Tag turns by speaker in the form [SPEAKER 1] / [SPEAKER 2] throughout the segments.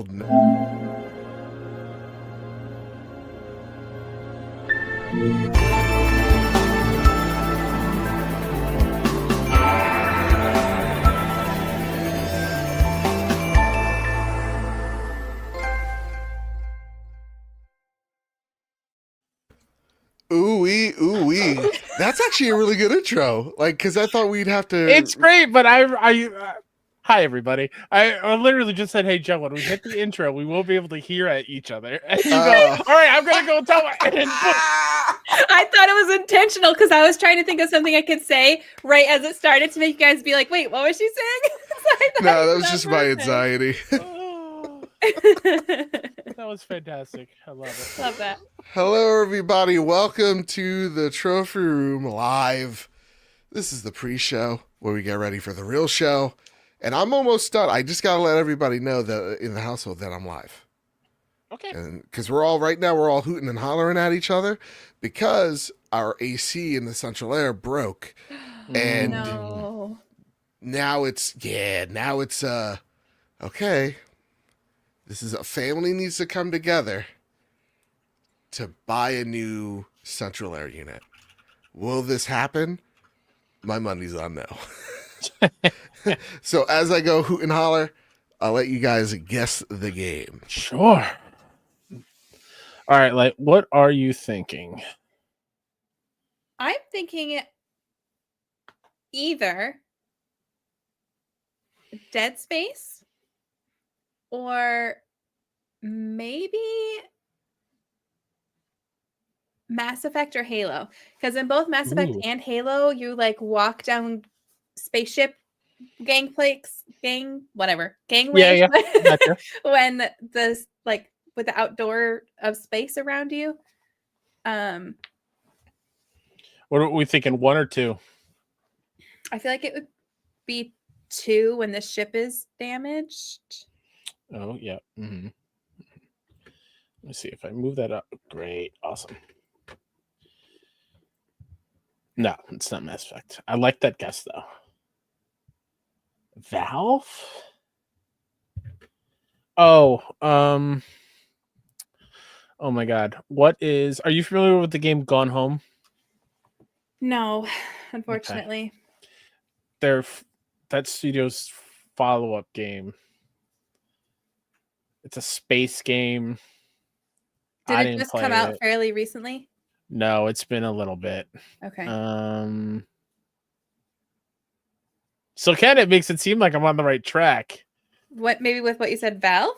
[SPEAKER 1] holding. Ooh-wee, ooh-wee. That's actually a really good intro. Like, because I thought we'd have to...
[SPEAKER 2] It's great, but hi everybody. I literally just said, hey Joe, when we hit the intro, we won't be able to hear at each other. And you go, all right, I'm gonna go tell my.
[SPEAKER 3] I thought it was intentional because I was trying to think of something I could say right as it started to make you guys be like, wait, what was she saying?
[SPEAKER 1] No, that was just my anxiety.
[SPEAKER 2] That was fantastic. I love it.
[SPEAKER 3] Love that.
[SPEAKER 1] Hello, everybody. Welcome to the Trophy Room Live. This is the pre-show where we get ready for the real show. And I'm almost done. I just got to let everybody know that in the household that I'm live.
[SPEAKER 2] Okay.
[SPEAKER 1] Because we're all hooting and hollering at each other because our AC in the central air broke. And now it's okay. This is a family needs to come together to buy a new central air unit. Will this happen? My money's on no. So as I go hoot and holler, I'll let you guys guess the game.
[SPEAKER 2] Sure. All right, like, what are you thinking?
[SPEAKER 3] I'm thinking either Dead Space or maybe Mass Effect or Halo. Because in both Mass Effect and Halo, you like walk down spaceship gangways.
[SPEAKER 2] Yeah. Gotcha.
[SPEAKER 3] When the like with the outdoor of space around you.
[SPEAKER 2] What are we thinking? 1 or 2?
[SPEAKER 3] I feel like it would be 2 when the ship is damaged.
[SPEAKER 2] Oh yeah. Mm-hmm. Let me see if I move that up. Great, awesome. No, it's not Mass Effect. I like that guess though. Valve? Oh my god. Are you familiar with the game Gone Home?
[SPEAKER 3] No, unfortunately.
[SPEAKER 2] Okay. That studio's follow-up game. It's a space game.
[SPEAKER 3] Did it just come out fairly recently?
[SPEAKER 2] No, it's been a little bit.
[SPEAKER 3] Okay.
[SPEAKER 2] So it makes it seem like I'm on the right track.
[SPEAKER 3] Maybe with what you said, Valve?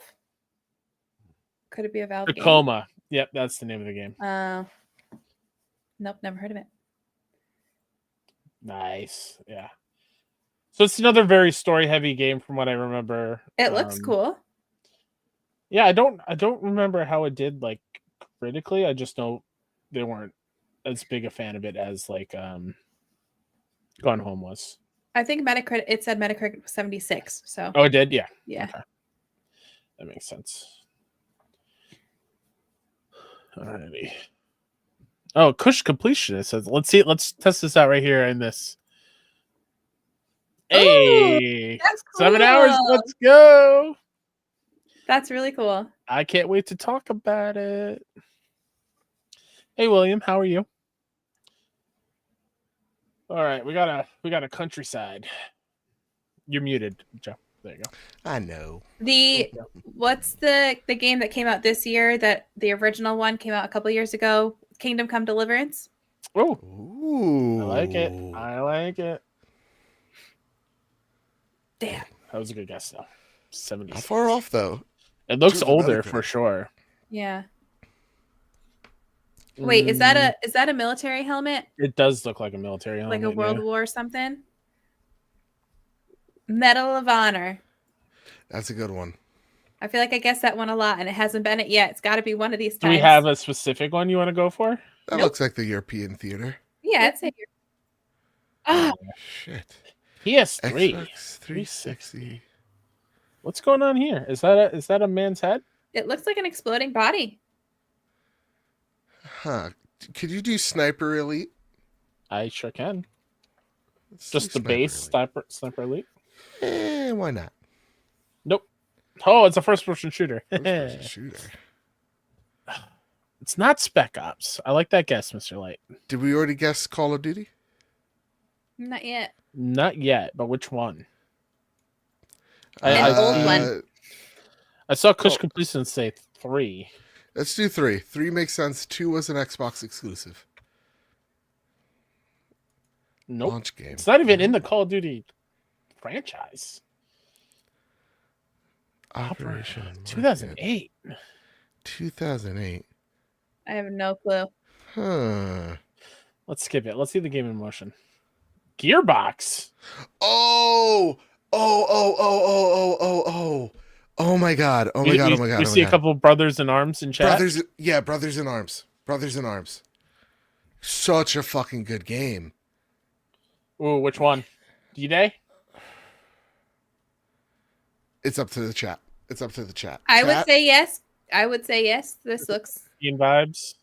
[SPEAKER 3] Could it be a Valve
[SPEAKER 2] Tacoma. Game? Yep, that's the name of the game.
[SPEAKER 3] Nope, never heard of it.
[SPEAKER 2] Nice. Yeah. So it's another very story-heavy game from what I remember.
[SPEAKER 3] It looks cool.
[SPEAKER 2] Yeah, I don't remember how it did like critically. I just know they weren't as big a fan of it as like Gone Home was.
[SPEAKER 3] I think Metacritic. It said Metacritic was 76. So.
[SPEAKER 2] Oh, it did. Yeah.
[SPEAKER 3] Yeah.
[SPEAKER 2] Okay. That makes sense. Alrighty. Oh, Kush completion. It says, let's test this out right here in this. Hey,
[SPEAKER 3] that's cool.
[SPEAKER 2] 7 hours. Let's go.
[SPEAKER 3] That's really cool.
[SPEAKER 2] I can't wait to talk about it. Hey, William, how are you? All right, we got a countryside. You're muted, Joe. There you go.
[SPEAKER 1] I know.
[SPEAKER 3] What's the game that came out this year that the original one came out a couple years ago? Kingdom Come Deliverance.
[SPEAKER 2] Oh,
[SPEAKER 1] ooh,
[SPEAKER 2] I like it.
[SPEAKER 3] Damn,
[SPEAKER 2] that was a good guess though. 70.
[SPEAKER 1] How far off though?
[SPEAKER 2] It looks older for sure.
[SPEAKER 3] Yeah. Wait, is that a military helmet?
[SPEAKER 2] It does look like a military helmet.
[SPEAKER 3] Like a World War or something? Medal of Honor.
[SPEAKER 1] That's a good one.
[SPEAKER 3] I feel like I guessed that one a lot, and it hasn't been it yet. It's got to be one of these times.
[SPEAKER 2] Do we have a specific one you want to go for?
[SPEAKER 1] That looks like the European theater.
[SPEAKER 3] Yeah, it's a
[SPEAKER 1] Oh, shit.
[SPEAKER 2] PS3.
[SPEAKER 1] Xbox 360.
[SPEAKER 2] What's going on here? Is that a man's head?
[SPEAKER 3] It looks like an exploding body.
[SPEAKER 1] Huh. Could you do Sniper Elite?
[SPEAKER 2] I sure can. Just the base Sniper Elite?
[SPEAKER 1] Why not?
[SPEAKER 2] Nope. Oh, it's a first-person shooter.
[SPEAKER 1] First-person shooter.
[SPEAKER 2] It's not Spec Ops. I like that guess, Mr. Light.
[SPEAKER 1] Did we already guess Call of Duty?
[SPEAKER 3] Not yet.
[SPEAKER 2] Not yet, but which one?
[SPEAKER 3] An old one.
[SPEAKER 2] I saw Kush Completion say 3.
[SPEAKER 1] Let's do 3. 3 makes sense. 2 was an Xbox exclusive.
[SPEAKER 2] Nope.
[SPEAKER 1] Launch game.
[SPEAKER 2] It's not even in the Call of Duty franchise.
[SPEAKER 1] Operation
[SPEAKER 2] 2008.
[SPEAKER 1] 2008.
[SPEAKER 3] I have no clue.
[SPEAKER 1] Huh.
[SPEAKER 2] Let's skip it. Let's see the game in motion. Gearbox.
[SPEAKER 1] Oh my god.
[SPEAKER 2] We see a couple brothers in arms in chat.
[SPEAKER 1] Brothers in Arms. Brothers in Arms. Such a fucking good game.
[SPEAKER 2] Ooh, which one? D-Day?
[SPEAKER 1] It's up to the chat.
[SPEAKER 3] I would say yes. This looks
[SPEAKER 2] Ian vibes.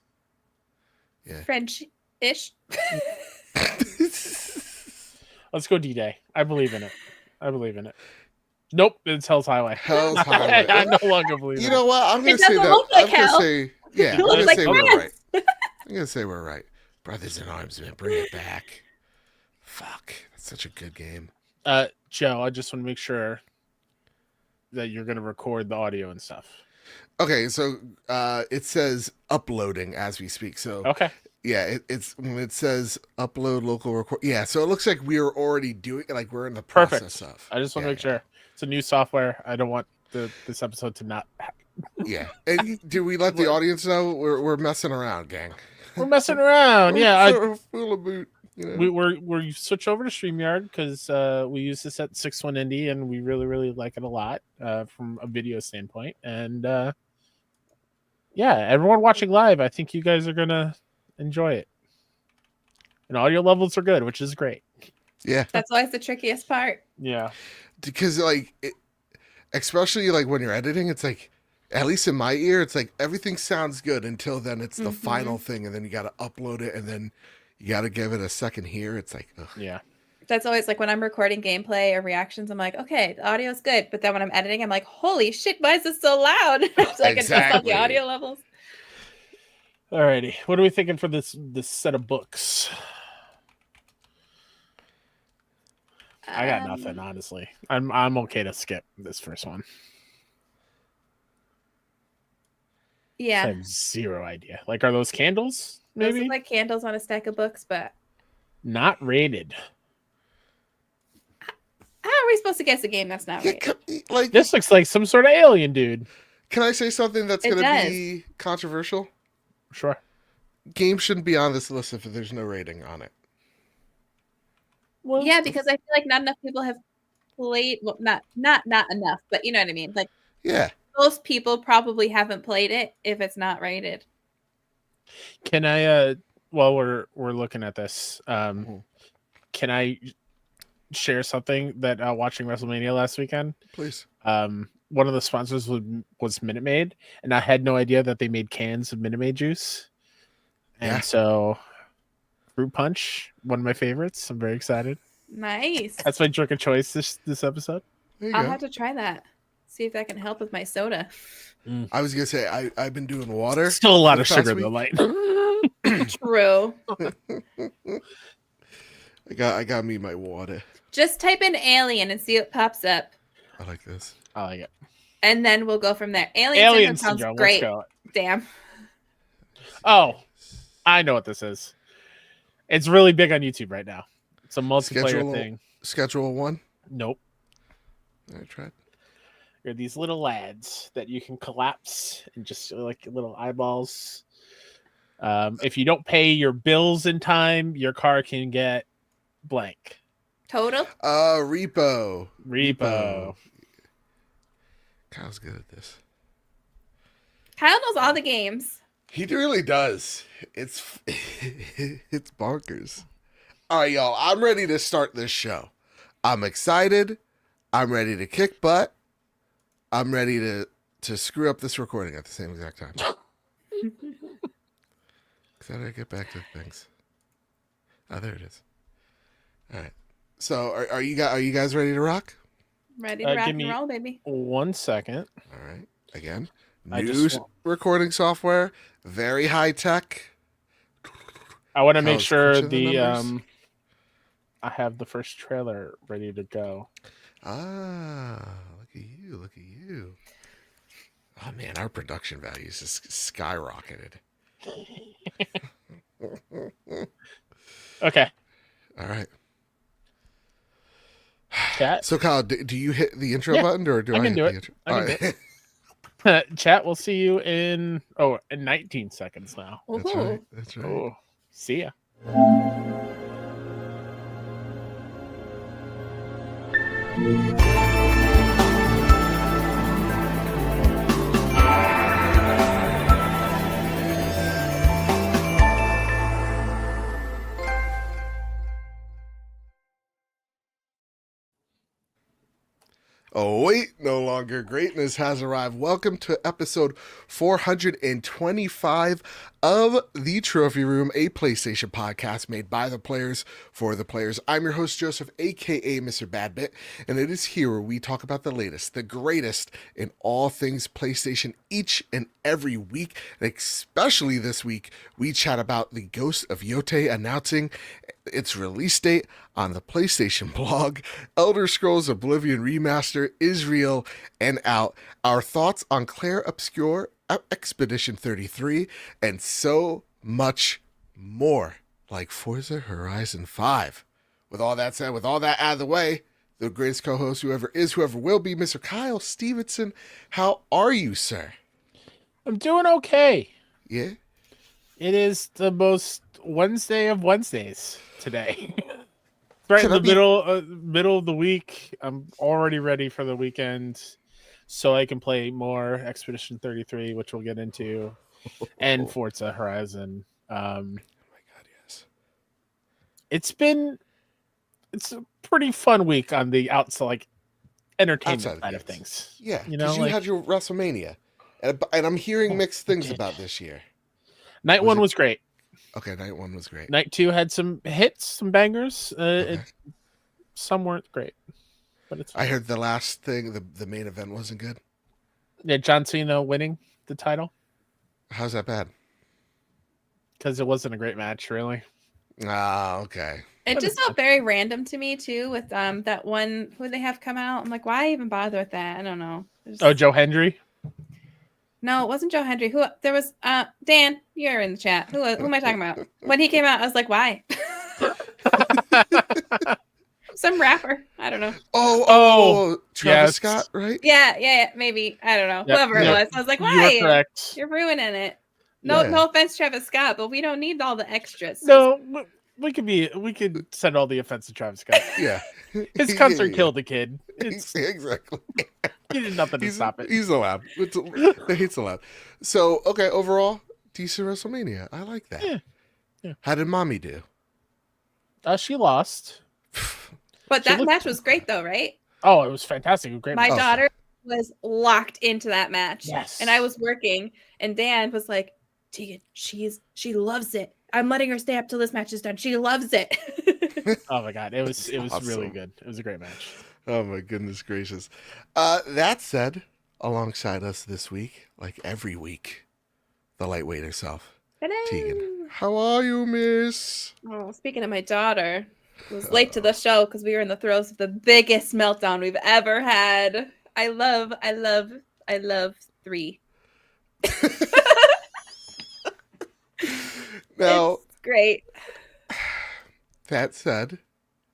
[SPEAKER 1] Yeah.
[SPEAKER 3] French-ish.
[SPEAKER 2] Let's go D-Day. I believe in it. Nope, it's Hell's Highway.
[SPEAKER 1] Hell's Highway.
[SPEAKER 2] I no longer believe
[SPEAKER 1] You
[SPEAKER 2] it.
[SPEAKER 1] know what? I'm going to say that.
[SPEAKER 3] Look like
[SPEAKER 1] I'm going to
[SPEAKER 3] hell.
[SPEAKER 1] say, yeah,
[SPEAKER 3] It
[SPEAKER 1] I'm
[SPEAKER 3] looks
[SPEAKER 1] going to
[SPEAKER 3] like
[SPEAKER 1] say we're
[SPEAKER 3] France.
[SPEAKER 1] right. I'm going to say we're right. Brothers in Arms, man. Bring it back. Fuck. That's such a good game.
[SPEAKER 2] Joe, I just want to make sure that you're going to record the audio and stuff.
[SPEAKER 1] Okay, so it says uploading as we speak. So
[SPEAKER 2] Okay.
[SPEAKER 1] yeah, it's when it says upload local record. Yeah, so it looks like we're already doing like we're in the
[SPEAKER 2] Perfect.
[SPEAKER 1] process of.
[SPEAKER 2] I just want to make sure. It's a new software. I don't want this episode to not.
[SPEAKER 1] Yeah, and do we let the audience know we're messing around, gang?
[SPEAKER 2] We're messing around. Yeah,
[SPEAKER 1] Full of boot. You know?
[SPEAKER 2] we switch over to StreamYard because we use this at 6-1 Indie and we really like it a lot from a video standpoint. And yeah, everyone watching live, I think you guys are gonna enjoy it. And audio levels are good, which is great.
[SPEAKER 1] Yeah,
[SPEAKER 3] That's always the trickiest part.
[SPEAKER 2] Yeah,
[SPEAKER 1] because like, especially like when you're editing, it's like, at least in my ear, it's like everything sounds good until then it's the final thing, and then you got to upload it, and then you got to give it a second here. It's like, ugh.
[SPEAKER 2] yeah.
[SPEAKER 3] That's always like when I'm recording gameplay or reactions, I'm like, okay, the audio's good. But then when I'm editing, I'm like, holy shit, why is this so loud? So I can adjust all
[SPEAKER 1] Exactly.
[SPEAKER 3] the audio levels.
[SPEAKER 2] Alrighty, what are we thinking for this set of books? I got nothing, honestly. I'm okay to skip this first one.
[SPEAKER 3] Yeah.
[SPEAKER 2] I have zero idea. Like, are those candles?
[SPEAKER 3] Those
[SPEAKER 2] Maybe
[SPEAKER 3] look like candles on a stack of books, but
[SPEAKER 2] not rated.
[SPEAKER 3] how are we supposed to guess a game that's not
[SPEAKER 1] Yeah,
[SPEAKER 3] right?
[SPEAKER 1] like,
[SPEAKER 2] This looks like some sort of alien dude.
[SPEAKER 1] can I say something that's
[SPEAKER 3] It
[SPEAKER 1] going to
[SPEAKER 3] does.
[SPEAKER 1] be controversial?
[SPEAKER 2] Sure.
[SPEAKER 1] Games shouldn't be on this list if there's no rating on it.
[SPEAKER 2] Well,
[SPEAKER 3] Yeah, because I feel like not enough people have played. Well, not enough, but you know what I mean. Like
[SPEAKER 1] Yeah.
[SPEAKER 3] most people probably haven't played it if it's not rated.
[SPEAKER 2] can I? While we're looking at this,
[SPEAKER 1] Mhm.
[SPEAKER 2] can I share something that watching WrestleMania last weekend?
[SPEAKER 1] Please.
[SPEAKER 2] One of the sponsors was Minute Maid, and I had no idea that they made cans of Minute Maid juice. And
[SPEAKER 1] Yeah.
[SPEAKER 2] so, fruit punch, one of my favorites. I'm very excited.
[SPEAKER 3] Nice.
[SPEAKER 2] That's my drink of choice this episode.
[SPEAKER 1] There you
[SPEAKER 3] I'll
[SPEAKER 1] go.
[SPEAKER 3] have to try that. See if that can help with my soda.
[SPEAKER 1] I was going to say, I've been doing water.
[SPEAKER 2] Still a lot of
[SPEAKER 1] this past
[SPEAKER 2] sugar
[SPEAKER 1] week.
[SPEAKER 2] though, light.
[SPEAKER 3] True.
[SPEAKER 1] I got me my water.
[SPEAKER 3] Just type in alien and see what pops up,
[SPEAKER 1] I like this.
[SPEAKER 2] I like it.
[SPEAKER 3] and then we'll go from there.
[SPEAKER 2] Alien
[SPEAKER 3] sounds
[SPEAKER 2] syndrome.
[SPEAKER 3] great.
[SPEAKER 2] Let's go.
[SPEAKER 3] Damn.
[SPEAKER 2] Oh, I know what this is. It's really big on YouTube right now. It's a multiplayer thing.
[SPEAKER 1] Schedule 1.
[SPEAKER 2] Nope.
[SPEAKER 1] I tried.
[SPEAKER 2] They're these little lads that you can collapse and just like little eyeballs. If you don't pay your bills in time, your car can get blank.
[SPEAKER 3] Total.
[SPEAKER 1] Repo. Kyle's good at this.
[SPEAKER 3] Kyle knows all the games.
[SPEAKER 1] He really does. It's it's bonkers. All right, y'all. I'm ready to start this show. I'm excited. I'm ready to kick butt. I'm ready to screw up this recording at the same exact time. How do I get back to things? Oh, there it is. All right. So, are you guys ready to rock?
[SPEAKER 3] Ready to rock
[SPEAKER 2] Give
[SPEAKER 3] and
[SPEAKER 2] me
[SPEAKER 3] roll, baby.
[SPEAKER 2] 1 second.
[SPEAKER 1] All right. Again,
[SPEAKER 2] I
[SPEAKER 1] new
[SPEAKER 2] just want-
[SPEAKER 1] recording software, very high tech.
[SPEAKER 2] I want to make
[SPEAKER 1] Kyle's
[SPEAKER 2] sure
[SPEAKER 1] crunching the numbers.
[SPEAKER 2] I have the first trailer ready to go.
[SPEAKER 1] Ah, look at you. Look at you. Oh, man, our production values just skyrocketed.
[SPEAKER 2] Okay.
[SPEAKER 1] All right.
[SPEAKER 2] Chat.
[SPEAKER 1] So, Kyle, do you hit the intro
[SPEAKER 2] Yeah,
[SPEAKER 1] button or do
[SPEAKER 2] I
[SPEAKER 1] I
[SPEAKER 2] can
[SPEAKER 1] hit
[SPEAKER 2] do
[SPEAKER 1] the
[SPEAKER 2] it.
[SPEAKER 1] intro?
[SPEAKER 2] I
[SPEAKER 1] All
[SPEAKER 2] can do
[SPEAKER 1] right.
[SPEAKER 2] Chat, we'll see you in 19 seconds now.
[SPEAKER 1] That's right. That's right.
[SPEAKER 2] Oh, see ya.
[SPEAKER 1] Oh, wait, no longer greatness has arrived. Welcome to episode 425 of The Trophy Room, a PlayStation podcast made by the players for the players. I'm your host, Joseph, aka Mr. Badbit, and it is here where we talk about the latest, the greatest in all things PlayStation each and every week. And especially this week, we chat about the Ghost of Yotai announcing its release date on the PlayStation blog, Elder Scrolls Oblivion Remastered is real and out, our thoughts on Clair Obscur Expedition 33, and so much more, like Forza Horizon 5. With all that said, with all that out of the way, the greatest co-host, whoever is, whoever will be, Mr. Kyle Stevenson. How are you, sir?
[SPEAKER 2] I'm doing okay.
[SPEAKER 1] Yeah?
[SPEAKER 2] It is the most Wednesday of Wednesdays today. Right
[SPEAKER 1] Can
[SPEAKER 2] in
[SPEAKER 1] I
[SPEAKER 2] the
[SPEAKER 1] be-
[SPEAKER 2] middle of the week. I'm already ready for the weekend, so I can play more Expedition 33, which we'll get into, and Forza Horizon.
[SPEAKER 1] Oh my God, yes.
[SPEAKER 2] It's a pretty fun week on the outside, like entertainment
[SPEAKER 1] Outside of
[SPEAKER 2] side of
[SPEAKER 1] games.
[SPEAKER 2] things.
[SPEAKER 1] Yeah,
[SPEAKER 2] you
[SPEAKER 1] because
[SPEAKER 2] know,
[SPEAKER 1] you had your WrestleMania, and I'm hearing mixed things
[SPEAKER 2] did.
[SPEAKER 1] about this year.
[SPEAKER 2] Night
[SPEAKER 1] Was
[SPEAKER 2] one
[SPEAKER 1] it-
[SPEAKER 2] was great.
[SPEAKER 1] Okay, night one was great.
[SPEAKER 2] Night two had some hits, some bangers.
[SPEAKER 1] Okay.
[SPEAKER 2] Some weren't great, but it's fine.
[SPEAKER 1] I heard the last thing, the main event wasn't good.
[SPEAKER 2] Yeah, John Cena winning the title
[SPEAKER 1] How's that bad?
[SPEAKER 2] because it wasn't a great match, really.
[SPEAKER 1] Ah, okay.
[SPEAKER 3] It just felt very random to me too, with that one who they have come out. I'm like, why even bother with that? I don't know.
[SPEAKER 2] Oh, Joe Hendry.
[SPEAKER 3] No, it wasn't Joe Hendry. Who there was? Dan, you're in the chat. Who am I talking about? When he came out, I was like, why? Some rapper. I don't know.
[SPEAKER 1] Oh, Travis
[SPEAKER 2] yes.
[SPEAKER 1] Scott, right?
[SPEAKER 3] Yeah, maybe. I don't know.
[SPEAKER 2] Yep,
[SPEAKER 3] Whoever it
[SPEAKER 2] yep.
[SPEAKER 3] was. I was like,
[SPEAKER 2] You
[SPEAKER 3] why?
[SPEAKER 2] are correct.
[SPEAKER 3] You're ruining it. No,
[SPEAKER 1] Yeah.
[SPEAKER 3] no offense, Travis Scott, but we don't need all the extras.
[SPEAKER 2] No, we could send all the offense to Travis Scott.
[SPEAKER 1] Yeah.
[SPEAKER 2] His concert
[SPEAKER 1] Yeah.
[SPEAKER 2] killed the kid. It's
[SPEAKER 1] Exactly.
[SPEAKER 2] he did nothing to
[SPEAKER 1] He's
[SPEAKER 2] stop it.
[SPEAKER 1] He's allowed. He's allowed. So, okay, overall, decent WrestleMania. I like that.
[SPEAKER 2] Yeah.
[SPEAKER 1] How did Mommy do?
[SPEAKER 2] She lost.
[SPEAKER 3] But
[SPEAKER 2] She
[SPEAKER 3] that
[SPEAKER 2] looked-
[SPEAKER 3] match was great though, right?
[SPEAKER 2] Oh, it was fantastic. A great
[SPEAKER 3] My
[SPEAKER 2] match.
[SPEAKER 3] daughter was locked into that match.
[SPEAKER 2] Yes.
[SPEAKER 3] And I was working, and Dan was like, Tegan, she loves it. I'm letting her stay up till this match is done. She loves it.
[SPEAKER 2] Oh my god, it was really
[SPEAKER 1] Awesome.
[SPEAKER 2] good. It was a great match.
[SPEAKER 1] Oh my goodness gracious. That said, alongside us this week, like every week, the lightweight herself, Tegan.
[SPEAKER 3] Hello.
[SPEAKER 1] How are you, miss?
[SPEAKER 3] Oh, speaking of my daughter, was late to the show because we were in the throes of the biggest meltdown we've ever had. I love 3.
[SPEAKER 1] Now,
[SPEAKER 3] It's great.
[SPEAKER 1] that said,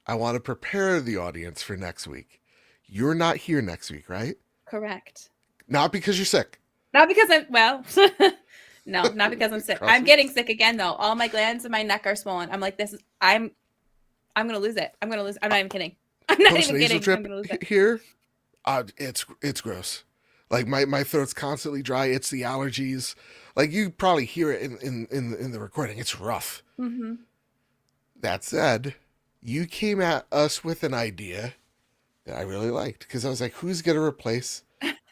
[SPEAKER 1] I want to prepare the audience for next week. You're not here next week, right?
[SPEAKER 3] Correct.
[SPEAKER 1] Not because you're sick.
[SPEAKER 3] Not because no, not because I'm sick.
[SPEAKER 1] Trust
[SPEAKER 3] I'm
[SPEAKER 1] me.
[SPEAKER 3] getting sick again though. All my glands in my neck are swollen. I'm like, I'm gonna lose it. I'm not even kidding. I'm not even
[SPEAKER 1] Post-nasal
[SPEAKER 3] kidding. I'm gonna lose it.
[SPEAKER 1] here, it's gross. Like my throat's constantly dry. It's the allergies. Like you probably hear it in the recording. It's rough.
[SPEAKER 3] Mm-hmm.
[SPEAKER 1] That said, you came at us with an idea that I really liked because I was like, who's gonna replace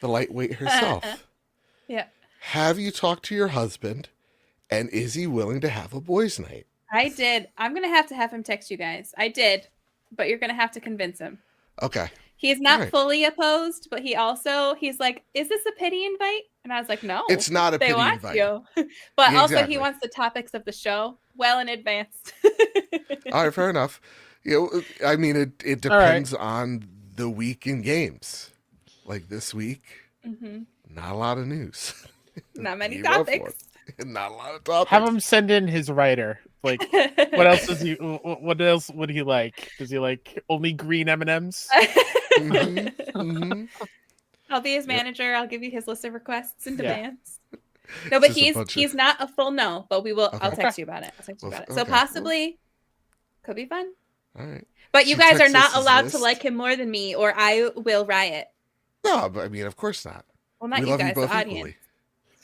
[SPEAKER 1] the lightweight herself?
[SPEAKER 3] Yeah.
[SPEAKER 1] Have you talked to your husband, and is he willing to have a boys' night?
[SPEAKER 3] I did. I'm gonna have to have him text you guys. I did, but you're gonna have to convince him.
[SPEAKER 1] Okay.
[SPEAKER 3] He's not
[SPEAKER 1] Right.
[SPEAKER 3] fully opposed, but he's like, is this a pity invite? And I was like, no,
[SPEAKER 1] It's not a
[SPEAKER 3] they
[SPEAKER 1] pity
[SPEAKER 3] want
[SPEAKER 1] invite.
[SPEAKER 3] you. But
[SPEAKER 1] Yeah,
[SPEAKER 3] also
[SPEAKER 1] exactly.
[SPEAKER 3] he wants the topics of the show well in advance.
[SPEAKER 1] All right, fair enough. I mean, it depends on the week in games. Like this week, not a lot of news.
[SPEAKER 3] Not many
[SPEAKER 1] You go for it.
[SPEAKER 3] topics.
[SPEAKER 1] Not a lot of topics.
[SPEAKER 2] Have him send in his writer. Like, what else does he? What else would he like? Does he like only green M&Ms?
[SPEAKER 3] I'll be his manager. I'll give you his list of requests and
[SPEAKER 2] Yeah.
[SPEAKER 3] demands. No, but
[SPEAKER 1] Just
[SPEAKER 3] he's not a full no. But we will.
[SPEAKER 1] Okay.
[SPEAKER 3] I'll text you about it. So possibly could be fun.
[SPEAKER 1] All right.
[SPEAKER 3] But you
[SPEAKER 1] So
[SPEAKER 3] guys are
[SPEAKER 1] text
[SPEAKER 3] not
[SPEAKER 1] us his
[SPEAKER 3] allowed
[SPEAKER 1] list.
[SPEAKER 3] to like him more than me, or I will riot.
[SPEAKER 1] No, but I mean, of course not.
[SPEAKER 3] Well, not
[SPEAKER 1] We
[SPEAKER 3] you
[SPEAKER 1] love
[SPEAKER 3] guys,
[SPEAKER 1] you both
[SPEAKER 3] the audience.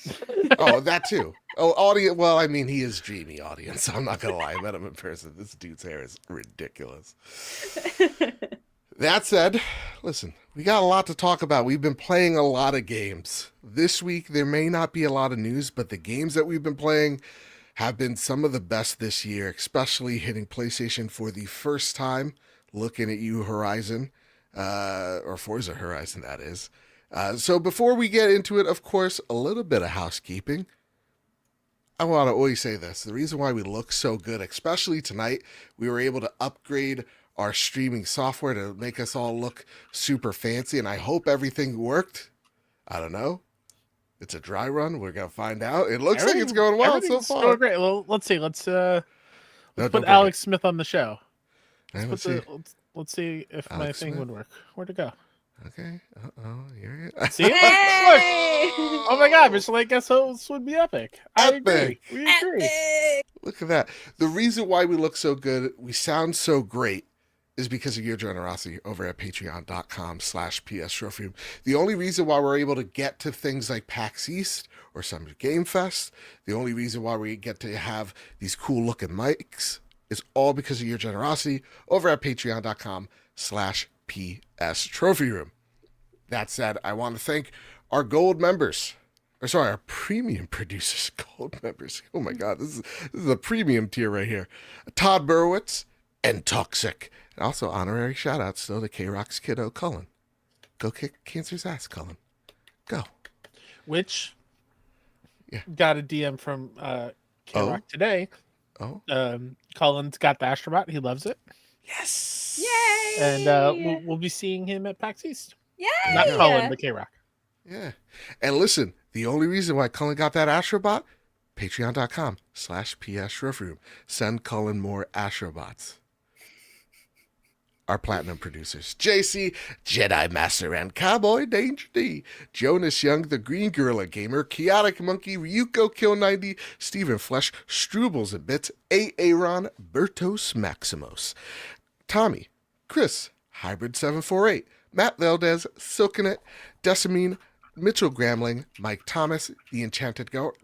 [SPEAKER 1] equally. Oh, that too. Oh, audience. Well, I mean, he is dreamy audience. I'm not gonna lie. I met him in person. This dude's hair is ridiculous. That said, listen, we got a lot to talk about. We've been playing a lot of games. This week, there may not be a lot of news, but the games that we've been playing have been some of the best this year, especially hitting PlayStation for the first time. Looking at you, Horizon, or Forza Horizon, that is. So before we get into it, of course, a little bit of housekeeping. I want to always say this. The reason why we look so good, especially tonight, we were able to upgrade our streaming software to make us all look super fancy, and I hope everything worked. I don't know. It's a dry run. We're going to find out. It looks like it's going well so far.
[SPEAKER 2] Going great. Well, let's see. Let's
[SPEAKER 1] No,
[SPEAKER 2] put Alex Smith on the show.
[SPEAKER 1] Let's
[SPEAKER 2] see if
[SPEAKER 1] Alex
[SPEAKER 2] my thing
[SPEAKER 1] Smith.
[SPEAKER 2] would work. Where'd it go?
[SPEAKER 1] Okay. Here it is.
[SPEAKER 2] See? Look! Oh my god, Mr. Lake guest host would be epic. I agree. We agree.
[SPEAKER 1] Look at that. The reason why we look so good, we sound so great, is because of your generosity over at patreon.com/pstrophyroom. The only reason why we're able to get to things like PAX East or Summer Game Fest, the only reason why we get to have these cool looking mics is all because of your generosity over at patreon.com/pstrophyroom. That said, I want to thank our gold members. Our premium producers, gold members. Oh my God, this is a premium tier right here. Todd Burwitz and Toxic. And also honorary shout outs still to K-Rock's kiddo, Cullen. Go kick cancer's ass, Cullen. Go.
[SPEAKER 2] Which got a DM from K-Rock today.
[SPEAKER 1] Oh.
[SPEAKER 2] Cullen's got the Astrobot. He loves it.
[SPEAKER 1] Yes.
[SPEAKER 3] Yay!
[SPEAKER 2] And we'll be seeing him at PAX East.
[SPEAKER 3] Yay!
[SPEAKER 2] Not Cullen, but K-Rock.
[SPEAKER 1] Yeah. And listen, the only reason why Cullen got that Astrobot, patreon.com/pstrophyroom. Send Cullen more Astrobots. Our platinum producers, JC, Jedi Master, and Cowboy Danger D, Jonas Young, the Green Gorilla Gamer, Chaotic Monkey, Ryuko Kill 90, Stephen Flesh, Strubles and Bits, Aaron, Bertos Maximos, Tommy, Chris, Hybrid 748, Matt Valdez, Silkenet, Decimine, Mitchell Gramling, Mike Thomas, The Enchanted Goat,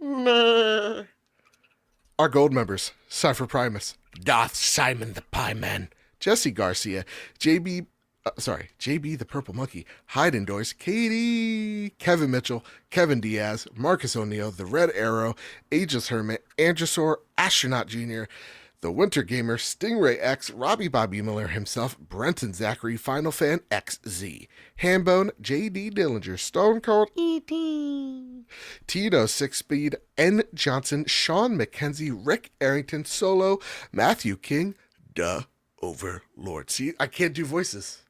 [SPEAKER 1] our gold members, Cypher Primus, Darth Simon the Pie Man, Jesse Garcia, JB the Purple Monkey, Hyde Indoors, Katie, Kevin Mitchell, Kevin Diaz, Marcus O'Neill, The Red Arrow, Aegis Hermit, Androsaur, Astronaut Jr., The Winter Gamer, Stingray X, Robbie Bobby Miller himself, Brenton Zachary, Final Fan XZ, Hambone, JD Dillinger, Stone Cold E.T., Tito Six Speed, N. Johnson, Sean McKenzie, Rick Arrington, Solo, Matthew King, Overlord. See, I can't do voices.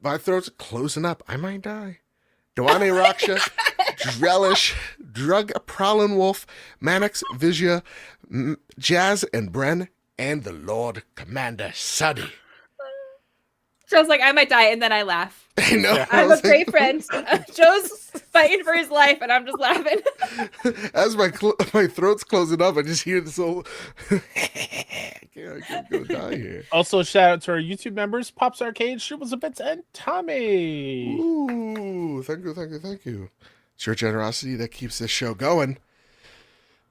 [SPEAKER 1] My throat's closing up. I might die. Duane Raksha, Drellish, Drug Prowlin Wolf, Manix Vizia, Jazz and Bren, and the Lord Commander Suddy.
[SPEAKER 3] Joe's like, I might die, and then I laugh.
[SPEAKER 1] I know.
[SPEAKER 3] I'm a great friend. Joe's fighting for his life, and I'm just laughing.
[SPEAKER 1] As my throat's closing up, I just hear this whole. I can't go die here.
[SPEAKER 2] Also, shout out to our YouTube members: Pops Arcade, Strubles and Bits, and Tommy.
[SPEAKER 1] Ooh, thank you. It's your generosity that keeps this show going.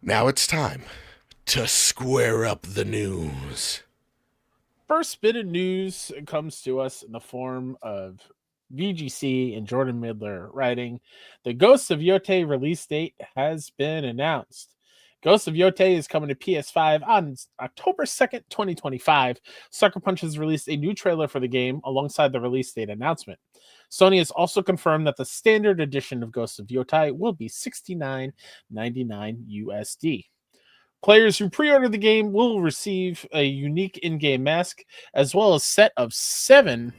[SPEAKER 1] Now it's time to square up the news.
[SPEAKER 2] First bit of news comes to us in the form of VGC and Jordan Midler writing, "The Ghost of Yotai release date has been announced. Ghost of Yotai is coming to PS5 on October 2nd, 2025. Sucker Punch has released a new trailer for the game alongside the release date announcement. Sony has also confirmed that the standard edition of Ghost of Yotai will be $69.99 USD. Players who pre-order the game will receive a unique in-game mask as well as a set of seven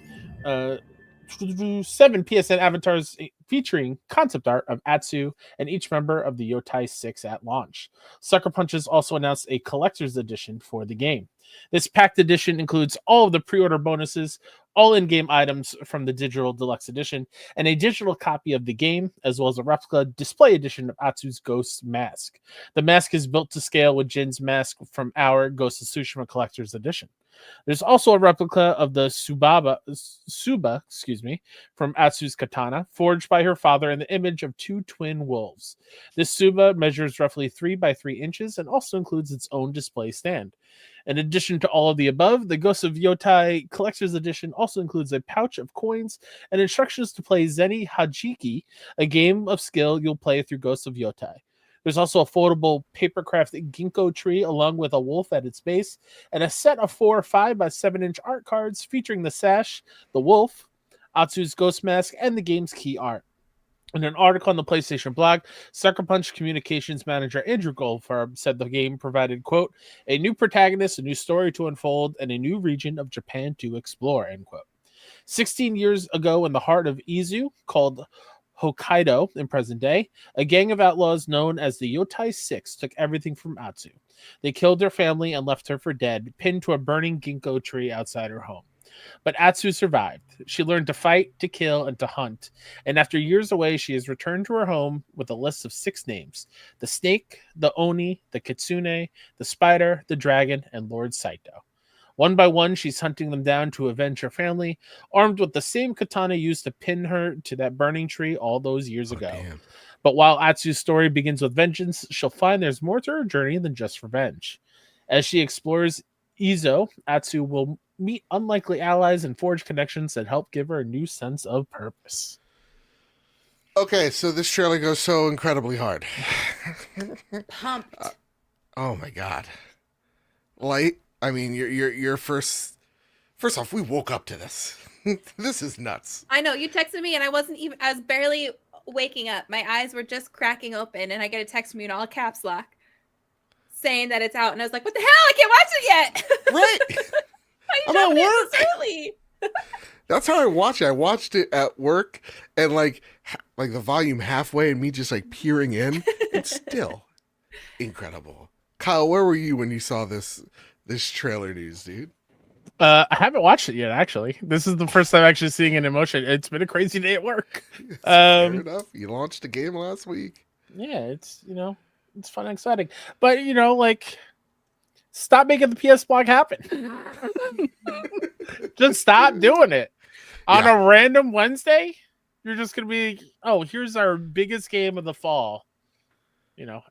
[SPEAKER 2] PSN avatars featuring concept art of Atsu and each member of the Yotai 6 at launch. Sucker Punch has also announced a collector's edition for the game. This packed edition includes all of the pre-order bonuses, all in-game items from the digital deluxe edition, and a digital copy of the game, as well as a replica display edition of Atsu's Ghost mask. The mask is built to scale with Jin's mask from our Ghost of Tsushima collector's edition. There's also a replica of the Suba, from Atsu's katana, forged by her father in the image of two twin wolves. This Suba measures roughly 3 by 3 inches and also includes its own display stand. In addition to all of the above, the Ghost of Yotai Collector's Edition also includes a pouch of coins and instructions to play Zeni Hajiki, a game of skill you'll play through Ghost of Yotai. There's also a foldable papercraft ginkgo tree along with a wolf at its base, and a set of 4 5 by 7 inch art cards featuring the sash, the wolf, Atsu's ghost mask, and the game's key art. In an article on the PlayStation blog, Sucker Punch communications manager Andrew Goldfarb said the game provided, quote, a new protagonist, a new story to unfold, and a new region of Japan to explore, end quote. 16 years ago in the heart of Izu, called Hokkaido in present day, a gang of outlaws known as the Yotai 6 took everything from Atsu. They killed her family and left her for dead, pinned to a burning ginkgo tree outside her home. But Atsu survived. She learned to fight, to kill, and to hunt. And after years away, she has returned to her home with a list of 6 names: the snake, the oni, the kitsune, the spider, the dragon, and Lord Saito. One by one, she's hunting them down to avenge her family, armed with the same katana used to pin her to that burning tree all those years ago.
[SPEAKER 1] Damn.
[SPEAKER 2] But while Atsu's story begins with vengeance, she'll find there's more to her journey than just revenge. As she explores Izo, Atsu will meet unlikely allies and forge connections that help give her a new sense of purpose.
[SPEAKER 1] Okay, so this trailer goes so incredibly hard.
[SPEAKER 3] Pumped.
[SPEAKER 1] Oh my god. Light, I mean, your first off, we woke up to this. This is nuts.
[SPEAKER 3] I know, you texted me and I was barely waking up. My eyes were just cracking open and I get a text from you in all caps lock saying that it's out. And I was like, what the hell? I can't watch it yet.
[SPEAKER 1] Right.
[SPEAKER 3] Why are you dropping it this early?
[SPEAKER 1] That's how I watch it. I watched it at work and like the volume halfway and me just like peering in. It's still incredible. Kyle, where were you when you saw this trailer news, dude?
[SPEAKER 2] I haven't watched it yet, actually. This is the first time actually seeing it in motion. It's been a crazy day at work.
[SPEAKER 1] Fair enough. You launched a game last week.
[SPEAKER 2] Yeah, it's it's fun and exciting. But stop making the PS blog happen. Just stop doing it. On a random Wednesday, you're just gonna be, oh, here's our biggest game of the fall.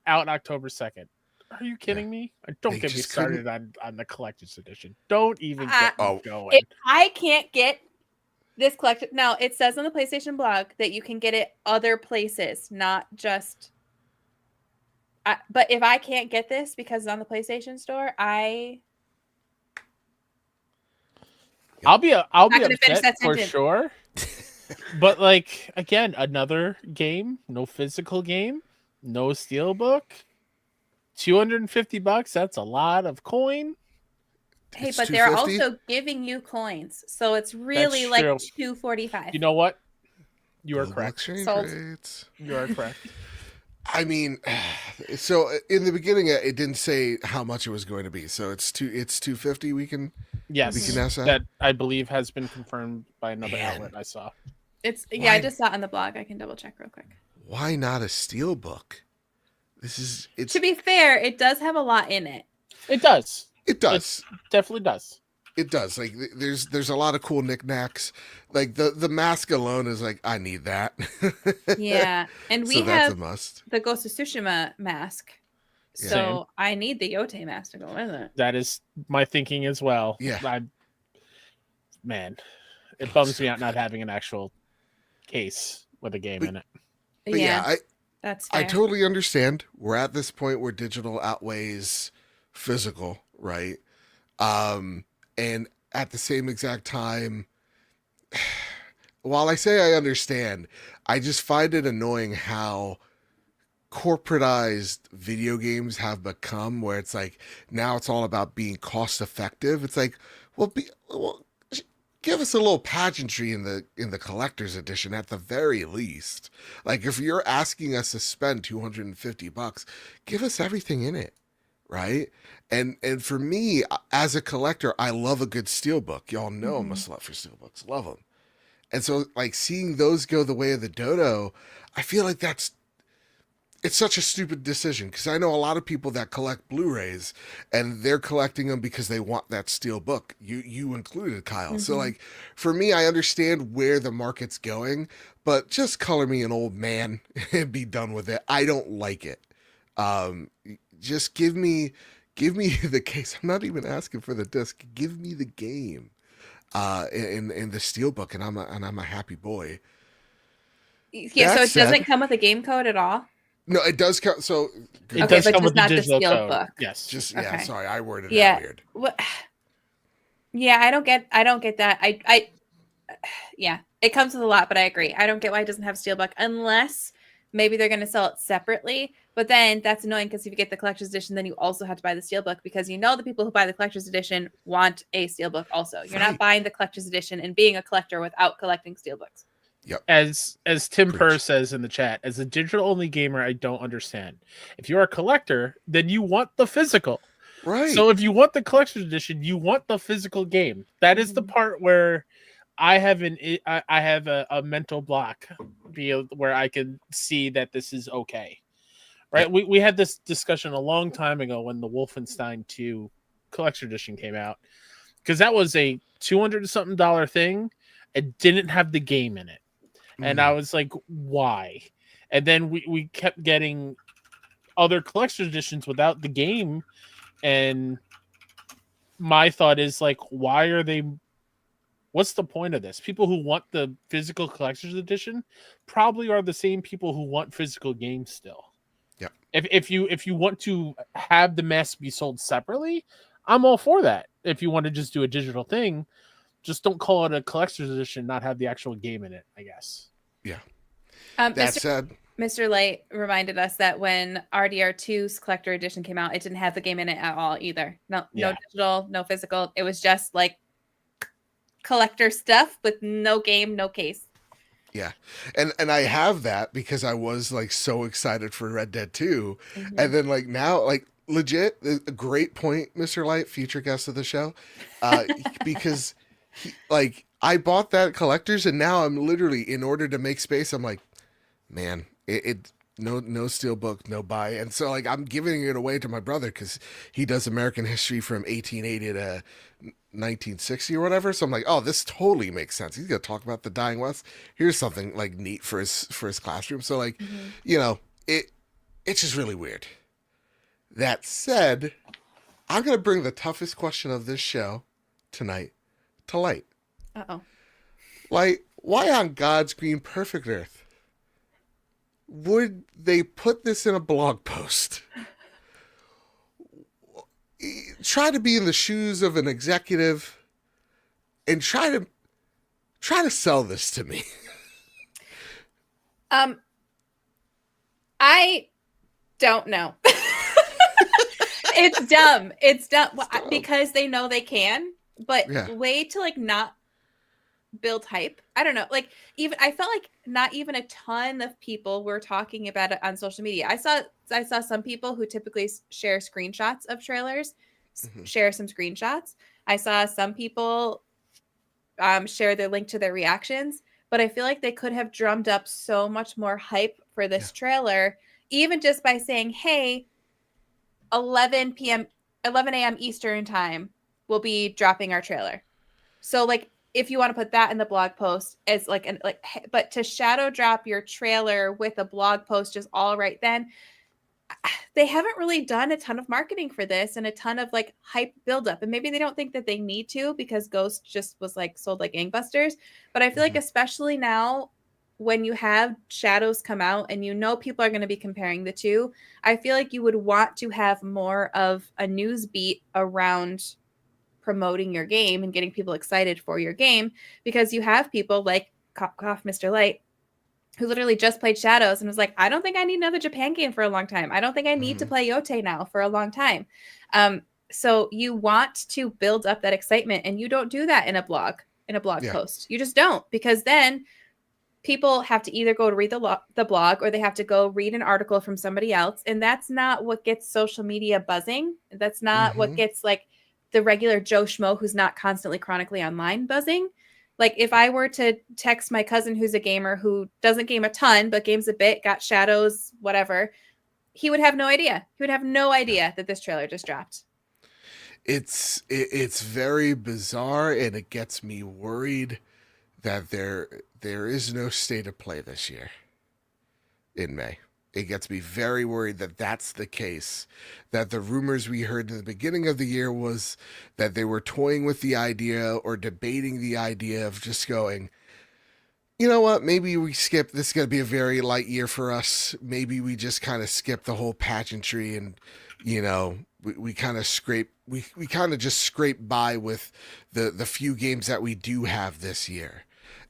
[SPEAKER 2] Out October 2nd. Are you kidding me? Don't get me started on the collector's edition. Don't even get me going.
[SPEAKER 3] If I can't get this collector, now it says on the PlayStation blog that you can get it other places, not just. But if I can't get this because it's on the PlayStation Store,
[SPEAKER 2] I'll be upset for sure. But again, another game, no physical game, no steelbook. $250, that's a lot of coin.
[SPEAKER 3] Hey, but they're also giving you coins, so it's really like $245.
[SPEAKER 2] You know what? You are correct.
[SPEAKER 1] You
[SPEAKER 2] are correct.
[SPEAKER 1] I mean, so in the beginning, it didn't say how much it was going to be. So it's $250. We can ask
[SPEAKER 2] that I believe has been confirmed by another outlet I saw.
[SPEAKER 3] I just saw it on the blog. I can double check real quick.
[SPEAKER 1] Why not a steelbook?
[SPEAKER 3] To be fair, it does have a lot in it.
[SPEAKER 2] It does.
[SPEAKER 1] It does.
[SPEAKER 2] It definitely does.
[SPEAKER 1] It does. There's a lot of cool knickknacks. The mask alone is I need that.
[SPEAKER 3] Yeah, and we
[SPEAKER 1] so that's a must.
[SPEAKER 3] The Ghost of Tsushima mask. So
[SPEAKER 2] Same.
[SPEAKER 3] I need the Yotai mask to go with it.
[SPEAKER 2] That is my thinking as well.
[SPEAKER 1] Yeah.
[SPEAKER 2] It bums me out not having an actual case with a game in it.
[SPEAKER 1] But yeah,
[SPEAKER 3] That's
[SPEAKER 1] I
[SPEAKER 3] fair.
[SPEAKER 1] totally understand. We're at this point where digital outweighs physical, right? And at the same exact time, while I say I understand, I just find it annoying how corporatized video games have become, where it's like now it's all about being cost effective. It's like, well, give us a little pageantry in the collector's edition at the very least. Like if you're asking us to spend $250, give us everything in it, right? And for me, as a collector, I love a good steelbook. Y'all know I'm a slut for steelbooks. Love them. And so like seeing those go the way of the dodo, I feel like it's such a stupid decision, because I know a lot of people that collect Blu-rays and they're collecting them because they want that steel book. You included, Kyle. So like for me, I understand where the market's going, but just color me an old man and be done with it. I don't like it. Um, just give me the case. I'm not even asking for the disc. Give me the game. In the steel book, and I'm a happy boy.
[SPEAKER 3] Yeah, so
[SPEAKER 1] That
[SPEAKER 3] it doesn't
[SPEAKER 1] said,
[SPEAKER 3] come with a game code at all.
[SPEAKER 1] no, it does count. So good
[SPEAKER 2] It
[SPEAKER 3] Okay,
[SPEAKER 2] does
[SPEAKER 1] question.
[SPEAKER 3] but
[SPEAKER 2] come
[SPEAKER 3] just
[SPEAKER 2] with the
[SPEAKER 3] not the
[SPEAKER 2] digital
[SPEAKER 3] steel
[SPEAKER 2] code.
[SPEAKER 3] book.
[SPEAKER 2] Yes.
[SPEAKER 1] Just
[SPEAKER 3] Okay.
[SPEAKER 1] sorry, I worded that
[SPEAKER 3] Yeah.
[SPEAKER 1] weird.
[SPEAKER 3] What? Yeah, I don't get that. Yeah, it comes with a lot, but I agree. I don't get why it doesn't have steelbook unless maybe they're going to sell it separately. But then that's annoying, because if you get the collector's edition, then you also have to buy the steelbook, because you know the people who buy the collector's edition want a steelbook also. You're not
[SPEAKER 1] Right.
[SPEAKER 3] buying the collector's edition and being a collector without collecting steelbooks.
[SPEAKER 1] Yep.
[SPEAKER 2] As Tim
[SPEAKER 1] Preach.
[SPEAKER 2] Purr says in the chat, as a digital only gamer, I don't understand. If you're a collector, then you want the physical.
[SPEAKER 1] Right.
[SPEAKER 2] So if you want the collector's edition, you want the physical game. That is the part where I have a mental block, where I can see that this is okay. Right?
[SPEAKER 1] Yep.
[SPEAKER 2] We had this discussion a long time ago when the Wolfenstein 2 collector's edition came out, because that was a $200 something thing. It didn't have the game in it. And I was like, why? And then we kept getting other collector's editions without the game. And my thought is like, why are they? What's the point of this? People who want the physical collector's edition probably are the same people who want physical games still.
[SPEAKER 1] Yep.
[SPEAKER 2] If you want to have the mess be sold separately, I'm all for that. If you want to just do a digital thing, just don't call it a collector's edition, not have the actual game in it, I guess.
[SPEAKER 1] Yeah.
[SPEAKER 3] That
[SPEAKER 1] That said,
[SPEAKER 3] Mr. Light reminded us that when RDR2's collector edition came out, it didn't have the game in it at all either. No digital, no physical. It was just like collector stuff with no game, no case.
[SPEAKER 1] yeah. And I have that because I was like so excited for Red Dead 2. And then like now, like legit, a great point, Mr. Light, future guest of the show. Because like I bought that collector's, and now I'm literally, in order to make space, I'm like, man, it no steelbook, no buy. And so like I'm giving it away to my brother because he does American history from 1880 to 1960 or whatever. So I'm like, oh, this totally makes sense. He's gonna talk about the dying West. Here's something like neat for his classroom. So like, you know, it's just really weird. That said, I'm gonna bring the toughest question of this show tonight to Light.
[SPEAKER 3] Uh-oh.
[SPEAKER 1] Light, why on God's green perfect earth would they put this in a blog post? Try to be in the shoes of an executive and try to sell this to me.
[SPEAKER 3] I don't know. It's dumb. It's dumb. Well, because they know they can, but way to like not build hype. I don't know. Like, even I felt like not even a ton of people were talking about it on social media. I saw some people who typically share screenshots of trailers, share some screenshots. I saw some people share their link to their reactions, but I feel like they could have drummed up so much more hype for this trailer, even just by saying, hey, 11 a.m. Eastern time, we'll be dropping our trailer. So like, if you want to put that in the blog post as like but to shadow drop your trailer with a blog post just all right then, they haven't really done a ton of marketing for this and a ton of like hype buildup. And maybe they don't think that they need to because Ghost just was like sold like gangbusters. But I feel like especially now when you have Shadows come out and you know people are going to be comparing the two, I feel like you would want to have more of a news beat around promoting your game and getting people excited for your game, because you have people like Cough Mr. Light, who literally just played Shadows and was like, I don't think I need another Japan game for a long time. I don't think I need to play Yotai now for a long time. So you want to build up that excitement, and you don't do that in a blog post. You just don't, because then people have to either go to read the blog, or they have to go read an article from somebody else. And that's not what gets social media buzzing. That's not what gets like the regular Joe Schmo who's not constantly chronically online buzzing. Like if I were to text my cousin who's a gamer who doesn't game a ton, but games a bit, got Shadows, whatever, he would have no idea. He would have no idea that this trailer just dropped.
[SPEAKER 1] It's very bizarre, and it gets me worried that there is no state of play this year in May. It gets me very worried that that's the case, that the rumors we heard in the beginning of the year was that they were toying with the idea or debating the idea of just going, you know what, maybe we skip, this is going to be a very light year for us. Maybe we just kind of skip the whole pageantry and, you know, we kind of just scrape by with the few games that we do have this year.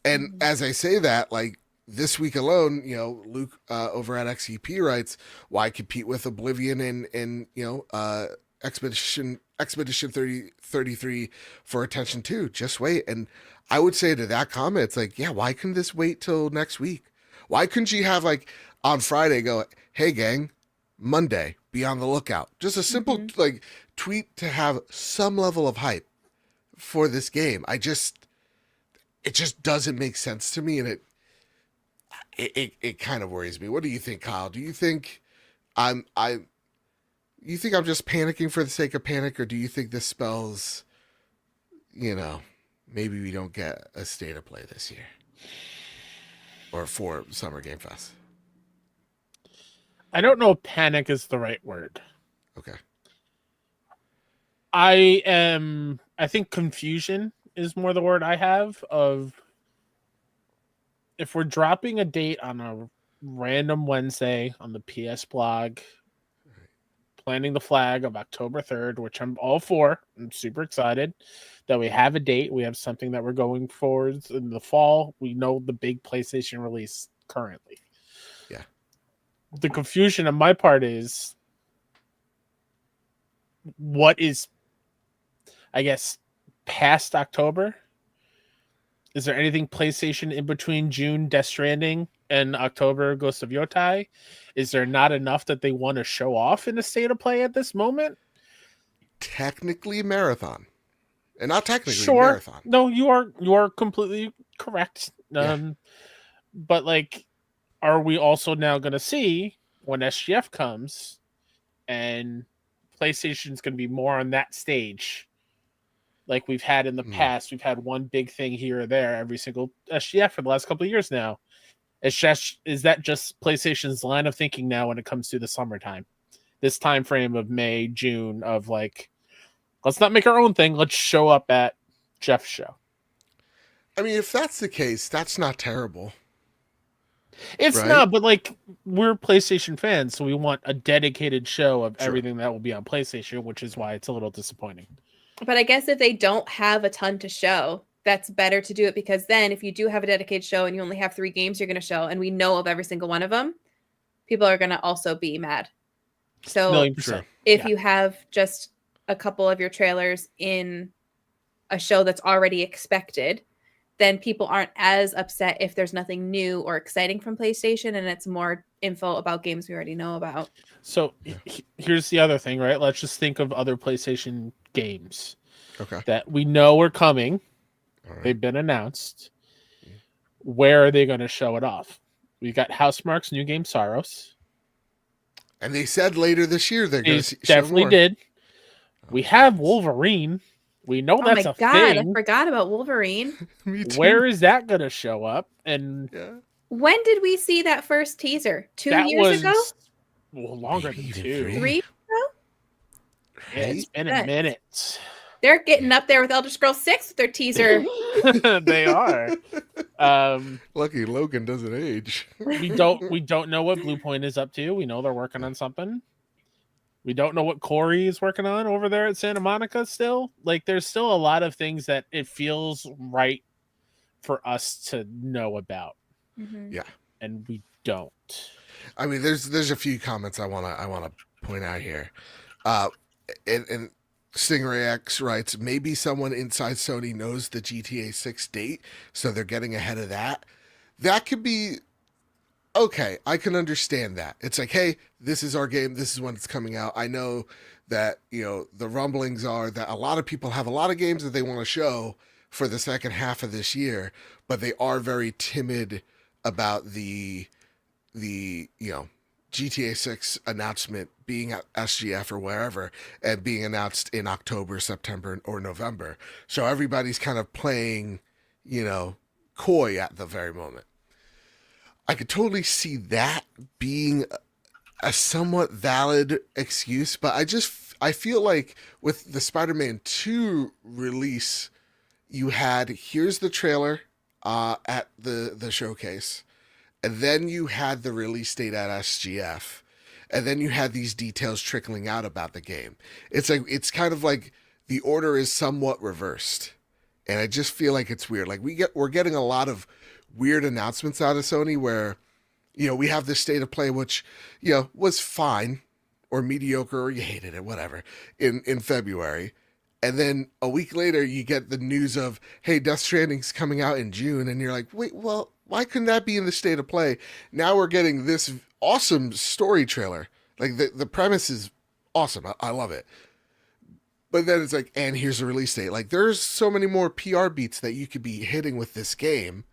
[SPEAKER 1] And as I say that, like this week alone, you know, Luke over at XEP writes, why compete with Oblivion and you know, Expedition 33 for attention too? Just wait. And I would say to that comment, it's like, yeah, why couldn't this wait till next week? Why couldn't you have like on Friday go, hey gang, Monday, be on the lookout? Just a simple like tweet to have some level of hype for this game. It just doesn't make sense to me, and it kind of worries me. What do you think, Kyle? Do you think I'm just panicking for the sake of panic, or do you think this spells, you know, maybe we don't get a state of play this year or for Summer Game Fest?
[SPEAKER 2] I don't know if panic is the right word.
[SPEAKER 1] Okay.
[SPEAKER 2] I think confusion is more the word I have, of if we're dropping a date on a random Wednesday on the PS blog, planting the flag of October 3rd, which I'm all for. I'm super excited that we have a date. We have something that we're going for in the fall. We know the big PlayStation release currently.
[SPEAKER 1] Yeah.
[SPEAKER 2] The confusion on my part is, what is, I guess, past October? Is there anything PlayStation in between June Death Stranding and October Ghost of Yotai? Is there not enough that they want to show off in a state of play at this moment?
[SPEAKER 1] Technically marathon. And not technically
[SPEAKER 2] sure.
[SPEAKER 1] marathon.
[SPEAKER 2] No, you are completely correct. But like, are we also now going to see when SGF comes and PlayStation's going to be more on that stage? Like we've had in the past, we've had one big thing here or there every single SGF for the last couple of years now. Is that just PlayStation's line of thinking now when it comes to the summertime? This time frame of May, June, of like, let's not make our own thing. Let's show up at Jeff's show.
[SPEAKER 1] I mean, if that's the case, that's not terrible.
[SPEAKER 2] It's not, but like, we're PlayStation fans, so we want a dedicated show of everything that will be on PlayStation, which is why it's a little disappointing.
[SPEAKER 3] But I guess if they don't have a ton to show, that's better to do it, because then if you do have a dedicated show and you only have 3 games you're going to show, and we know of every single one of them, people are going to also be mad. So if you have just a couple of your trailers in a show that's already expected, then people aren't as upset if there's nothing new or exciting from PlayStation and it's more info about games we already know about.
[SPEAKER 2] So here's the other thing, right? Let's just think of other PlayStation games that we know are coming. Right. They've been announced. Where are they going to show it off? We got Housemarque's new game, Sorrows.
[SPEAKER 1] And they said later this year they're going to
[SPEAKER 2] definitely
[SPEAKER 1] more.
[SPEAKER 2] Did. We have Wolverine. We know that's a thing.
[SPEAKER 3] I forgot about Wolverine.
[SPEAKER 1] Me too.
[SPEAKER 2] Where is that going to show up? And
[SPEAKER 3] when did we see that first teaser? 2 years ago?
[SPEAKER 2] Well, longer than 2.
[SPEAKER 3] 3 ago?
[SPEAKER 2] Yeah, it's been a minute.
[SPEAKER 3] They're getting up there with Elder Scrolls 6 with their teaser.
[SPEAKER 2] They are.
[SPEAKER 1] Lucky Logan doesn't age.
[SPEAKER 2] We don't know what Blue Point is up to. We know they're working on something. We don't know what Corey is working on over there at Santa Monica still. Like, there's still a lot of things that it feels right for us to know about.
[SPEAKER 3] Mm-hmm.
[SPEAKER 1] Yeah.
[SPEAKER 2] And we don't.
[SPEAKER 1] I mean, there's a few comments I wanna point out here. And Stingray X writes, maybe someone inside Sony knows the GTA 6 date, so they're getting ahead of that. That could be okay. I can understand that. It's like, hey, this is our game. This is when it's coming out. I know that, the rumblings are that a lot of people have a lot of games that they want to show for the second half of this year, but they are very timid about the GTA 6 announcement being at SGF or wherever and being announced in October, September, or November. So everybody's kind of playing, coy at the very moment. I could totally see that being a somewhat valid excuse, but I feel like with the Spider-Man 2 release, you had, here's the trailer at the showcase, and then you had the release date at SGF, and then you had these details trickling out about the game. It's kind of like the order is somewhat reversed, and I just feel like it's weird. Like we're getting a lot of weird announcements out of Sony where, we have this state of play which, was fine or mediocre or you hated it, whatever, in February. And then a week later, you get the news of, hey, Death Stranding's coming out in June. And you're like, wait, well, why couldn't that be in the state of play? Now we're getting this awesome story trailer. Like, the premise is awesome. I love it. But then it's like, and here's the release date. Like, there's so many more PR beats that you could be hitting with this game.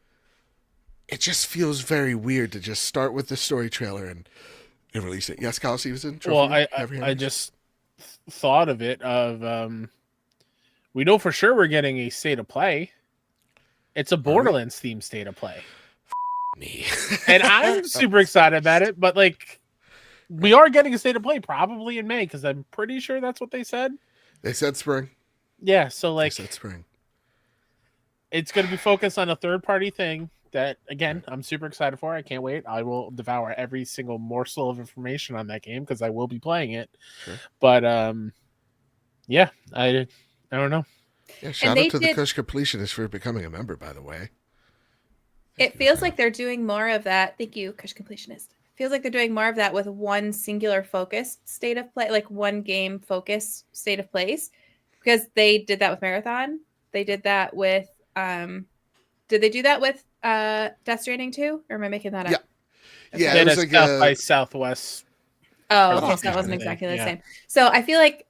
[SPEAKER 1] It just feels very weird to just start with the story trailer and release it. Yes, Kyle Stevenson?
[SPEAKER 2] Well, I just thought of it we know for sure we're getting a state of play. It's a Borderlands themed state of play.
[SPEAKER 1] Me.
[SPEAKER 2] And I'm super excited about it, but like, we are getting a state of play probably in May because I'm pretty sure that's what they said.
[SPEAKER 1] They said spring.
[SPEAKER 2] Yeah, so like,
[SPEAKER 1] they said spring.
[SPEAKER 2] It's going to be focused on a third-party thing that, again, I'm super excited for. I can't wait. I will devour every single morsel of information on that game because I will be playing it. Sure. But yeah, I don't know.
[SPEAKER 1] Yeah, shout out to the Kush Completionist for becoming a member, by the way.
[SPEAKER 3] It feels like they're doing more of that. Thank you, Kush Completionist. Feels like they're doing more of that with one singular focused state of play, like one game focused state of plays, because they did that with Marathon. They did that with did they do that with Death Stranding 2? Or am I making that up?
[SPEAKER 1] Yeah. Yeah,
[SPEAKER 2] it was like South by Southwest.
[SPEAKER 3] Oh, okay, so that wasn't exactly the same. So I feel like,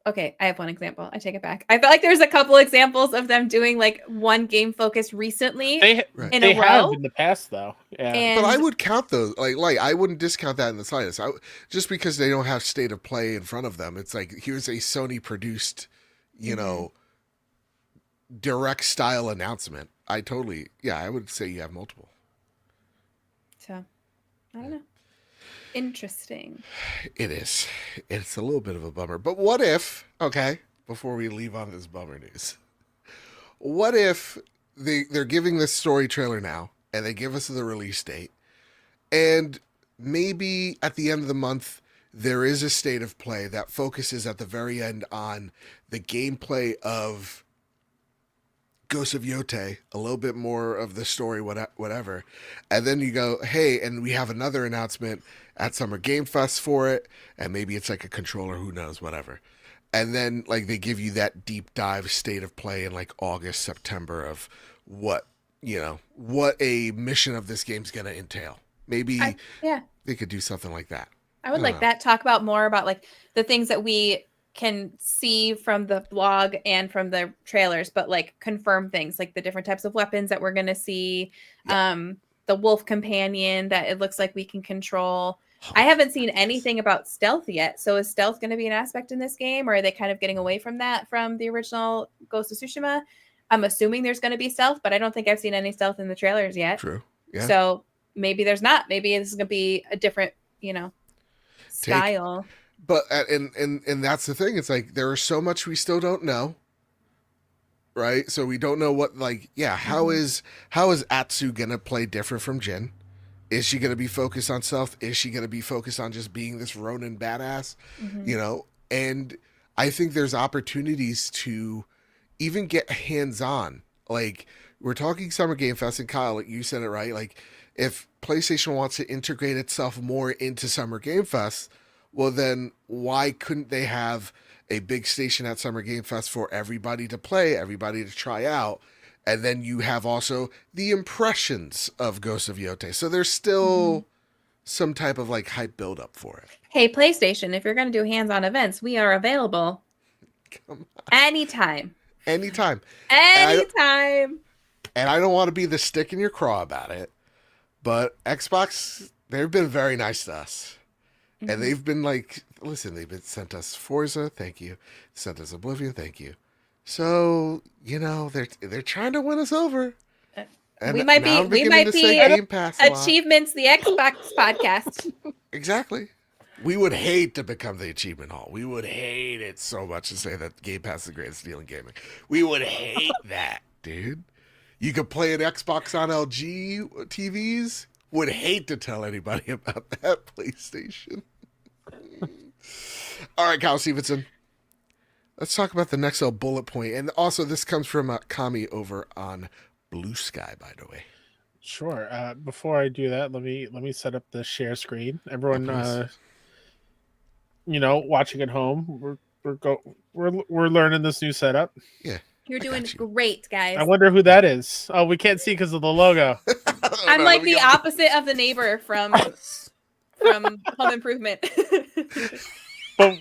[SPEAKER 3] okay, I have one example. I take it back. I felt like there's a couple examples of them doing like one game focus recently
[SPEAKER 2] in a row. Have in the past, though. Yeah,
[SPEAKER 1] but I would count those. Like I wouldn't discount that in the slightest. Just because they don't have state of play in front of them, it's like here's a Sony produced, direct style announcement. I would say you have multiple.
[SPEAKER 3] So, I don't know. Interesting.
[SPEAKER 1] It is. It's a little bit of a bummer. But what if, okay, before we leave on this bummer news, what if they're giving this story trailer now and they give us the release date, and maybe at the end of the month there is a state of play that focuses at the very end on the gameplay of Ghost of Yotai, a little bit more of the story, whatever. And then you go, hey, and we have another announcement at Summer Game Fest for it, and maybe it's like a controller, who knows, whatever. And then like they give you that deep dive state of play in like August, September of what a mission of this game's gonna entail. Maybe they could do something like that.
[SPEAKER 3] I would like that. Talk about more about like the things that we can see from the blog and from the trailers, but like confirm things like the different types of weapons that we're going to see. The wolf companion that it looks like we can control. I haven't seen anything about stealth yet. So is stealth going to be an aspect in this game, or are they kind of getting away from that from the original Ghost of Tsushima? I'm assuming there's going to be stealth, but I don't think I've seen any stealth in the trailers yet.
[SPEAKER 1] True. Yeah.
[SPEAKER 3] So maybe there's not. Maybe this is going to be a different, style.
[SPEAKER 1] But and that's the thing. It's like there is so much we still don't know, right? So we don't know what how is Atsu gonna play different from Jin? Is she gonna be focused on self? Is she gonna be focused on just being this Ronin badass? You know, and I think there's opportunities to even get hands on. Like we're talking Summer Game Fest, and Kyle, like you said it right. Like if PlayStation wants to integrate itself more into Summer Game Fest, well then why couldn't they have a big station at Summer Game Fest for everybody to play, everybody to try out, and then you have also the impressions of Ghost of Yotai. So there's still some type of like hype buildup for it.
[SPEAKER 3] Hey, PlayStation, if you're going to do hands-on events, we are available anytime.
[SPEAKER 1] Anytime.
[SPEAKER 3] Anytime.
[SPEAKER 1] And I don't want to be the stick in your craw about it, but Xbox, they've been very nice to us. And they've been like, listen, they've been sent us Forza, thank you. Sent us Oblivion, thank you. So, you know, they're trying to win us over. And
[SPEAKER 3] we might be
[SPEAKER 1] Game Pass
[SPEAKER 3] Achievements, the Xbox podcast.
[SPEAKER 1] Exactly. We would hate to become the achievement hall. We would hate it so much to say that Game Pass is the greatest deal in gaming. We would hate that, dude. You could play an Xbox on LG TVs. Would hate to tell anybody about that PlayStation. All right, Kyle Stevenson. Let's talk about the next bullet point. And also, this comes from Kami over on Blue Sky, by the way.
[SPEAKER 2] Sure. Before I do that, let me set up the share screen. Everyone, watching at home, we're learning this new setup.
[SPEAKER 1] Yeah,
[SPEAKER 3] you're doing great, guys.
[SPEAKER 2] I wonder who that is. Oh, we can't see because of the logo.
[SPEAKER 3] I'm like the opposite of the neighbor from Home Improvement.
[SPEAKER 2] But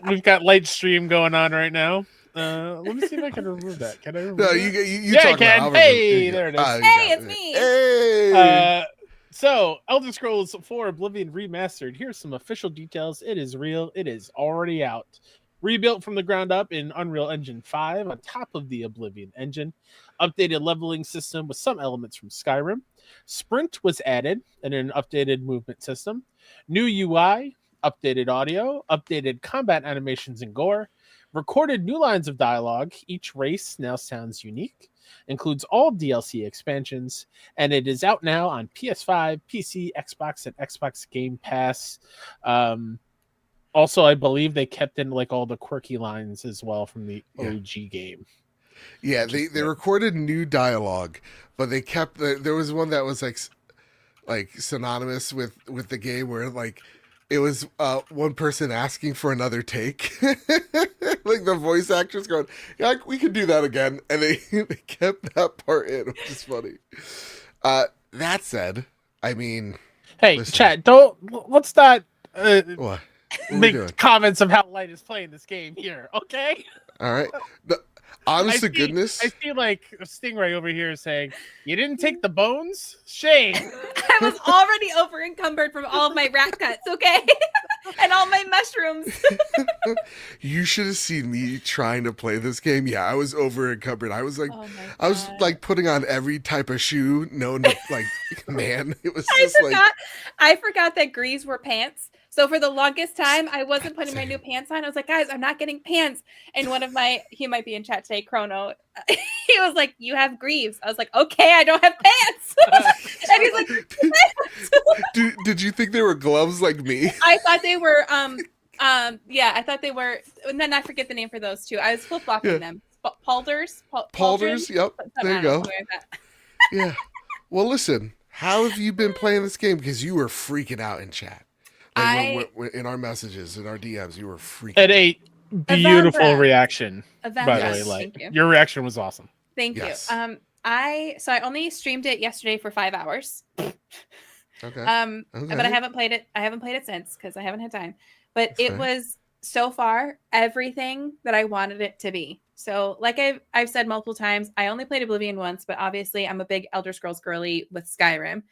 [SPEAKER 2] we've got light stream going on right now. Let me see if I can remove that. Can I remove that?
[SPEAKER 1] You
[SPEAKER 2] I can. Hey, there it is.
[SPEAKER 3] Hey, it's me.
[SPEAKER 1] Hey.
[SPEAKER 2] So, Elder Scrolls 4 Oblivion Remastered. Here's some official details. It is real. It is already out. Rebuilt from the ground up in Unreal Engine 5 on top of the Oblivion engine. Updated leveling system with some elements from Skyrim. Sprint was added and an updated movement system. New UI, updated audio, updated combat animations and gore. Recorded new lines of dialogue. Each race now sounds unique. Includes all DLC expansions. And it is out now on PS5, PC, Xbox, and Xbox Game Pass. Also, I believe they kept in like all the quirky lines as well from the OG game.
[SPEAKER 1] Yeah, they recorded new dialogue, but they kept there was one that was like synonymous with the game where like it was one person asking for another take. Like the voice actors going, yeah, we could do that again. And they kept that part in, which is funny. That said, I mean,
[SPEAKER 2] hey,
[SPEAKER 1] listen.
[SPEAKER 2] chat, let's not
[SPEAKER 1] What
[SPEAKER 2] make comments of how light is playing this game here, okay?
[SPEAKER 1] All right. Honest to goodness.
[SPEAKER 2] I see like Stingray over here saying, you didn't take the bones? Shame.
[SPEAKER 3] I was already over encumbered from all of my rat cuts, okay? And all my mushrooms.
[SPEAKER 1] You should have seen me trying to play this game. Yeah, I was over encumbered. I was like, putting on every type of shoe known to like, man, it was just
[SPEAKER 3] I forgot that greaves were pants. So for the longest time, I wasn't putting my new pants on. I was like, guys, I'm not getting pants. And one of he might be in chat today, Chrono, he was like, you have greaves. I was like, okay, I don't have pants. And he's like,
[SPEAKER 1] did you think they were gloves like me?
[SPEAKER 3] I thought they were, I thought they were, and then I forget the name for those two. I was flip-flopping them. Paulders?
[SPEAKER 1] Paulders, yep. There you go. Yeah. Well, listen, how have you been playing this game? Because you were freaking out in chat. Like in our messages, in our DMs, you were freaking out.
[SPEAKER 2] A beautiful reaction, by the way.
[SPEAKER 3] Like,
[SPEAKER 2] your reaction was awesome.
[SPEAKER 3] Thank you. I only streamed it yesterday for 5 hours.
[SPEAKER 1] Okay.
[SPEAKER 3] But I haven't played it. I haven't played it since because I haven't had time. But it was so far everything that I wanted it to be. So, like I've said multiple times, I only played Oblivion once, but obviously I'm a big Elder Scrolls girly with Skyrim.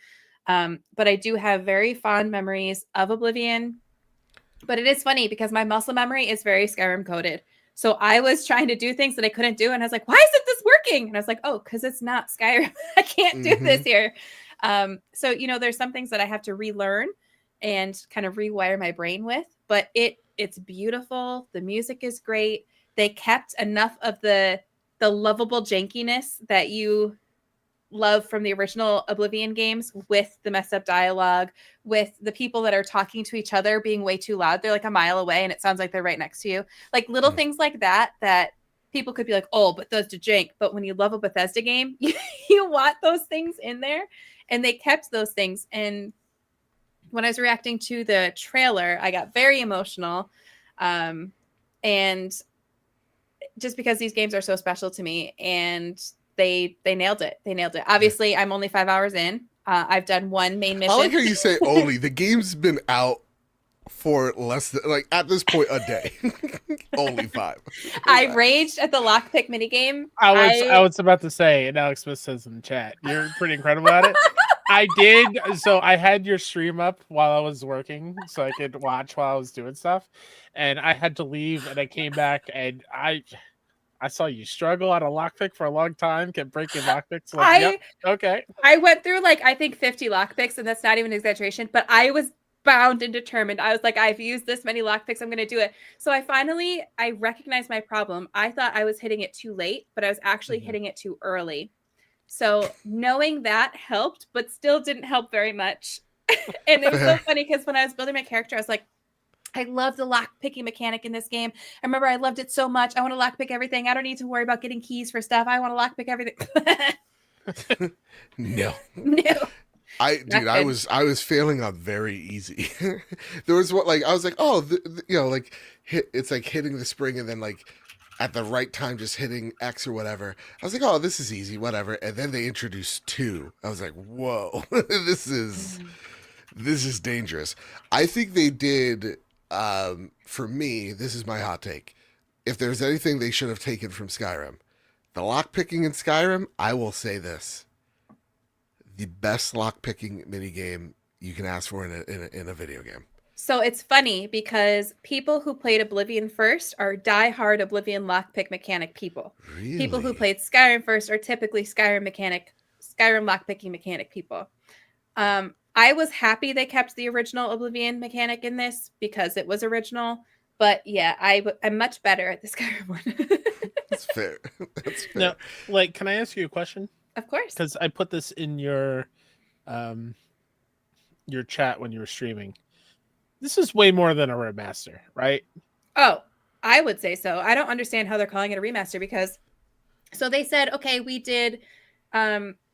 [SPEAKER 3] But I do have very fond memories of Oblivion. But it is funny because my muscle memory is very Skyrim coded. So I was trying to do things that I couldn't do. And I was like, why isn't this working? And I was like, oh, because it's not Skyrim. I can't do this here. So, there's some things that I have to relearn and kind of rewire my brain with. but it's beautiful. The music is great. They kept enough of the lovable jankiness that you love from the original Oblivion games, with the messed up dialogue, with the people that are talking to each other being way too loud. They're like a mile away and it sounds like they're right next to you. Like little things like that people could be like, oh, Bethesda jank. But when you love a Bethesda game, you want those things in there. And they kept those things. And when I was reacting to the trailer, I got very emotional. And just because these games are so special to me, and they nailed it. They nailed it. Obviously, I'm only 5 hours in. I've done one main mission.
[SPEAKER 1] I like how you say only. The game's been out for less than, like, at this point, a day. Only 5.
[SPEAKER 3] I raged at the lockpick minigame.
[SPEAKER 2] I was about to say, and Alex Smith says in the chat, you're pretty incredible at it. I did. So I had your stream up while I was working so I could watch while I was doing stuff. And I had to leave, and I came back, and I saw you struggle on a lockpick for a long time, kept breaking lockpicks. Like, yep, okay.
[SPEAKER 3] I went through like, I think 50 lockpicks, and that's not even an exaggeration, but I was bound and determined. I was like, I've used this many lockpicks, I'm going to do it. So I recognized my problem. I thought I was hitting it too late, but I was actually hitting it too early. So knowing that helped, but still didn't help very much. And it was so funny because when I was building my character, I was like, I love the lock picking mechanic in this game. I remember I loved it so much. I want to lock pick everything. I don't need to worry about getting keys for stuff. I want to lock pick everything.
[SPEAKER 1] No.
[SPEAKER 3] I
[SPEAKER 1] was failing on very easy. There was what, like, I was like, oh, like it's like hitting the spring and then like at the right time just hitting X or whatever. I was like, oh, this is easy, whatever. And then they introduced 2. I was like, whoa, this is dangerous. I think they did. For me, this is my hot take. If there's anything they should have taken from Skyrim, the lockpicking in Skyrim, I will say this: the best lockpicking minigame you can ask for in a video game.
[SPEAKER 3] So it's funny because people who played Oblivion first are diehard Oblivion lockpick mechanic people.
[SPEAKER 1] Really?
[SPEAKER 3] People who played Skyrim first are typically Skyrim lockpicking mechanic people. I was happy they kept the original Oblivion mechanic in this because it was original. But yeah, I'm much better at the Skyrim one.
[SPEAKER 1] That's fair. That's fair.
[SPEAKER 2] Now, like, can I ask you a question?
[SPEAKER 3] Of course.
[SPEAKER 2] Because I put this in your chat when you were streaming. This is way more than a remaster, right?
[SPEAKER 3] Oh, I would say so. I don't understand how they're calling it a remaster because so they said, okay, we did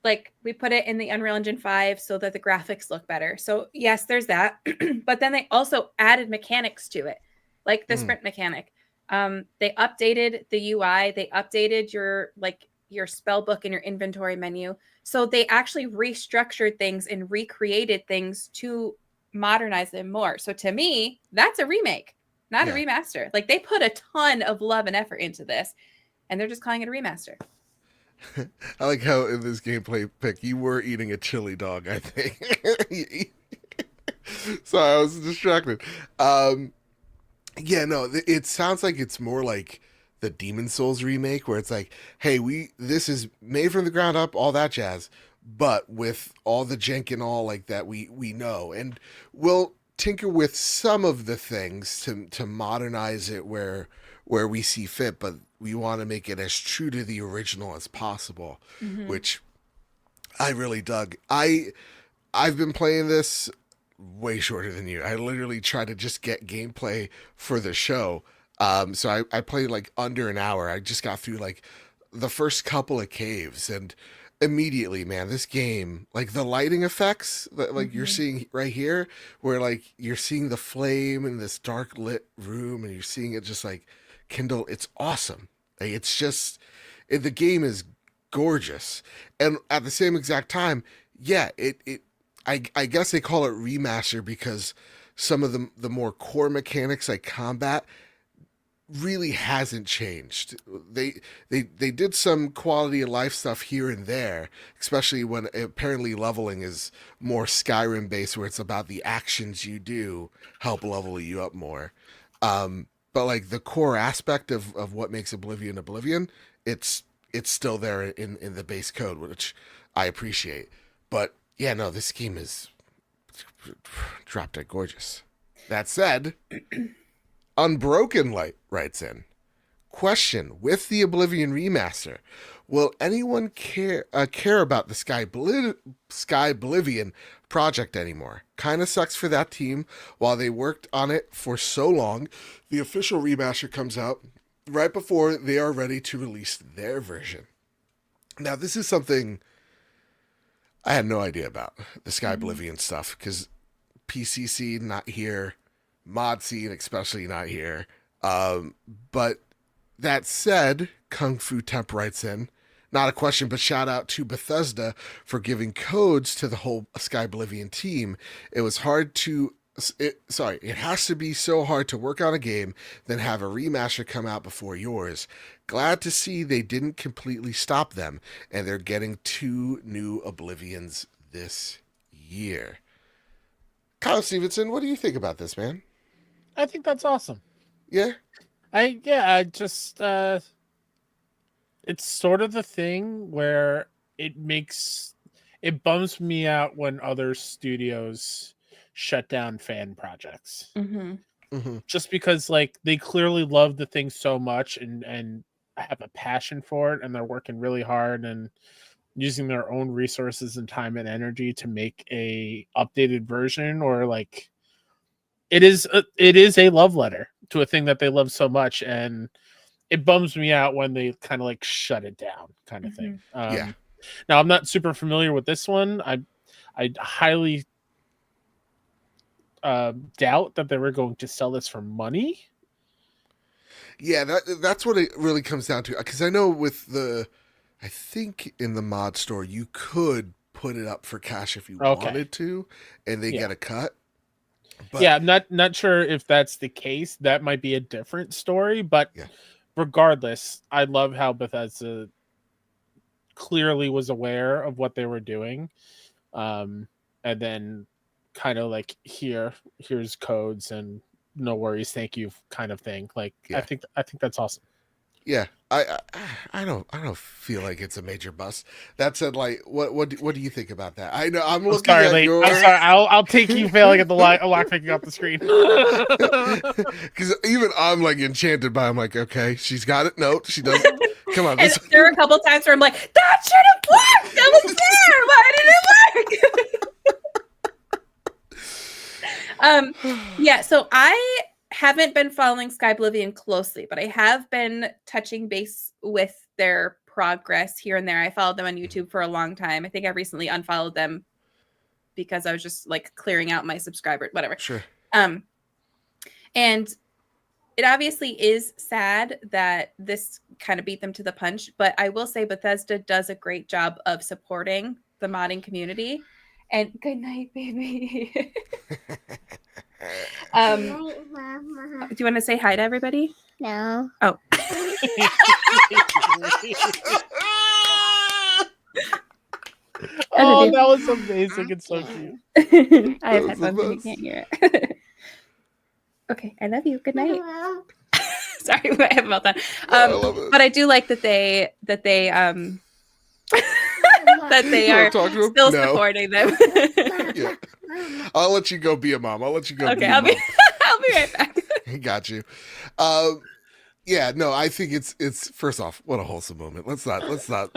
[SPEAKER 3] like we put it in the Unreal Engine 5 so that the graphics look better. So yes, there's that. But then they also added mechanics to it, like the sprint mechanic. They updated the UI. They updated your spell book and your inventory menu. So they actually restructured things and recreated things to modernize them more. So to me, that's a remake, not a remaster. Like they put a ton of love and effort into this, and they're just calling it a remaster.
[SPEAKER 1] I like how in this gameplay pick you were eating a chili dog, I think. So I was distracted. Yeah, no, it sounds like it's more like the Demon Souls remake where it's like, hey, this is made from the ground up, all that jazz, but with all the jank and all like that we know, and we'll tinker with some of the things to modernize it where we see fit, but we want to make it as true to the original as possible, which I really dug. I've been playing this way shorter than you. I literally tried to just get gameplay for the show. So I played like under an hour. I just got through like the first couple of caves, and immediately, man, this game, like the lighting effects that like you're seeing right here, where like you're seeing the flame in this dark lit room and you're seeing it just like kindle. It's awesome. Like, it's just, the game is gorgeous. And at the same exact time, yeah, I guess they call it remaster because some of the more core mechanics like combat really hasn't changed. They did some quality of life stuff here and there, especially when apparently leveling is more Skyrim based, where it's about the actions you do help level you up more. But like the core aspect of what makes Oblivion, it's still there in the base code, which I appreciate. But yeah, no, this game is drop dead gorgeous. That said, Unbroken Light writes in, question, with the Oblivion remaster, will anyone care about the Sky Oblivion project anymore? Kind of sucks for that team. While they worked on it for so long, the official remaster comes out right before they are ready to release their version. Now, this is something I had no idea about, the Sky Oblivion stuff, because PCC not here, mod scene especially not here. But that said, Kung Fu Temp writes in, not a question, but shout out to Bethesda for giving codes to the whole Sky Oblivion team. It was hard to, it has to be so hard to work on a game, then have a remaster come out before yours. Glad to see they didn't completely stop them, and they're getting 2 new Oblivions this year. Kyle Stevenson, what do you think about this, man?
[SPEAKER 2] I think that's awesome.
[SPEAKER 1] Yeah?
[SPEAKER 2] I just it's sort of the thing where it bums me out when other studios shut down fan projects. Just because like they clearly love the thing so much and have a passion for it, and they're working really hard and using their own resources and time and energy to make a updated version, or like it is a love letter to a thing that they love so much, and it bums me out when they kind of like shut it down, kind of thing.
[SPEAKER 1] Yeah.
[SPEAKER 2] Now I'm not super familiar with this one. I highly doubt that they were going to sell this for money.
[SPEAKER 1] Yeah, that's what it really comes down to. Because I know I think in the mod store you could put it up for cash if you wanted to, and they get a cut. But,
[SPEAKER 2] yeah, I'm not sure if that's the case. That might be a different story, but regardless, I love how Bethesda clearly was aware of what they were doing, and then kind of like here's codes and no worries, thank you, kind of thing. Like I think that's awesome.
[SPEAKER 1] Yeah, I don't feel like it's a major bust. That said, like, what do you think about that? I know I'm looking at your.
[SPEAKER 2] I'm sorry. I'll take you failing at the lock picking up the screen.
[SPEAKER 1] Because even I'm like enchanted by. I'm like, okay, she's got it. No, she doesn't. Come on.
[SPEAKER 3] And there are a couple times where I'm like, that should have worked. That was there. Why did it work? Yeah. So I haven't been following Sky Oblivion closely, but I have been touching base with their progress here and there. I followed them on YouTube for a long time. I think I recently unfollowed them because I was just like clearing out my subscriber, whatever.
[SPEAKER 1] Sure.
[SPEAKER 3] And it obviously is sad that this kind of beat them to the punch, but I will say Bethesda does a great job of supporting the modding community. And good night, baby. Do you want to say hi to everybody?
[SPEAKER 4] No.
[SPEAKER 3] Oh.
[SPEAKER 2] Oh, that was amazing. It's so cute.
[SPEAKER 3] I have headphones and you can't hear it. Okay, I love you. Good night. Sorry, I have a meltdown.
[SPEAKER 1] I love it.
[SPEAKER 3] But I do like that they that they are still supporting them.
[SPEAKER 1] Yeah. I'll let you go be a mom. I'll let you go.
[SPEAKER 3] Okay,
[SPEAKER 1] I'll
[SPEAKER 3] be right back.
[SPEAKER 1] Got you. Yeah, no, I think it's first off, what a wholesome moment. Let's not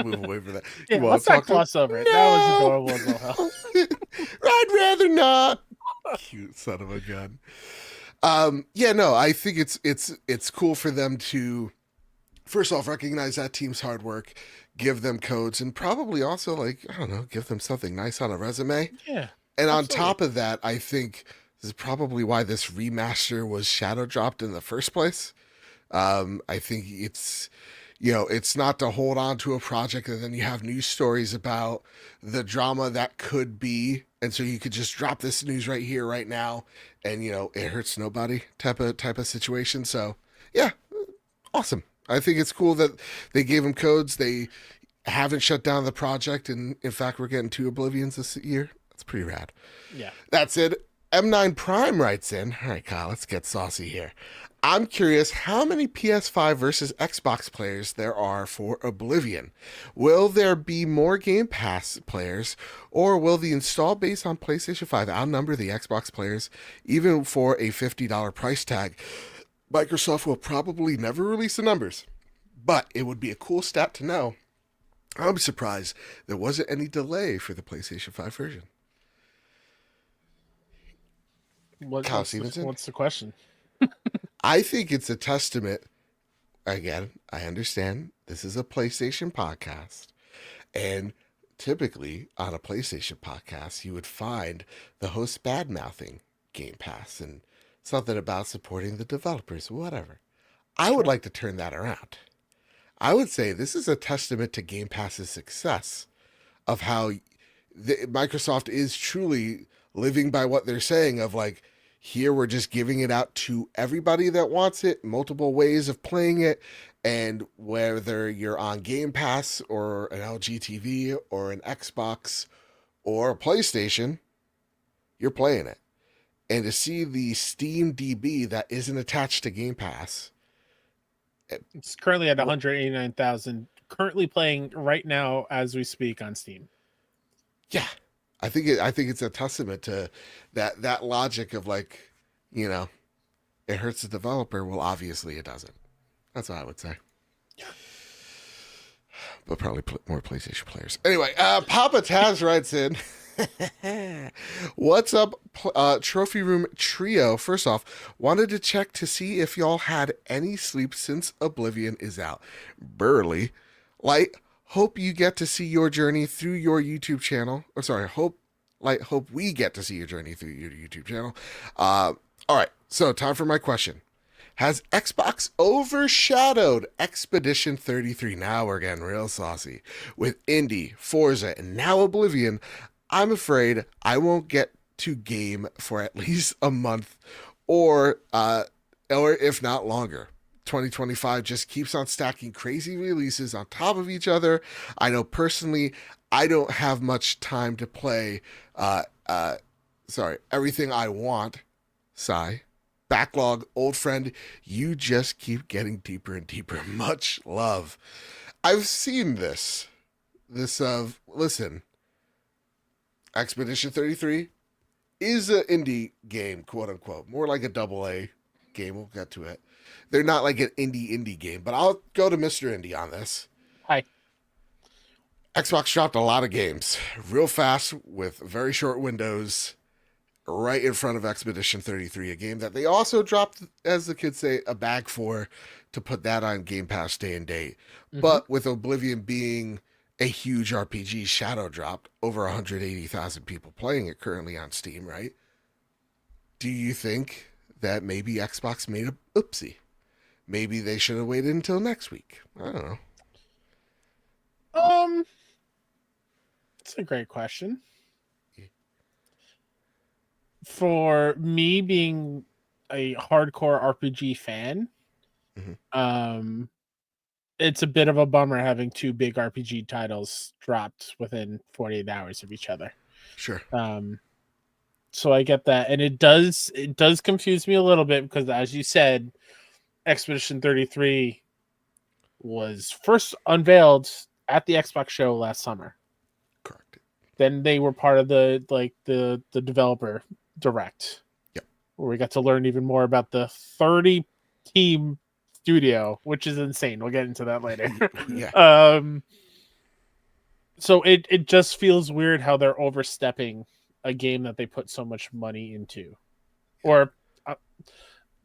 [SPEAKER 1] move away from that.
[SPEAKER 2] Yeah, let's not gloss over it. No! That was adorable as well.
[SPEAKER 1] I'd rather not. Cute son of a gun. Yeah, no, I think it's cool for them to first off recognize that team's hard work, give them codes, and probably also like, I don't know, give them something nice on a resume.
[SPEAKER 2] Yeah.
[SPEAKER 1] And on top of that, I think this is probably why this remaster was shadow dropped in the first place. I think it's not to hold on to a project and then you have news stories about the drama that could be. And so you could just drop this news right here, right now. And, it hurts nobody type of situation. So, yeah, awesome. I think it's cool that they gave them codes. They haven't shut down the project. And, in fact, we're getting 2 Oblivions this year. That's pretty rad.
[SPEAKER 2] Yeah.
[SPEAKER 1] That's it. M9 Prime writes in, all right, Kyle, let's get saucy here. I'm curious how many PS5 versus Xbox players there are for Oblivion. Will there be more Game Pass players, or will the install base on PlayStation 5 outnumber the Xbox players, even for a $50 price tag? Microsoft will probably never release the numbers, but it would be a cool stat to know. I'm surprised there wasn't any delay for the PlayStation 5 version. Kyle Stevenson?
[SPEAKER 2] What's the question?
[SPEAKER 1] I think it's a testament. Again, I understand this is a PlayStation podcast, and typically on a PlayStation podcast, you would find the host bad mouthing Game Pass and something about supporting the developers, whatever. I would like to turn that around. I would say this is a testament to Game Pass's success of how Microsoft is truly living by what they're saying of like, here we're just giving it out to everybody that wants it, multiple ways of playing it, and whether you're on Game Pass or an LG TV or an Xbox or a PlayStation, you're playing it. And to see the Steam DB that isn't attached to Game Pass,
[SPEAKER 2] it's currently at 189,000. Currently playing right now as we speak on Steam.
[SPEAKER 1] yeah, I think it's a testament to that logic of like, you know, it hurts the developer. Well, obviously it doesn't. That's what I would say. But probably more PlayStation players. Anyway, Papa Taz writes in. What's up, Trophy Room Trio? First off, wanted to check to see if y'all had any sleep since Oblivion is out. Burly. Light, hope you get to see your journey through your YouTube channel. Or sorry, hope we get to see your journey through your YouTube channel. All right, so time for my question. Has Xbox overshadowed Expedition 33? Now we're getting real saucy. With Indy, Forza, and now Oblivion, I'm afraid I won't get to game for at least a month or if not longer. 2025 just keeps on stacking crazy releases on top of each other. I know personally I don't have much time to play everything I want. Sigh. Backlog, old friend, you just keep getting deeper and deeper. Much love. I've seen this. Listen, Expedition 33 is an indie game, quote unquote. More like a double A game. We'll get to it. They're not like an indie game, but I'll go to Mr. Indie on this.
[SPEAKER 2] Hi.
[SPEAKER 1] Xbox dropped a lot of games real fast with very short windows right in front of Expedition 33, a game that they also dropped, as the kids say, a bag for to put that on Game Pass day and date. Mm-hmm. But with Oblivion being a huge RPG, shadow dropped, over 180,000 people playing it currently on Steam, right? Do you think that maybe Xbox made a oopsie? Maybe they should have waited until next week. I don't know.
[SPEAKER 2] It's a great question. For me being a hardcore RPG fan, mm-hmm. It's a bit of a bummer having two big RPG titles dropped within 48 hours of each other.
[SPEAKER 1] Sure.
[SPEAKER 2] So I get that, and it does confuse me a little bit because, as you said, Expedition 33 was first unveiled at the Xbox show last summer.
[SPEAKER 1] Correct.
[SPEAKER 2] Then they were part of the developer direct.
[SPEAKER 1] Yep. Where
[SPEAKER 2] we got to learn even more about the 30 team studio, which is insane. We'll get into that later.
[SPEAKER 1] Yeah.
[SPEAKER 2] So it just feels weird how they're overstepping a game that they put so much money into, or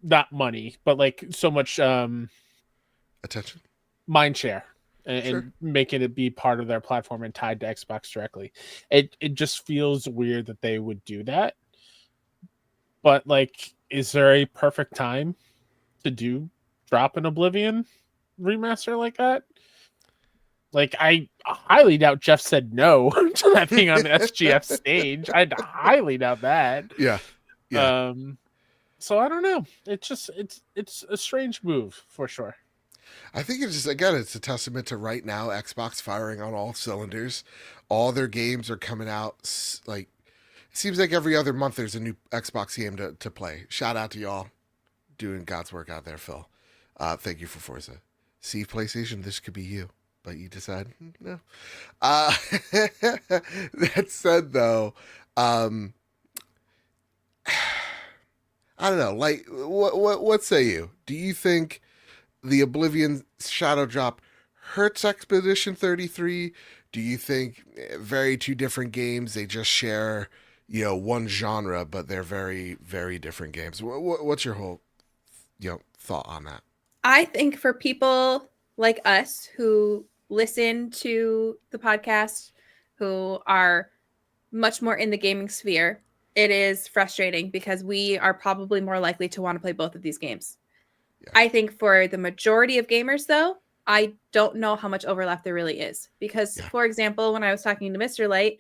[SPEAKER 2] not money, but like so much
[SPEAKER 1] attention,
[SPEAKER 2] mind share, and,
[SPEAKER 1] sure.
[SPEAKER 2] and making it be part of their platform and tied to Xbox directly. It just feels weird that they would do that. But like, is there a perfect time to drop an Oblivion remaster like that? Like, I highly doubt Jeff said no to that being on the SGF stage. I highly doubt that.
[SPEAKER 1] Yeah.
[SPEAKER 2] So I don't know. It's a strange move for sure.
[SPEAKER 1] I think it's just, again, it's a testament to right now Xbox firing on all cylinders. All their games are coming out like seems like every other month there's a new Xbox game to play. Shout out to y'all doing God's work out there, Phil. Thank you for Forza. See, PlayStation, this could be you, but you decide no. That said, though, I don't know. Like, what say you? Do you think the Oblivion Shadow Drop hurts Expedition 33? Do you think very two different games? They just share, one genre, but they're very, very different games. What's your whole, thought on that?
[SPEAKER 3] I think for people like us who listen to the podcast, who are much more in the gaming sphere, it is frustrating because we are probably more likely to want to play both of these games. Yeah. I think for the majority of gamers, though, I don't know how much overlap there really is. Because, for example, when I was talking to Mr. Light,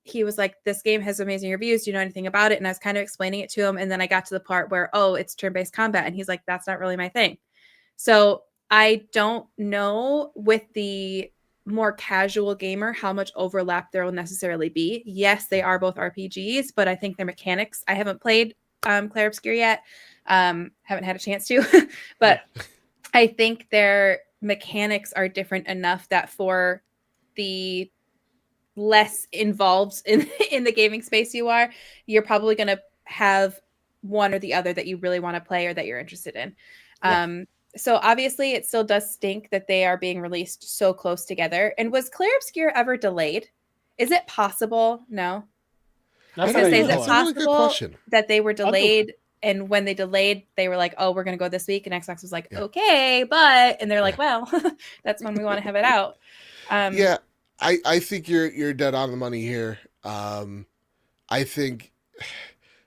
[SPEAKER 3] he was like, this game has amazing reviews. Do you know anything about it? And I was kind of explaining it to him. And then I got to the part where, it's turn-based combat. And he's like, that's not really my thing. So I don't know with the more casual gamer how much overlap there will necessarily be. Yes, they are both RPGs, but I think their mechanics, I haven't played Clair Obscur yet. Haven't had a chance to, but I think their mechanics are different enough that for the less involved in the gaming space you're probably going to have one or the other that you really want to play or that you're interested in. Yeah. So obviously it still does stink that they are being released so close together. And was Clair Obscur ever delayed? Is it possible? No.
[SPEAKER 2] That's
[SPEAKER 3] is it
[SPEAKER 1] That's
[SPEAKER 3] possible
[SPEAKER 1] a really good question.
[SPEAKER 3] that they were delayed? And when they delayed, they were like, we're going to go this week. And Xbox was like, okay, but, and they're like, well, that's when we want to have it out.
[SPEAKER 1] Yeah, I think you're dead on the money here. I think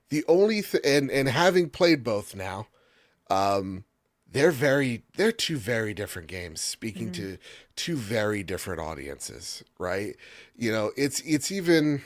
[SPEAKER 1] the only and having played both now, they're two very different games speaking to two very different audiences, right? It's even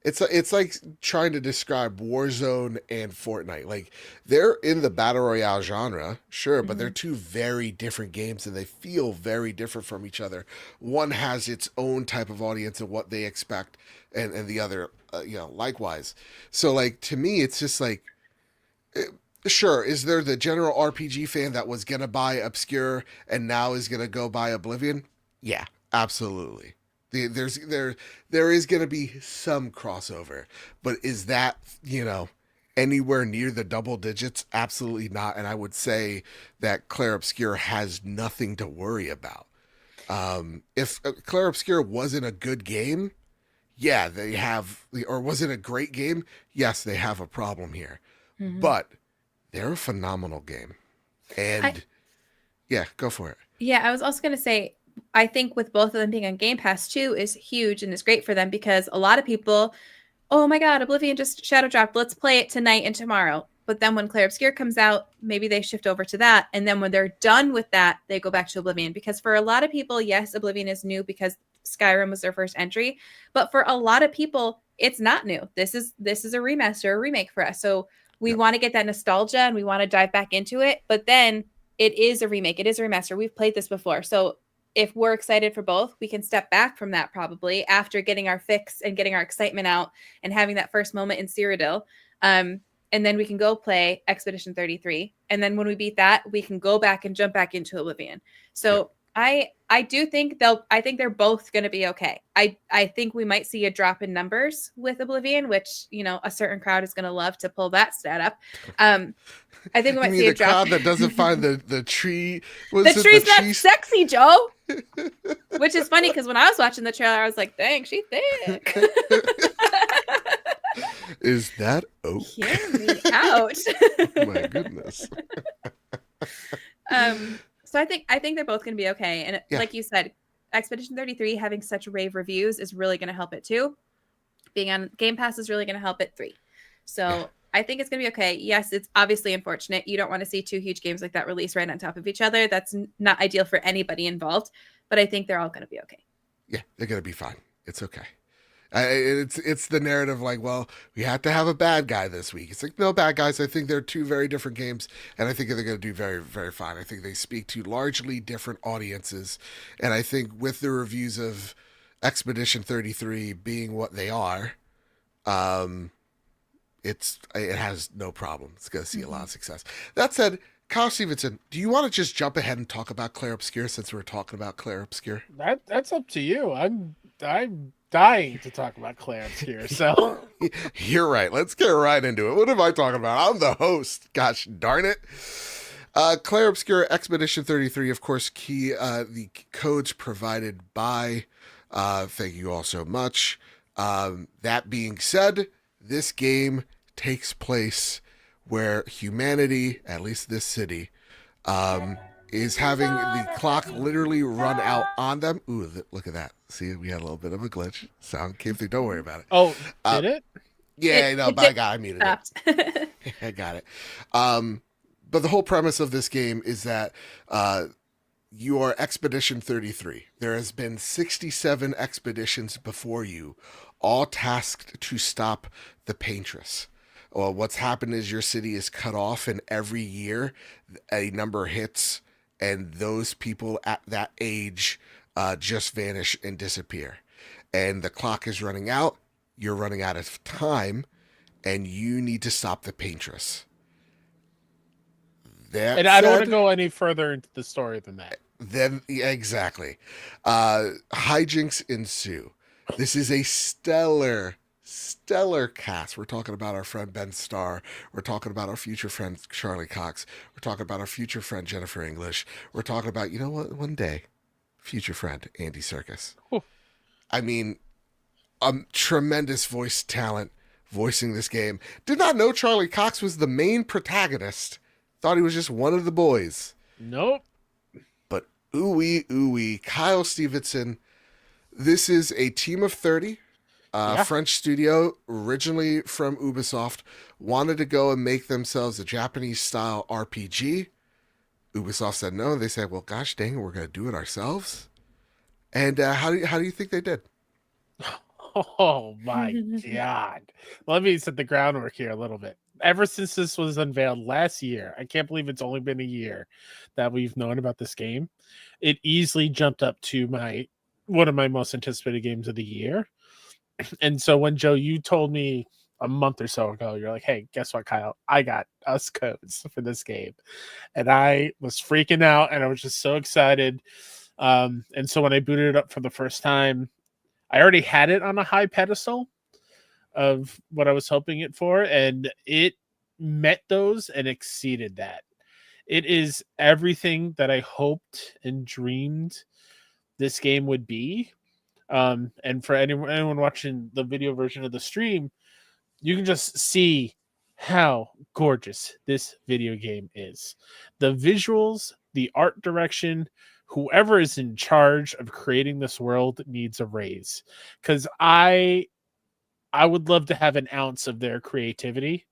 [SPEAKER 1] it's like trying to describe Warzone and Fortnite. Like, they're in the battle royale genre, sure, but they're two very different games and they feel very different from each other. One has its own type of audience and what they expect, and the other, likewise. So, like, to me, it's just like, sure, is there the general RPG fan that was going to buy Obscure and now is going to go buy Oblivion? Yeah, absolutely. There is going to be some crossover, but is that, anywhere near the double digits? Absolutely not. And I would say that Clair Obscur has nothing to worry about. If Clair Obscur wasn't a good game, yeah, they have, or wasn't a great game, yes, they have a problem here. But they're a phenomenal game. And go for it.
[SPEAKER 3] Yeah, I was also going to say, I think with both of them being on Game Pass too is huge and is great for them because a lot of people, oh my God, Oblivion just shadow dropped. Let's play it tonight and tomorrow. But then when Clair Obscur comes out, maybe they shift over to that. And then when they're done with that, they go back to Oblivion. Because for a lot of people, yes, Oblivion is new because Skyrim was their first entry. But for a lot of people, it's not new. This is a remaster, a remake for us. So we want to get that nostalgia and we want to dive back into it. But then it is a remake. It is a remaster. We've played this before. So if we're excited for both, we can step back from that probably after getting our fix and getting our excitement out and having that first moment in Cyrodiil. And then we can go play Expedition 33. And then when we beat that, we can go back and jump back into Oblivion. So I do think I think they're both going to be okay. I think we might see a drop in numbers with Oblivion, which, a certain crowd is going to love to pull that stat up. I think we might see a drop.
[SPEAKER 1] Crowd that doesn't find the tree.
[SPEAKER 3] The tree's not sexy, Joe. Which is funny because when I was watching the trailer, I was like, dang, she thick.
[SPEAKER 1] Is that oak?
[SPEAKER 3] Hear me out.
[SPEAKER 1] My goodness.
[SPEAKER 3] So I think they're both going to be okay. And like you said, Expedition 33 having such rave reviews is really going to help it too. Being on Game Pass is really going to help it 3. So I think it's going to be okay. Yes, it's obviously unfortunate. You don't want to see two huge games like that released right on top of each other. That's not ideal for anybody involved. But I think they're all going to be okay.
[SPEAKER 1] Yeah, they're going to be fine. It's okay. It's the narrative like, well, we had to have a bad guy this week. It's like, no bad guys. I think they're two very different games, and I think they're going to do very, very fine. I think they speak to largely different audiences, and I think with the reviews of Expedition 33 being what they are, um, it has no problem. It's going to see a lot of success. That said, Kyle Stevenson, do you want to just jump ahead and talk about Clair Obscur since we're talking about Clair Obscur?
[SPEAKER 2] That's up to you. I'm dying to talk about Clair Obscur. So
[SPEAKER 1] You're right. Let's get right into it. What am I talking about? I'm the host. Gosh darn it. Clair Obscur Expedition 33, of course, the codes provided by. Thank you all so much. That being said, this game takes place where humanity, at least this city, is having the clock literally run out on them. Ooh, look at that. See, we had a little bit of a glitch. Sound came through. Don't worry about it.
[SPEAKER 2] oh, did it?
[SPEAKER 1] Yeah, no, but I muted
[SPEAKER 3] it.
[SPEAKER 1] I got it. But the whole premise of this game is that you are Expedition 33. There has been 67 expeditions before you, all tasked to stop the Paintress. Well, what's happened is your city is cut off, and every year a number hits, and those people at that age just vanish and disappear. And the clock is running out. You're running out of time, and you need to stop the Paintress.
[SPEAKER 2] And I don't want to go any further into the story than that.
[SPEAKER 1] Then, yeah, exactly. Hijinks ensue. This is a stellar cast. We're talking about our friend Ben Starr. We're talking about our future friend Charlie Cox. We're talking about our future friend Jennifer English. We're talking about, you know what, one day, future friend Andy Serkis.
[SPEAKER 2] Ooh.
[SPEAKER 1] I mean, tremendous voice talent voicing this game. Did not know Charlie Cox was the main protagonist. Thought he was just one of the boys.
[SPEAKER 2] Nope.
[SPEAKER 1] But ooh-wee, Kyle Stevenson. This is a team of 30. French studio, originally from Ubisoft, wanted to go and make themselves a Japanese-style RPG. Ubisoft said no. They said, well, gosh dang it, we're going to do it ourselves. And how do you think they did?
[SPEAKER 2] Oh, my God. Let me set the groundwork here a little bit. Ever since this was unveiled last year, I can't believe it's only been a year that we've known about this game. It easily jumped up to one of my most anticipated games of the year. And so when Joe, you told me a month or so ago, you're like, hey, guess what, Kyle? I got us codes for this game. And I was freaking out and I was just so excited. And so when I booted it up for the first time, I already had it on a high pedestal of what I was hoping it for, and it met those and exceeded that. It is everything that I hoped and dreamed this game would be. And for anyone watching the video version of the stream, you can just see how gorgeous this video game is. The visuals, the art direction, whoever is in charge of creating this world needs a raise. Because I would love to have an ounce of their creativity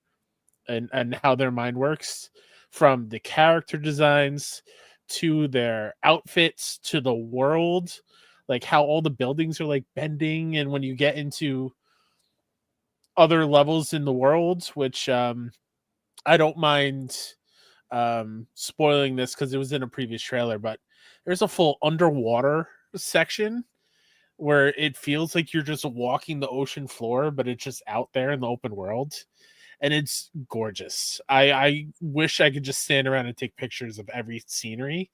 [SPEAKER 2] and how their mind works, from the character designs to their outfits to the world, like how all the buildings are like bending. And when you get into other levels in the world, which I don't mind spoiling this because it was in a previous trailer, but there's a full underwater section where it feels like you're just walking the ocean floor, but it's just out there in the open world. And it's gorgeous. I wish I could just stand around and take pictures of every scenery.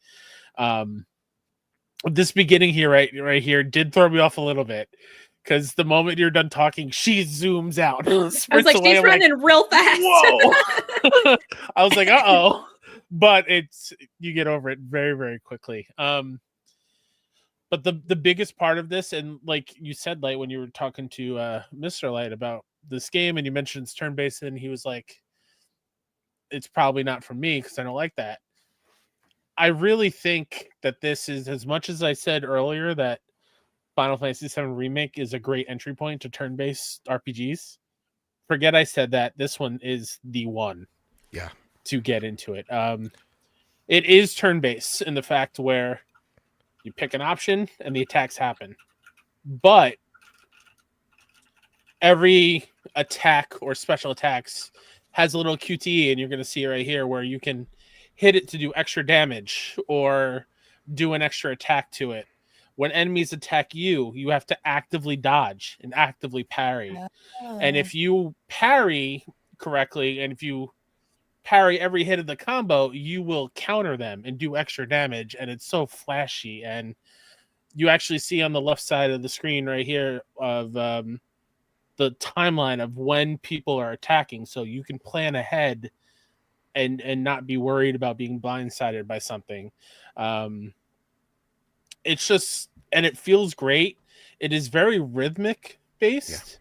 [SPEAKER 2] This beginning here, right here, did throw me off a little bit. Because the moment you're done talking, she zooms out.
[SPEAKER 3] I was like, she's running real fast.
[SPEAKER 2] Whoa! I was like, uh-oh. But you get over it very, very quickly. But the biggest part of this, and like you said, Light, when you were talking to Mr. Light about this game, and you mentioned it's turn-based, and he was like, it's probably not for me because I don't like that. I really think that this is, as much as I said earlier that Final Fantasy VII Remake is a great entry point to turn-based RPGs, forget I said that. This one is the one to get into it. It is turn-based in the fact where you pick an option and the attacks happen. But every attack or special attacks has a little QTE, and you're going to see right here where you can hit it to do extra damage or do an extra attack to it, when enemies attack you, you have to actively dodge and actively parry. And if you parry correctly, and if you parry every hit of the combo, you will counter them and do extra damage. And it's so flashy. And you actually see on the left side of the screen right here of the timeline of when people are attacking, so you can plan ahead and not be worried about being blindsided by something. It's just, and it feels great. It is very rhythmic based.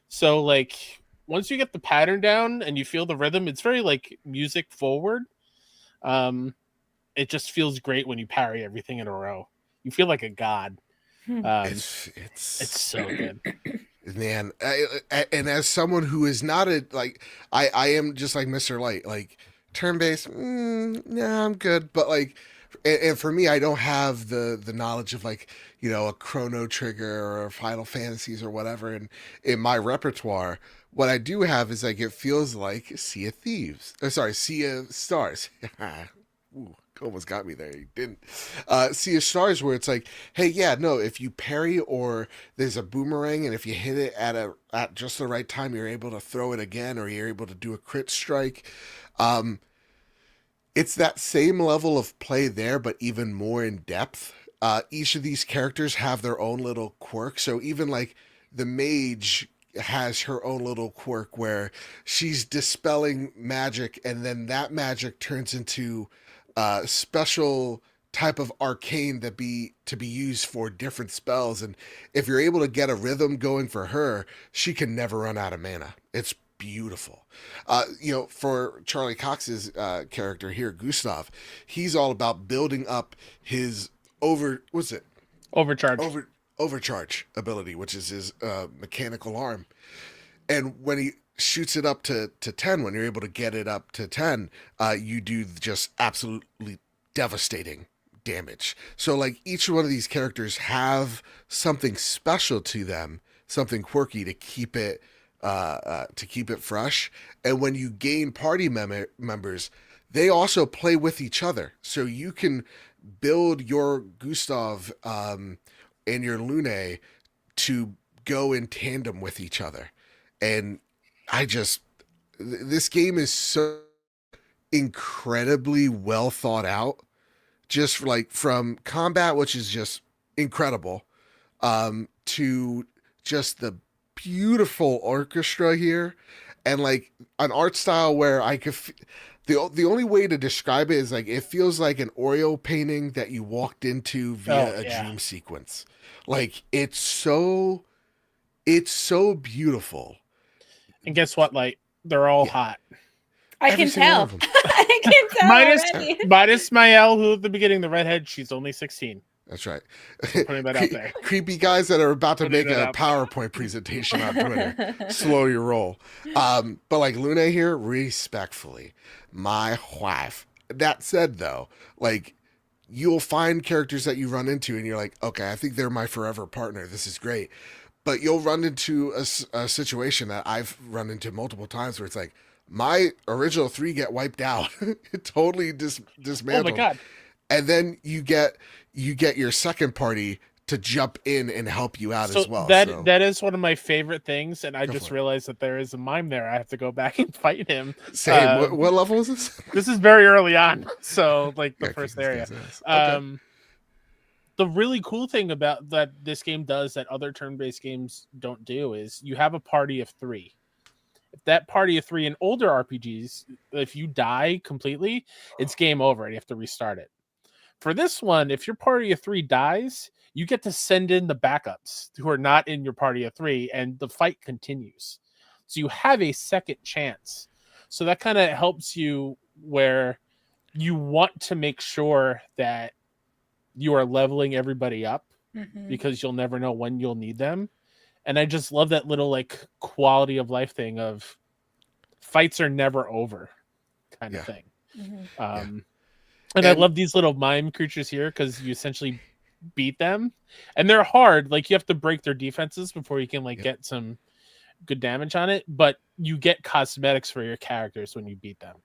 [SPEAKER 2] So like once you get the pattern down and you feel the rhythm, it's very like music forward. It just feels great when you parry everything in a row. You feel like a god.
[SPEAKER 1] It's
[SPEAKER 2] so good.
[SPEAKER 1] Man, and as someone who is not I am just like Mr. Light, like turn-based, nah, I'm good. But like, and for me, I don't have the knowledge of like, a Chrono Trigger or Final Fantasies or whatever in my repertoire. What I do have is like, it feels like Sea of Thieves. Sea of Stars. Ooh, almost got me there. You didn't. Sea of Stars, where it's like, hey, yeah, no, if you parry or there's a boomerang, and if you hit it at just the right time, you're able to throw it again, or you're able to do a crit strike. It's that same level of play there, but even more in depth. Each of these characters have their own little quirk. So even like the mage has her own little quirk where she's dispelling magic, and then that magic turns into special type of arcane to be used for different spells. And if you're able to get a rhythm going for her, she can never run out of mana. It's beautiful. For Charlie Cox's character here, Gustav, he's all about building up his overcharge ability, which is his mechanical arm. And when he shoots it up to 10, when you're able to get it up to 10, you do just absolutely devastating damage. So like each one of these characters have something special to them, something quirky to keep it fresh. And when you gain party members, they also play with each other. So you can build your Gustav and your Lune to go in tandem with each other. And this game is so incredibly well thought out, just like from combat, which is just incredible, to just the beautiful orchestra here, and like an art style where I could the only way to describe it is like it feels like an Oreo painting that you walked into via a dream sequence. Like it's so beautiful.
[SPEAKER 2] And guess what? Like they're all hot.
[SPEAKER 3] I can tell. I can tell.
[SPEAKER 2] Minus Mael, who at the beginning, the redhead, she's only 16.
[SPEAKER 1] That's right.
[SPEAKER 2] So putting that out there.
[SPEAKER 1] Creepy guys that are about to make a PowerPoint presentation on Twitter. Slow your roll. But like Lune here, respectfully, my wife. That said, though, like you'll find characters that you run into and you're like, okay, I think they're my forever partner. This is great. But you'll run into a situation that I've run into multiple times where it's like, my original 3 get wiped out. It totally dismantled.
[SPEAKER 2] Oh my God.
[SPEAKER 1] And then you get your second party to jump in and help you out as well.
[SPEAKER 2] That is one of my favorite things, and I just realized that there is a mime there. I have to go back and fight him.
[SPEAKER 1] Same. What level is this?
[SPEAKER 2] This is very early on, so like the first area. Okay. The really cool thing about that this game does that other turn-based games don't do is you have a party of 3. If that party of 3 in older RPGs, if you die completely, it's game over and you have to restart it. For this one, if your party of 3 dies, you get to send in the backups who are not in your party of 3, and the fight continues. So you have a second chance. So that kind of helps you where you want to make sure that you are leveling everybody up because you'll never know when you'll need them. And I just love that little like quality of life thing of fights are never over kind of thing. And I love these little mime creatures here because you essentially beat them, and they're hard. Like you have to break their defenses before you can like get some good damage on it. But you get cosmetics for your characters when you beat them.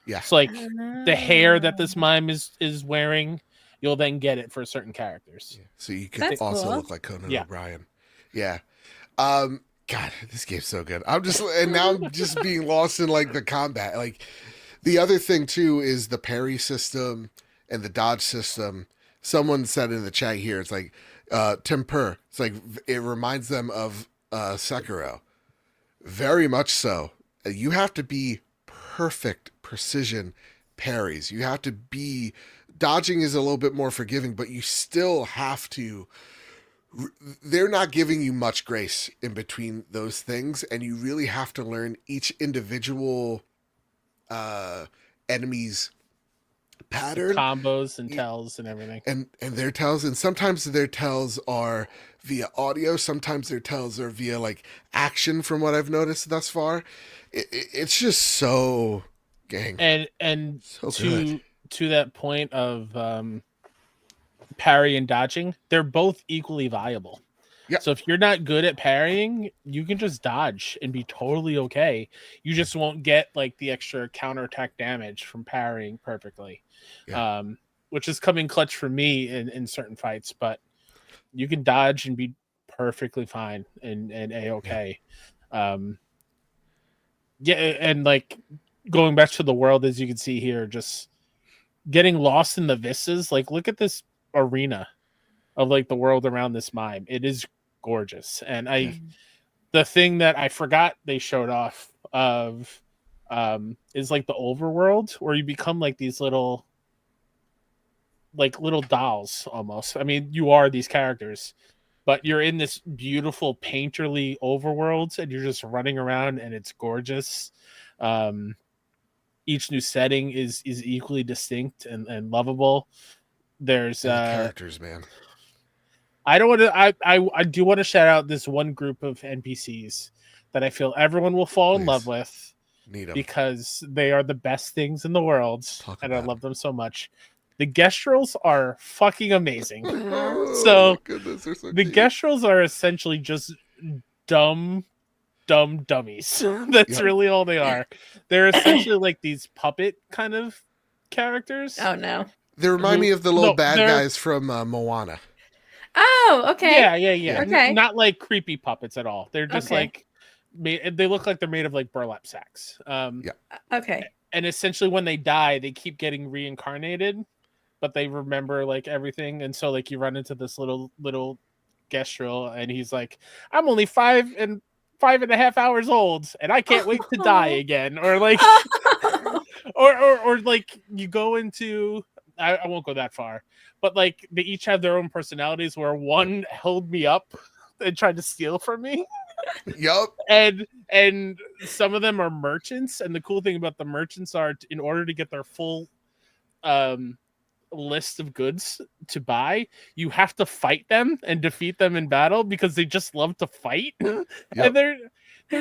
[SPEAKER 2] Yeah, so like the hair that this mime is wearing, you'll then get it for certain characters.
[SPEAKER 1] Yeah. So you could
[SPEAKER 3] That's
[SPEAKER 1] also
[SPEAKER 3] cool.
[SPEAKER 1] look like Conan
[SPEAKER 2] Yeah.
[SPEAKER 1] O'Brien. Yeah. God, this game's so good. Now I'm just being lost in like the combat. Like the other thing too is the parry system and the dodge system. Someone said in the chat here, it's like Temper. It's like it reminds them of Sekiro. Very much so. You have to be perfect precision parries. You have to be dodging is a little bit more forgiving, but you still have to. They're not giving you much grace in between those things, and you really have to learn each individual enemy's pattern,
[SPEAKER 2] Combos and tells and everything.
[SPEAKER 1] and their tells, and sometimes their tells are via audio, sometimes their tells are via like action. From what I've noticed thus far, it's just so gang
[SPEAKER 2] And
[SPEAKER 1] so good.
[SPEAKER 2] to that point of parry and dodging, they're both equally viable.
[SPEAKER 1] Yep.
[SPEAKER 2] So if you're not good at parrying, you can just dodge and be totally okay. You just won't get like the extra counterattack damage from parrying perfectly.
[SPEAKER 1] Yeah.
[SPEAKER 2] Which is coming clutch for me in certain fights, but you can dodge and be perfectly fine and a-okay. Yeah, and like going back to the world, as you can see here, just getting lost in the vistas. Like, look at this arena of like the world around this mime. It is gorgeous. And the thing that I forgot they showed off of is like the overworld, where you become like these little dolls almost. I mean, you are these characters, but you're in this beautiful painterly overworld and you're just running around and it's gorgeous. Each new setting is equally distinct and lovable. There's
[SPEAKER 1] And the characters, man.
[SPEAKER 2] I don't want to. I do want to shout out this one group of NPCs that I feel everyone will fall in love with because they are the best things in the world, and I love them so much. The Gestrels are fucking amazing. So
[SPEAKER 1] goodness, they're so
[SPEAKER 2] the
[SPEAKER 1] cute.
[SPEAKER 2] Gestrels are essentially just dumb dummies. That's really all they are. They're essentially like these puppet kind of characters.
[SPEAKER 3] Oh no.
[SPEAKER 1] They remind me of the little bad guys from Moana.
[SPEAKER 3] Oh, okay.
[SPEAKER 2] Yeah.
[SPEAKER 3] Okay.
[SPEAKER 2] Not like creepy puppets at all. They're just like they look like they're made of like burlap sacks.
[SPEAKER 3] Okay.
[SPEAKER 2] And essentially when they die, they keep getting reincarnated, but they remember like everything. And so like you run into this little Gestrel and he's like, I'm only 5.5 hours old and I can't wait to die again. Or like or like you go into I won't go that far, but like they each have their own personalities where one held me up and tried to steal from me.
[SPEAKER 1] Yup.
[SPEAKER 2] And some of them are merchants, and the cool thing about the merchants are in order to get their full list of goods to buy, you have to fight them and defeat them in battle because they just love to fight. Yep. And they're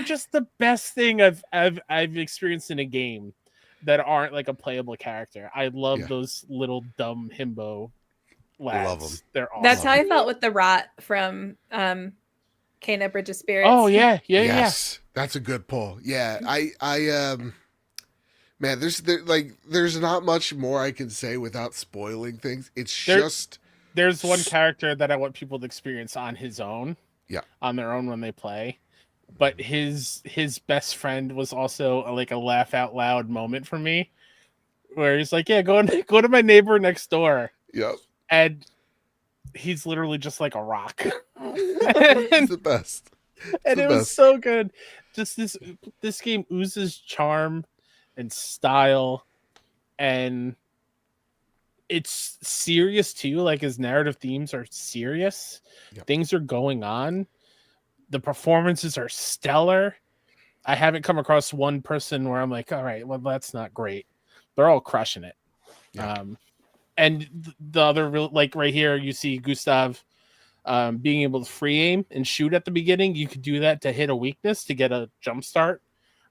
[SPEAKER 2] just the best thing I've experienced in a game that aren't like a playable character. I love those little dumb himbo lads.
[SPEAKER 1] Love them.
[SPEAKER 2] They're awesome.
[SPEAKER 3] That's how I felt with the Rot from Kena Bridge of Spirits.
[SPEAKER 2] Oh yeah.
[SPEAKER 1] Yes, that's a good pull. Yeah, I man, there's not much more I can say without spoiling things. There's
[SPEAKER 2] one character that I want people to experience on his own.
[SPEAKER 1] Yeah.
[SPEAKER 2] On their own when they play. But his best friend was also like a laugh out loud moment for me, where he's like, "Yeah, go to my neighbor next door."
[SPEAKER 1] Yep.
[SPEAKER 2] And he's literally just like a rock.
[SPEAKER 1] He's the best.
[SPEAKER 2] And it was so good. Just this game oozes charm and style, and it's serious too. Like his narrative themes are serious.
[SPEAKER 1] Yep.
[SPEAKER 2] Things are going on. The performances are stellar. I haven't come across one person where I'm like, all right, well, that's not great. They're all crushing it.
[SPEAKER 1] Yeah.
[SPEAKER 2] And the other, like right here, you see Gustav being able to free aim and shoot at the beginning. You could do that to hit a weakness to get a jump start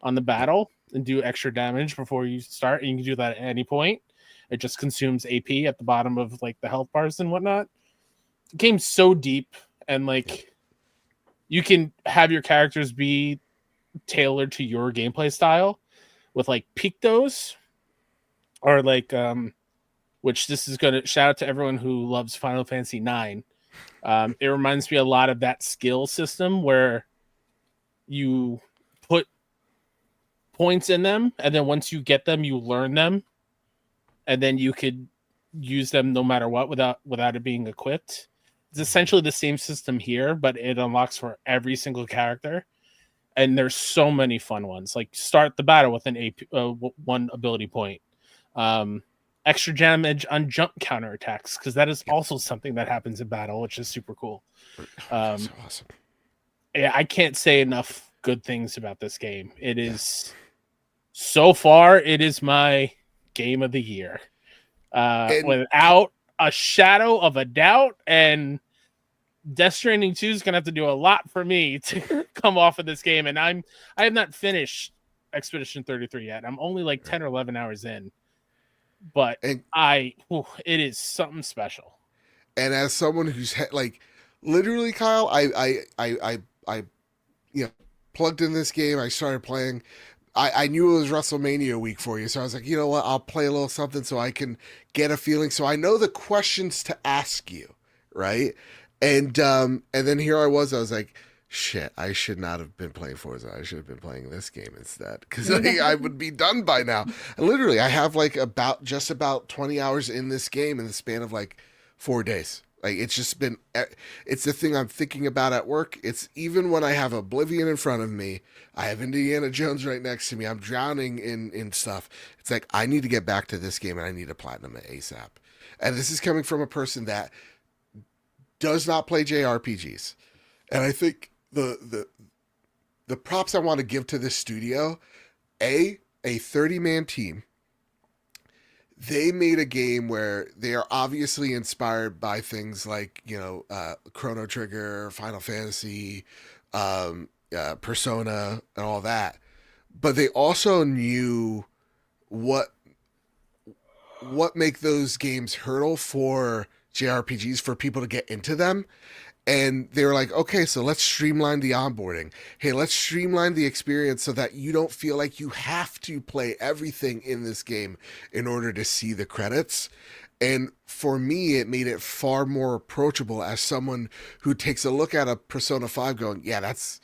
[SPEAKER 2] on the battle and do extra damage before you start. And you can do that at any point. It just consumes AP at the bottom of like the health bars and whatnot. The game's so deep, and like you can have your characters be tailored to your gameplay style with like pictos or like which this is going to shout out to everyone who loves Final Fantasy IX. It reminds me a lot of that skill system where you put points in them, and then once you get them, you learn them, and then you could use them no matter what without it being equipped. It's essentially the same system here, but it unlocks for every single character. And there's so many fun ones. Like start the battle with an one ability point. Extra damage on jump counterattacks, because that is also something that happens in battle, which is super cool.
[SPEAKER 1] So awesome.
[SPEAKER 2] Yeah, I can't say enough good things about this game. It is so far, it is my game of the year. Without a shadow of a doubt, and Death Stranding 2 is gonna have to do a lot for me to come off of this game, and I have not finished Expedition 33 yet. I'm only like 10 or 11 hours in, but it is something special.
[SPEAKER 1] And as someone who's like, literally, Kyle, I plugged in this game. I started playing. I knew it was WrestleMania week for you, so I was like, you know what? I'll play a little something so I can get a feeling. So I know the questions to ask you, right? And then here I was like, shit, I should not have been playing Forza. I should have been playing this game instead, because I would be done by now. And literally, I have like just about 20 hours in this game in the span of like 4 days. Like, it's just been, it's the thing I'm thinking about at work. It's even when I have Oblivion in front of me, I have Indiana Jones right next to me, I'm drowning in stuff. It's like, I need to get back to this game and I need to platinum it ASAP. And this is coming from a person that does not play JRPGs. And I think the props I want to give to this studio, a 30-man team. They made a game where they are obviously inspired by things like, Chrono Trigger, Final Fantasy, Persona, and all that. But they also knew what make those games hurdle for JRPGs, for people to get into them. And they were like, okay, so let's streamline the onboarding. Hey, let's streamline the experience so that you don't feel like you have to play everything in this game in order to see the credits. And for me, it made it far more approachable as someone who takes a look at a Persona 5 going, yeah, that's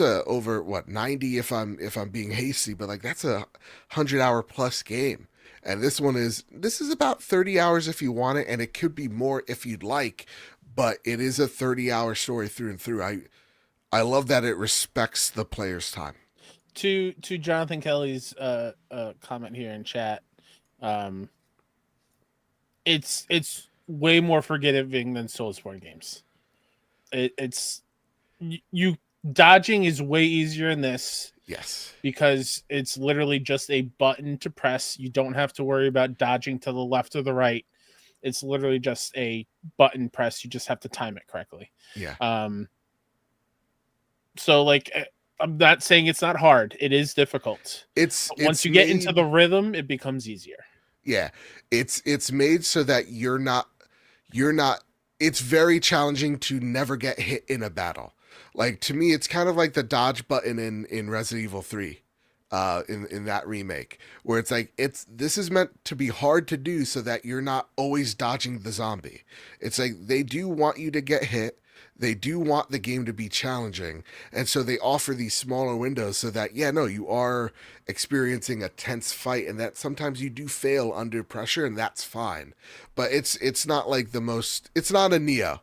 [SPEAKER 1] a over 90 if I'm being hasty, but like that's a 100-hour plus game. And this is about 30 hours if you want it, and it could be more if you'd like. But it is a 30-hour story through and through. I love that it respects the player's time.
[SPEAKER 2] To Jonathan Kelly's comment here in chat, it's way more forgiving than Soulsborne games. It's dodging is way easier in this.
[SPEAKER 1] Yes.
[SPEAKER 2] Because it's literally just a button to press. You don't have to worry about dodging to the left or the right. It's literally just a button press. You just have to time it correctly.
[SPEAKER 1] Yeah.
[SPEAKER 2] So like, I'm not saying it's not hard. It is difficult. Once you get into the rhythm, it becomes easier.
[SPEAKER 1] Yeah. It's made so that you're not, it's very challenging to never get hit in a battle. Like, to me, it's kind of like the dodge button in Resident Evil 3. In that remake, where it's like, this is meant to be hard to do so that you're not always dodging the zombie. It's like, they do want you to get hit, they do want the game to be challenging, and so they offer these smaller windows so that you are experiencing a tense fight, and that sometimes you do fail under pressure, and that's fine. But it's not like it's not a Neo,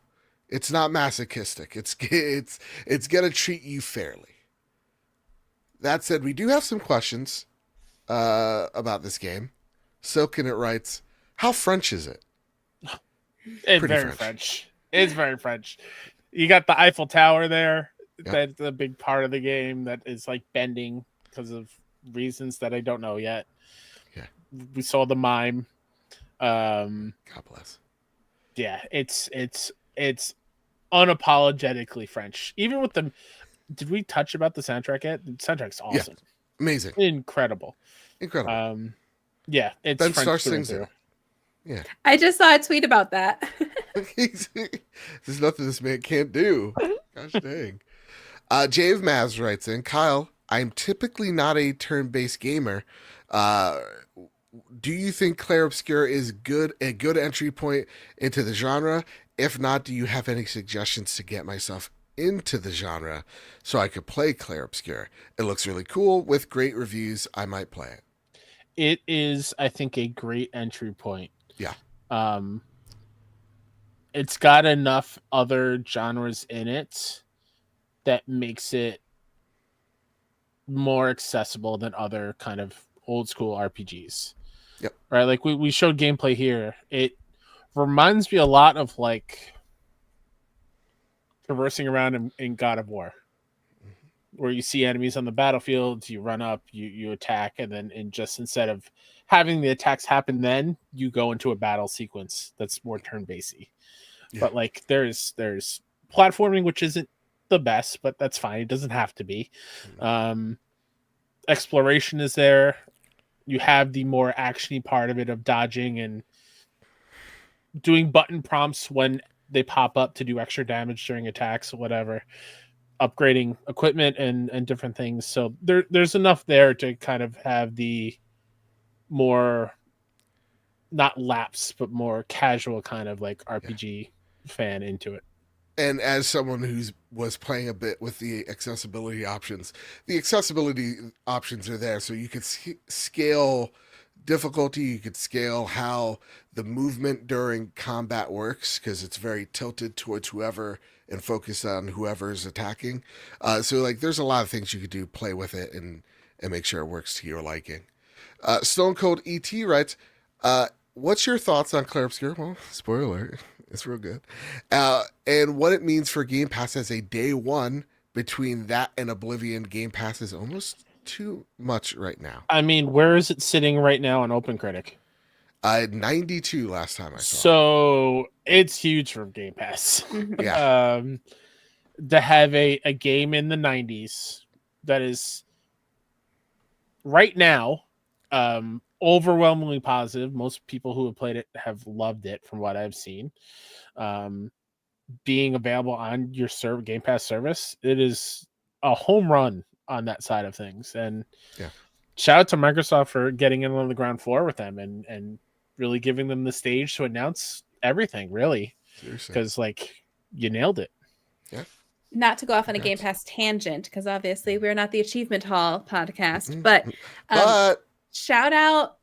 [SPEAKER 1] it's not masochistic, it's gonna treat you fairly. That said, we do have some questions about this game. Silkenit writes, how French is it?
[SPEAKER 2] It's very French. It's very French. You got the Eiffel Tower there. Yep. That's a big part of the game that is like bending because of reasons that I don't know yet.
[SPEAKER 1] Yeah.
[SPEAKER 2] We saw the mime.
[SPEAKER 1] God bless.
[SPEAKER 2] Yeah, it's unapologetically French. Even with the... Did we touch about the soundtrack yet? The soundtrack's awesome. Yeah,
[SPEAKER 1] amazing.
[SPEAKER 2] Incredible. Yeah, it's
[SPEAKER 1] Ben
[SPEAKER 2] French
[SPEAKER 1] Starr sings it. Yeah.
[SPEAKER 3] I just saw a tweet about that.
[SPEAKER 1] There's nothing this man can't do. Gosh dang. Jave Maz writes in, Kyle, I'm typically not a turn-based gamer. do you think Clair Obscur is a good entry point into the genre? If not, do you have any suggestions to get myself into the genre so I could play Clair Obscur? It looks really cool with great reviews. I might play it.
[SPEAKER 2] It is, I think, a great entry point.
[SPEAKER 1] Yeah.
[SPEAKER 2] It's got enough other genres in it that makes it more accessible than other kind of old school RPGs.
[SPEAKER 1] Yep.
[SPEAKER 2] Right? Like we showed gameplay here. It reminds me a lot of like traversing around in God of War, where you see enemies on the battlefield, you run up, you attack, and then instead of having the attacks happen, then you go into a battle sequence that's more turn-basy.
[SPEAKER 1] Yeah.
[SPEAKER 2] But like there's platforming, which isn't the best, but that's fine. It doesn't have to be. Exploration is there. You have the more actiony part of it of dodging and doing button prompts when they pop up to do extra damage during attacks or whatever, upgrading equipment and different things. So there's enough there to kind of have the more not lapse, but more casual kind of like RPG fan into it.
[SPEAKER 1] And as someone who's was playing a bit with the accessibility options are there, so you could scale difficulty, you could scale how the movement during combat works, because it's very tilted towards whoever and focus on whoever's attacking. So like there's a lot of things you could do, play with it and make sure it works to your liking. Stone Cold ET writes, what's your thoughts on Clair Obscur? Well, spoiler alert, it's real good. And what it means for Game Pass as a day one. Between that and Oblivion, Game Pass is almost too much right now.
[SPEAKER 2] I mean, where is it sitting right now on OpenCritic?
[SPEAKER 1] 92 last time I saw.
[SPEAKER 2] So it's huge for Game Pass.
[SPEAKER 1] Yeah.
[SPEAKER 2] To have a game in the 90s that is right now overwhelmingly positive. Most people who have played it have loved it from what I've seen. Being available on your Game Pass service, it is a home run on that side of things. And shout out to Microsoft for getting in on the ground floor with them and really giving them the stage to announce everything, really. Because like you nailed it.
[SPEAKER 1] Yeah.
[SPEAKER 3] Not to go off on a Game Pass tangent, because obviously we're not the Achievement Hall podcast, but shout out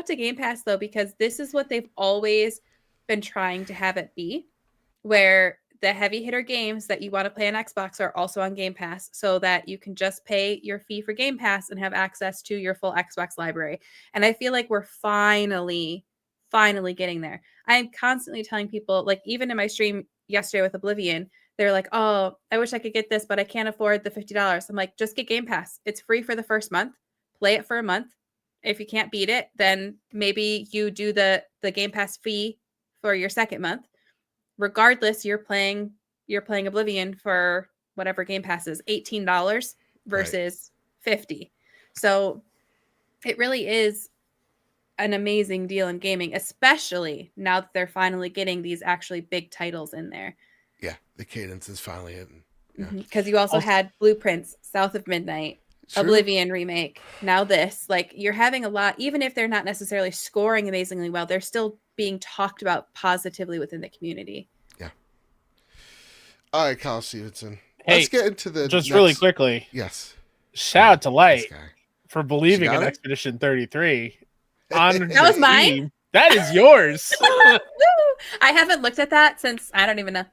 [SPEAKER 3] to Game Pass though, because this is what they've always been trying to have it be, where the heavy hitter games that you want to play on Xbox are also on Game Pass, so that you can just pay your fee for Game Pass and have access to your full Xbox library. And I feel like we're finally getting there. I'm constantly telling people, like even in my stream yesterday with Oblivion, they're like, oh, I wish I could get this, but I can't afford the $50. I'm like, just get Game Pass. It's free for the first month. Play it for a month. If you can't beat it, then maybe you do the Game Pass fee for your second month. Regardless, you're playing Oblivion for whatever Game Pass is, $18 versus $50. So it really is an amazing deal in gaming, especially now that they're finally getting these actually big titles in there.
[SPEAKER 1] Yeah, the cadence is finally hitting.
[SPEAKER 3] Because you also had Blueprints, South of Midnight, Oblivion remake, now this. Like you're having a lot, even if they're not necessarily scoring amazingly well, they're still being talked about positively within the community.
[SPEAKER 1] Yeah. All right, Kyle Stevenson.
[SPEAKER 2] Hey,
[SPEAKER 1] let's get into the
[SPEAKER 2] really quickly.
[SPEAKER 1] Yes.
[SPEAKER 2] Shout out to Light for believing in Expedition 33. On
[SPEAKER 3] that was mine.
[SPEAKER 2] Team. That is yours.
[SPEAKER 3] I haven't looked at that since I don't even know.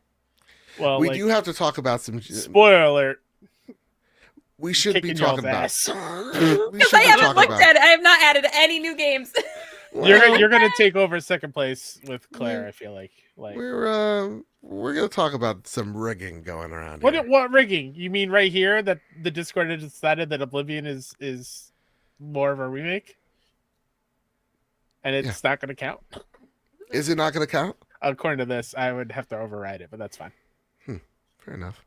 [SPEAKER 2] Well,
[SPEAKER 1] we do have to talk about some
[SPEAKER 2] spoiler alert.
[SPEAKER 1] We should be talking about.
[SPEAKER 3] Because I haven't looked at it. I have not added any new games.
[SPEAKER 2] You're gonna take over second place with Claire. I feel like
[SPEAKER 1] we're gonna talk about some rigging going around here.
[SPEAKER 2] What rigging? You mean right here that the Discord has decided that Oblivion is more of a remake, and it's not gonna count?
[SPEAKER 1] Is it not gonna count?
[SPEAKER 2] According to this, I would have to override it, but that's fine.
[SPEAKER 1] Fair enough.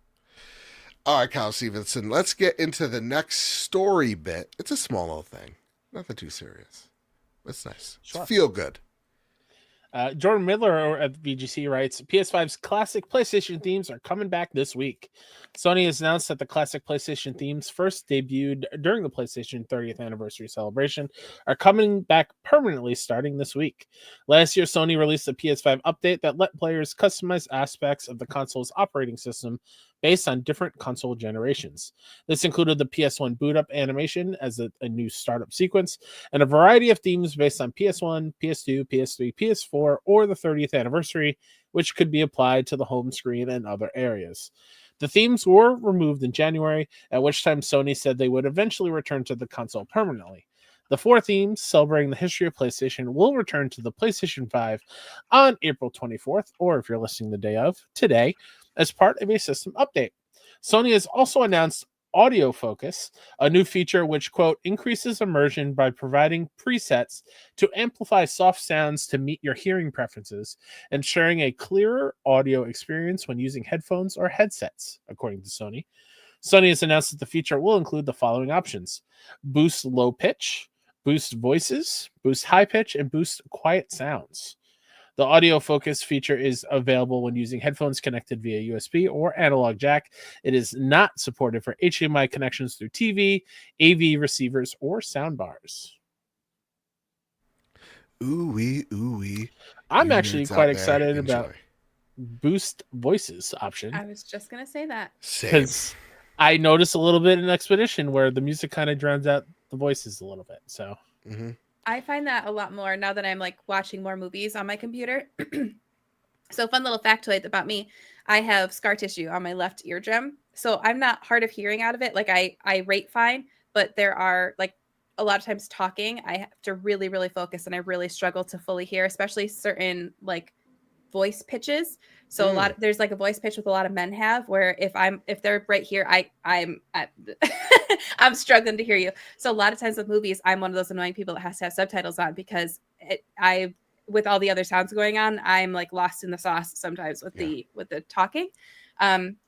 [SPEAKER 1] All right, Kyle Stevenson, let's get into the next story bit. It's a small little thing. Nothing too serious. It's nice. Sure. Feel good.
[SPEAKER 2] Jordan Midler at the VGC writes, PS5's classic PlayStation themes are coming back this week. Sony has announced that the classic PlayStation themes first debuted during the PlayStation 30th anniversary celebration are coming back permanently starting this week. Last year, Sony released a PS5 update that let players customize aspects of the console's operating system based on different console generations. This included the PS1 boot up animation as a new startup sequence, and a variety of themes based on PS1, PS2, PS3, PS4, or the 30th anniversary, which could be applied to the home screen and other areas. The themes were removed in January, at which time Sony said they would eventually return to the console permanently. The 4 themes celebrating the history of PlayStation will return to the PlayStation 5 on April 24th, or if you're listening the day of, today, as part of a system update. Sony has also announced Audio Focus, a new feature which, quote, increases immersion by providing presets to amplify soft sounds to meet your hearing preferences, ensuring a clearer audio experience when using headphones or headsets, according to Sony. Sony has announced that the feature will include the following options: boost low pitch, boost voices, boost high pitch, and boost quiet sounds. The audio focus feature is available when using headphones connected via USB or analog jack. It is not supported for HDMI connections through TV, AV receivers, or soundbars.
[SPEAKER 1] Ooh-wee, ooh-wee.
[SPEAKER 2] I'm
[SPEAKER 1] You
[SPEAKER 2] actually
[SPEAKER 1] nerds
[SPEAKER 2] quite
[SPEAKER 1] out there,
[SPEAKER 2] excited about
[SPEAKER 1] enjoy.
[SPEAKER 3] Boost
[SPEAKER 2] voices option.
[SPEAKER 3] I was just gonna say that.
[SPEAKER 1] Same.
[SPEAKER 2] Because I noticed a little bit in Expedition where the music kind of drowns out the voices a little bit. So
[SPEAKER 3] I find that a lot more now that I'm like watching more movies on my computer. So fun little factoid about me. I have scar tissue on my left eardrum. So I'm not hard of hearing out of it. Like I rate fine, but there are like a lot of times talking, I have to really, really focus and I really struggle to fully hear, especially certain like voice pitches. So a lot there's like a voice pitch with a lot of men have where if they're right here, I'm I'm struggling to hear you. So a lot of times with movies, I'm one of those annoying people that has to have subtitles on because I with all the other sounds going on, I'm like lost in the sauce sometimes with the talking.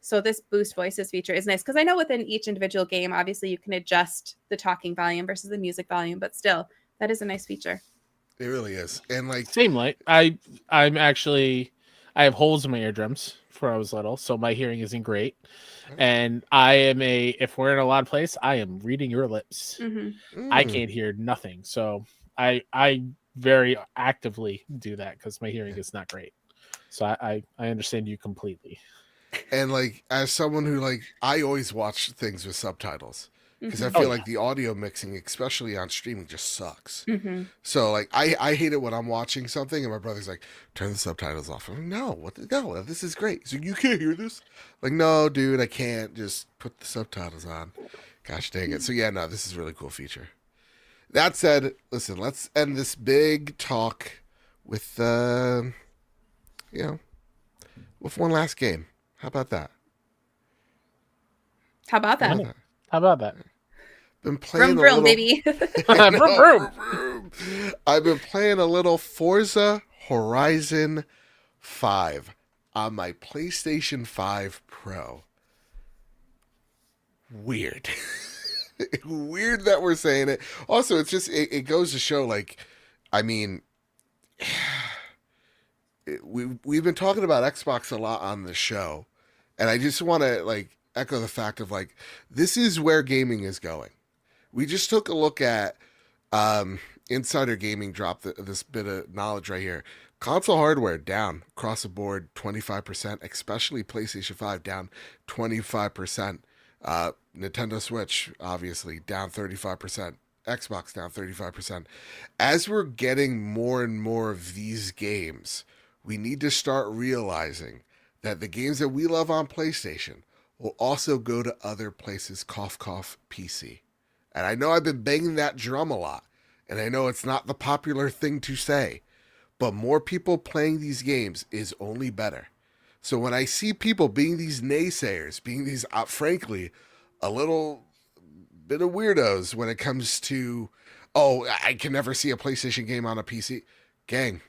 [SPEAKER 3] So this boost voices feature is nice because I know within each individual game, obviously you can adjust the talking volume versus the music volume, but still, that is a nice feature.
[SPEAKER 1] It really is. And like
[SPEAKER 2] same light. I have holes in my eardrums from when I was little, so my hearing isn't great. And if we're in a loud place, I am reading your lips. I can't hear nothing. So I very actively do that because my hearing is not great. So I understand you completely.
[SPEAKER 1] And like as someone who like I always watch things with subtitles because I feel like the audio mixing, especially on streaming, just sucks. So like I hate it when I'm watching something and my brother's like, turn the subtitles off. I'm like, no, this is great. So you can't hear this? Like, no, dude, I can't. Just put the subtitles on. Gosh dang it. So yeah, no, this is a really cool feature. That said, listen, let's end this big talk with with one last game. How about that?
[SPEAKER 3] How about that?
[SPEAKER 1] Been playing
[SPEAKER 3] vroom, baby.
[SPEAKER 1] I've been playing a little Forza Horizon 5 on my PlayStation 5 Pro. Weird. Weird that we're saying it. Also, it's just it goes to show, like, I mean, we've been talking about Xbox a lot on the show, and I just want to like echo the fact of like this is where gaming is going. We just took a look at Insider Gaming dropped this bit of knowledge right here. Console hardware down across the board 25%, especially PlayStation 5 down 25%. Nintendo Switch obviously down 35%. Xbox down 35%. As we're getting more and more of these games, we need to start realizing that the games that we love on PlayStation will also go to other places, cough, cough, PC. And I know I've been banging that drum a lot, and I know it's not the popular thing to say, but more people playing these games is only better. So when I see people being these naysayers, being these, frankly, a little bit of weirdos when it comes to, oh, I can never see a PlayStation game on a PC. Gang,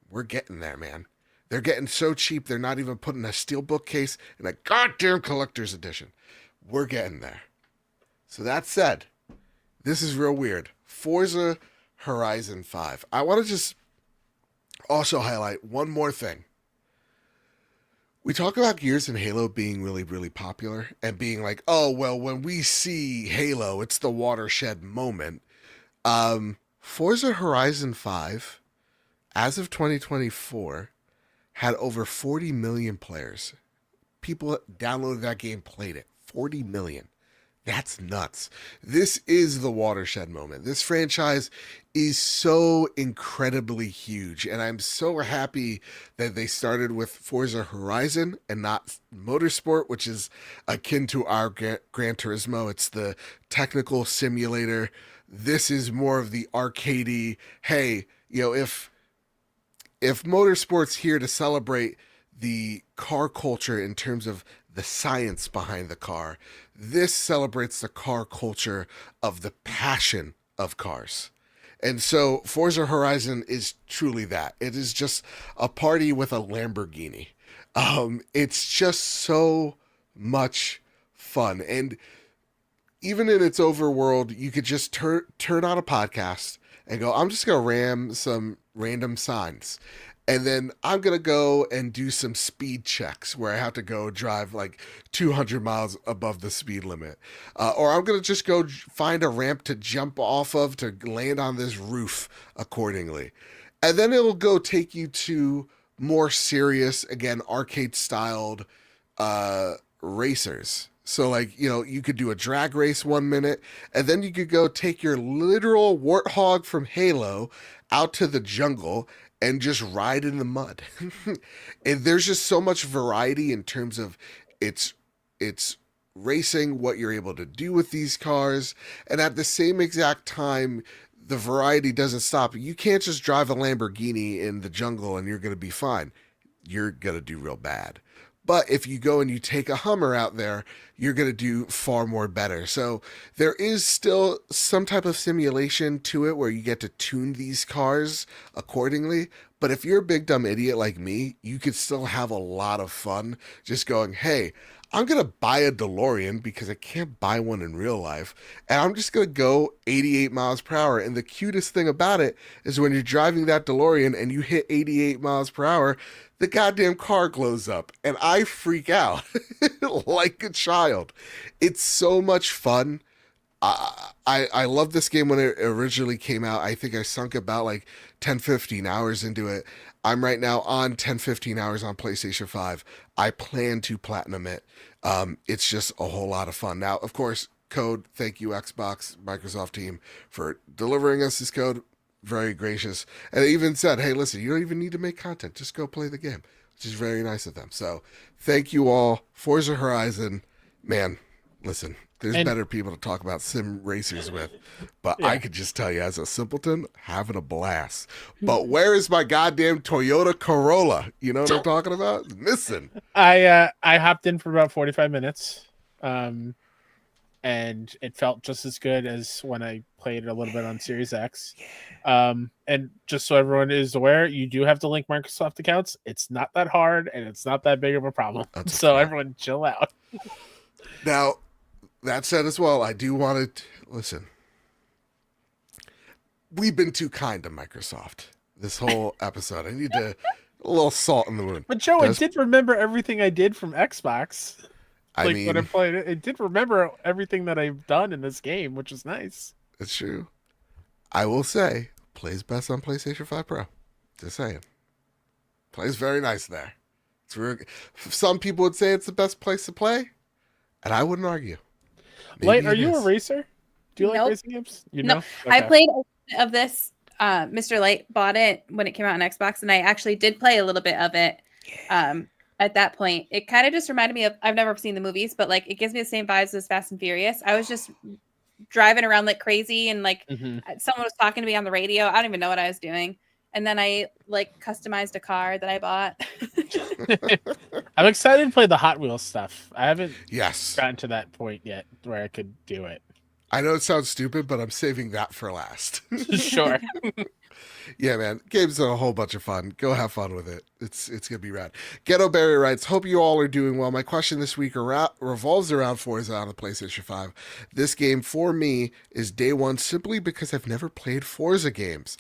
[SPEAKER 1] we're getting there, man. They're getting so cheap, they're not even putting a steelbook case in a goddamn collector's edition. We're getting there. So that said, this is real weird. Forza Horizon 5. I want to just Also highlight one more thing. We talk about Gears and Halo being really, really popular and being like, oh, well, when we see Halo, it's the watershed moment. Forza Horizon 5, as of 2024, had over 40 million players. People downloaded that game, played it. 40 million. That's nuts. This is the watershed moment. This franchise is so incredibly huge, and I'm so happy that they started with Forza Horizon and not Motorsport, which is akin to our Gran Turismo. It's the technical simulator. This is more of the arcadey. Hey, if Motorsport's here to celebrate the car culture in terms of the science behind the car, this celebrates the car culture of the passion of cars. And so Forza Horizon is truly that. It is just a party with a Lamborghini. It's just so much fun. And even in its overworld, you could just turn on a podcast and go, I'm just going to ram some random signs. And then I'm going to go and do some speed checks where I have to go drive like 200 miles above the speed limit. Or I'm going to just go find a ramp to jump off of to land on this roof accordingly. And then it'll go take you to more serious, again, arcade styled racers. So, like, you could do a drag race 1 minute, and then you could go take your literal warthog from Halo out to the jungle and just ride in the mud. And there's just so much variety in terms of its racing, what you're able to do with these cars, and at the same exact time, the variety doesn't stop. You can't just drive a Lamborghini in the jungle and you're going to be fine. You're going to do real bad. But if you go and you take a Hummer out there, you're going to do far more better. So there is still some type of simulation to it where you get to tune these cars accordingly. But if you're a big dumb idiot like me, you could still have a lot of fun just going, hey, I'm going to buy a DeLorean because I can't buy one in real life. And I'm just going to go 88 miles per hour. And the cutest thing about it is when you're driving that DeLorean and you hit 88 miles per hour, the goddamn car glows up and I freak out like a child. It's so much fun. I love this game when it originally came out. I think I sunk about like 10-15 hours into it. I'm right now on 10-15 hours on PlayStation 5. I plan to platinum it. It's just a whole lot of fun. Now, of course, code, thank you Xbox, Microsoft team for delivering us this code. Very gracious. And they even said, hey, listen, you don't even need to make content. Just go play the game, which is very nice of them. So thank you all. Forza Horizon, man, listen, there's better people to talk about sim racers with. But yeah. I could just tell you as a simpleton, having a blast. But where is my goddamn Toyota Corolla? You know what I'm talking about? It's missing.
[SPEAKER 2] I hopped in for about 45 minutes. And it felt just as good as when I played it a little bit on Series X. And just so everyone is aware, you do have to link Microsoft accounts. It's not that hard, and it's not that big of a problem. So everyone chill out.
[SPEAKER 1] Now, that said as well, I do want to listen. We've been too kind to Microsoft this whole episode. I need a little salt in the wound.
[SPEAKER 2] But Joe, it did remember everything I did from Xbox. Like, when I played it, it did remember everything that I've done in this game, which is nice.
[SPEAKER 1] It's true. I will say, plays best on PlayStation 5 Pro. Just saying. Plays very nice there. It's really, some people would say it's the best place to play, and I wouldn't argue.
[SPEAKER 2] Light, are you a racer? Do you like racing games? You know?
[SPEAKER 3] Okay. I played a little bit of this. Mr. Light bought it when it came out on Xbox, and I actually did play a little bit of it. At that point, it kind of just reminded me of, I've never seen the movies, but like it gives me the same vibes as Fast and Furious. I was just driving around like crazy, and like someone was talking to me on the radio. I don't even know what I was doing. And then I like customized a car that I bought.
[SPEAKER 2] I'm excited to play the Hot Wheels stuff. I haven't gotten to that point yet where I could do it.
[SPEAKER 1] I know it sounds stupid, but I'm saving that for last.
[SPEAKER 2] Sure.
[SPEAKER 1] Yeah, man. Game's a whole bunch of fun. Go have fun with it. It's gonna be rad. Ghetto Barry writes, "Hope you all are doing well. My question this week revolves around Forza on the PlayStation 5. This game for me is day one simply because I've never played Forza games.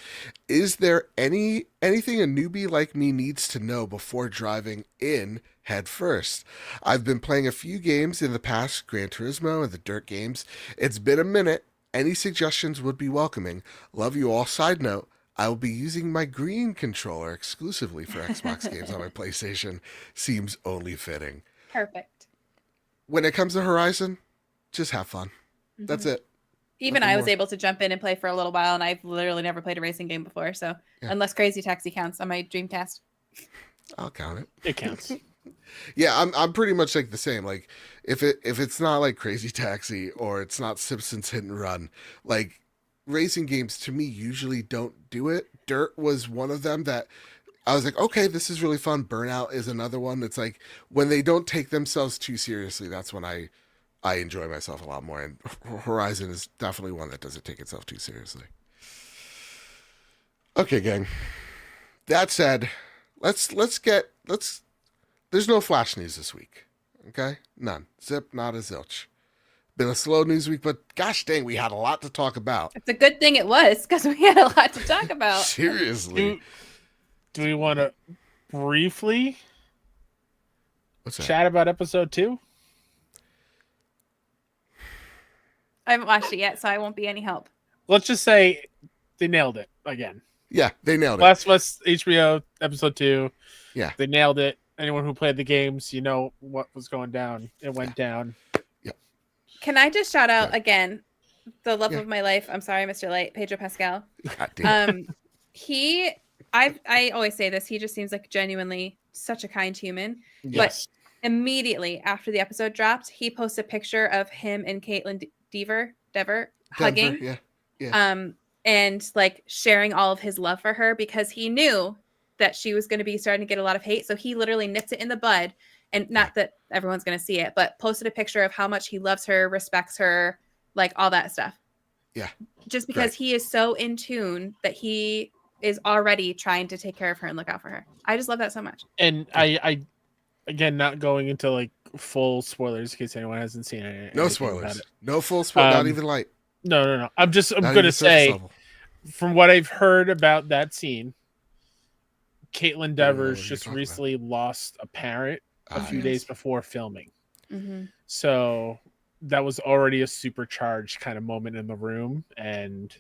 [SPEAKER 1] Is there anything a newbie like me needs to know before driving in head first? I've been playing a few games in the past, Gran Turismo and the Dirt games. It's been a minute. Any suggestions would be welcoming. Love you all. Side note, I will be using my green controller exclusively for Xbox games on my PlayStation. Seems only fitting."
[SPEAKER 3] Perfect.
[SPEAKER 1] When it comes to Horizon, just have fun. That's it.
[SPEAKER 3] Even
[SPEAKER 1] Nothing
[SPEAKER 3] I was
[SPEAKER 1] more.
[SPEAKER 3] able to jump in and play for a little while, and I've literally never played a racing game before. So
[SPEAKER 1] Yeah.
[SPEAKER 3] unless Crazy Taxi counts on my Dreamcast.
[SPEAKER 1] I'll count it.
[SPEAKER 2] It counts.
[SPEAKER 1] Yeah, I'm pretty much like the same. Like if it's not like Crazy Taxi or it's not Simpsons Hit and Run, like racing games to me usually don't do it. Dirt was one of them that I was like, okay, this is really fun. Burnout is another one. It's like when they don't take themselves too seriously, that's when I enjoy myself a lot more. And Horizon is definitely one that doesn't take itself too seriously. Okay, gang. That said, let's there's no flash news this week. Okay? None. Zip, not a zilch. Been a slow news week, but gosh dang, we had a lot to talk about.
[SPEAKER 3] It's a good thing it was, because we had a lot to talk about.
[SPEAKER 1] Seriously.
[SPEAKER 2] Do we want to briefly
[SPEAKER 1] What's that?
[SPEAKER 2] chat about episode 2?
[SPEAKER 3] I haven't watched it yet, so I won't be any help.
[SPEAKER 2] Let's just say they nailed it again.
[SPEAKER 1] Yeah, they nailed it.
[SPEAKER 2] Last of Us HBO episode 2.
[SPEAKER 1] Yeah.
[SPEAKER 2] They nailed it. Anyone who played the games, you know what was going down. It went down.
[SPEAKER 3] Can I just shout out again the love
[SPEAKER 1] Yeah.
[SPEAKER 3] of my life? I'm sorry, Mr. Light, Pedro Pascal.
[SPEAKER 1] God damn.
[SPEAKER 3] I always say this. He just seems like genuinely such a kind human.
[SPEAKER 2] Yes.
[SPEAKER 3] Immediately after the episode dropped, he posted a picture of him and Caitlin Dever hugging.
[SPEAKER 1] Denver, yeah.
[SPEAKER 3] And like sharing all of his love for her because he knew that she was going to be starting to get a lot of hate. So he literally nipped it in the bud, and not that everyone's going to see it, but posted a picture of how much he loves her, respects her, like all that stuff.
[SPEAKER 1] Yeah.
[SPEAKER 3] Just because he is so in tune that he is already trying to take care of her and look out for her. I just love that so much.
[SPEAKER 2] And I again, not going into like full spoilers in case anyone hasn't seen it.
[SPEAKER 1] No spoilers. No full spoilers. Not even light.
[SPEAKER 2] No. I'm
[SPEAKER 1] Not
[SPEAKER 2] going
[SPEAKER 1] even
[SPEAKER 2] to
[SPEAKER 1] surface
[SPEAKER 2] say,
[SPEAKER 1] level.
[SPEAKER 2] from what I've heard about that scene, Caitlin
[SPEAKER 1] know
[SPEAKER 2] Devers
[SPEAKER 1] what you're
[SPEAKER 2] just
[SPEAKER 1] talking
[SPEAKER 2] recently lost a parent a few
[SPEAKER 3] yes.
[SPEAKER 2] days before filming.
[SPEAKER 3] Mm-hmm.
[SPEAKER 2] So that was already a supercharged kind of moment in the room. And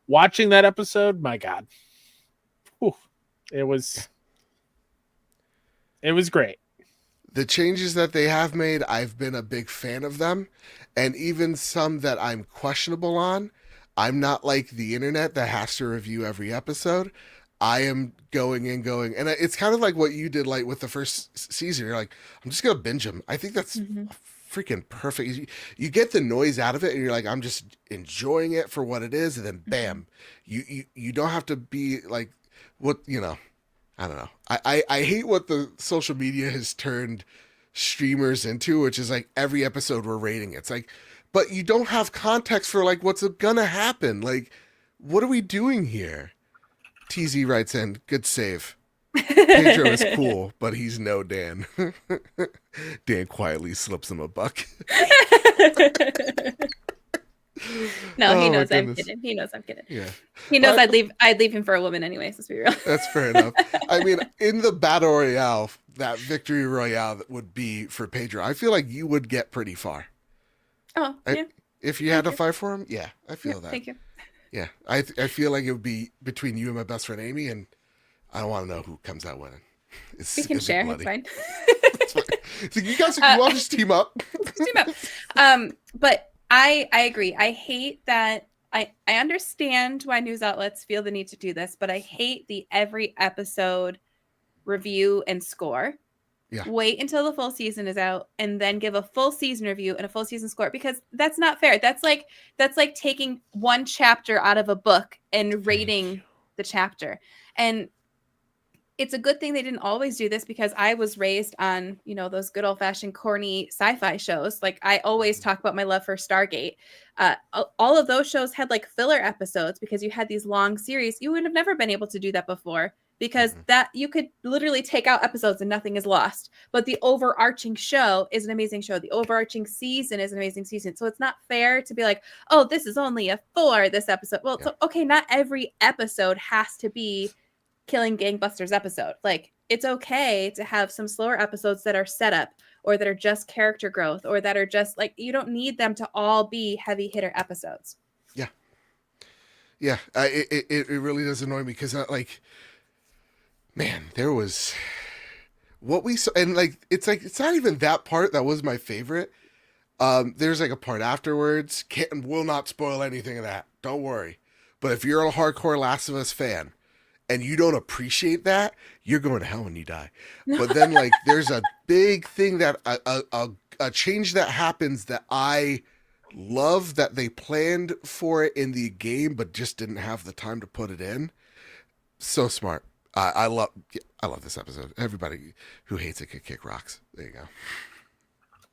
[SPEAKER 2] watching that episode, my God, whew, it was great.
[SPEAKER 1] The changes that they have made, I've been a big fan of them. And even some that I'm questionable on, I'm not like the internet that has to review every episode. I am going. And it's kind of like what you did like with the first season. You're like, I'm just going to binge them. I think that's freaking perfect. You get the noise out of it and you're like, I'm just enjoying it for what it is. And then bam, you don't have to be like, what, you know, I don't know. I hate what the social media has turned streamers into, which is like every episode we're rating. It's like, but you don't have context for like what's gonna happen. Like, what are we doing here? TZ writes in, good save. Pedro is cool, but he's no Dan. Dan quietly slips him a buck.
[SPEAKER 3] No, he
[SPEAKER 1] Oh, my
[SPEAKER 3] knows I'm
[SPEAKER 1] goodness.
[SPEAKER 3] kidding. He knows I'm kidding.
[SPEAKER 1] Yeah.
[SPEAKER 3] He knows
[SPEAKER 1] But-
[SPEAKER 3] I'd leave him for a woman anyways, let's be real.
[SPEAKER 1] That's fair enough. I mean, in the battle royale, that victory royale that would be for Pedro, I feel like you would get pretty far.
[SPEAKER 3] Oh, yeah.
[SPEAKER 1] If you had to fight for him, yeah, I feel that.
[SPEAKER 3] Thank you.
[SPEAKER 1] Yeah, I feel like it would be between you and my best friend Amy, and I don't want to know who comes out winning. It's
[SPEAKER 3] We can
[SPEAKER 1] gonna be
[SPEAKER 3] share.
[SPEAKER 1] bloody.
[SPEAKER 3] It's fine.
[SPEAKER 1] It's fine. It's like, you guys, you want to just team up?
[SPEAKER 3] Team up. But I agree. I hate that. I understand why news outlets feel the need to do this, but I hate the every episode review and score.
[SPEAKER 1] Yeah.
[SPEAKER 3] Wait until the full season is out and then give a full season review and a full season score, because that's not fair. That's like taking one chapter out of a book and rating the chapter. And it's a good thing they didn't always do this, because I was raised on, those good old fashioned corny sci-fi shows. Like, I always talk about my love for Stargate. All of those shows had like filler episodes because you had these long series. You would have never been able to do that before, because that you could literally take out episodes and nothing is lost. But the overarching show is an amazing show. The overarching season is an amazing season. So it's not fair to be like, oh, this is only a 4 this episode. Well, so, okay, not every episode has to be Killing Gangbusters episode. Like, it's okay to have some slower episodes that are set up, or that are just character growth, or that are just like, you don't need them to all be heavy hitter episodes.
[SPEAKER 1] Yeah. It really does annoy me because man, there was what we saw, and it's not even that part that was my favorite. There's like a part afterwards. Will not spoil anything of that. Don't worry. But if you're a hardcore Last of Us fan and you don't appreciate that, you're going to hell when you die. But then there's a big thing that a change that happens that I love, that they planned for it in the game but just didn't have the time to put it in. So smart. I love this episode. Everybody who hates it could kick rocks. There you go.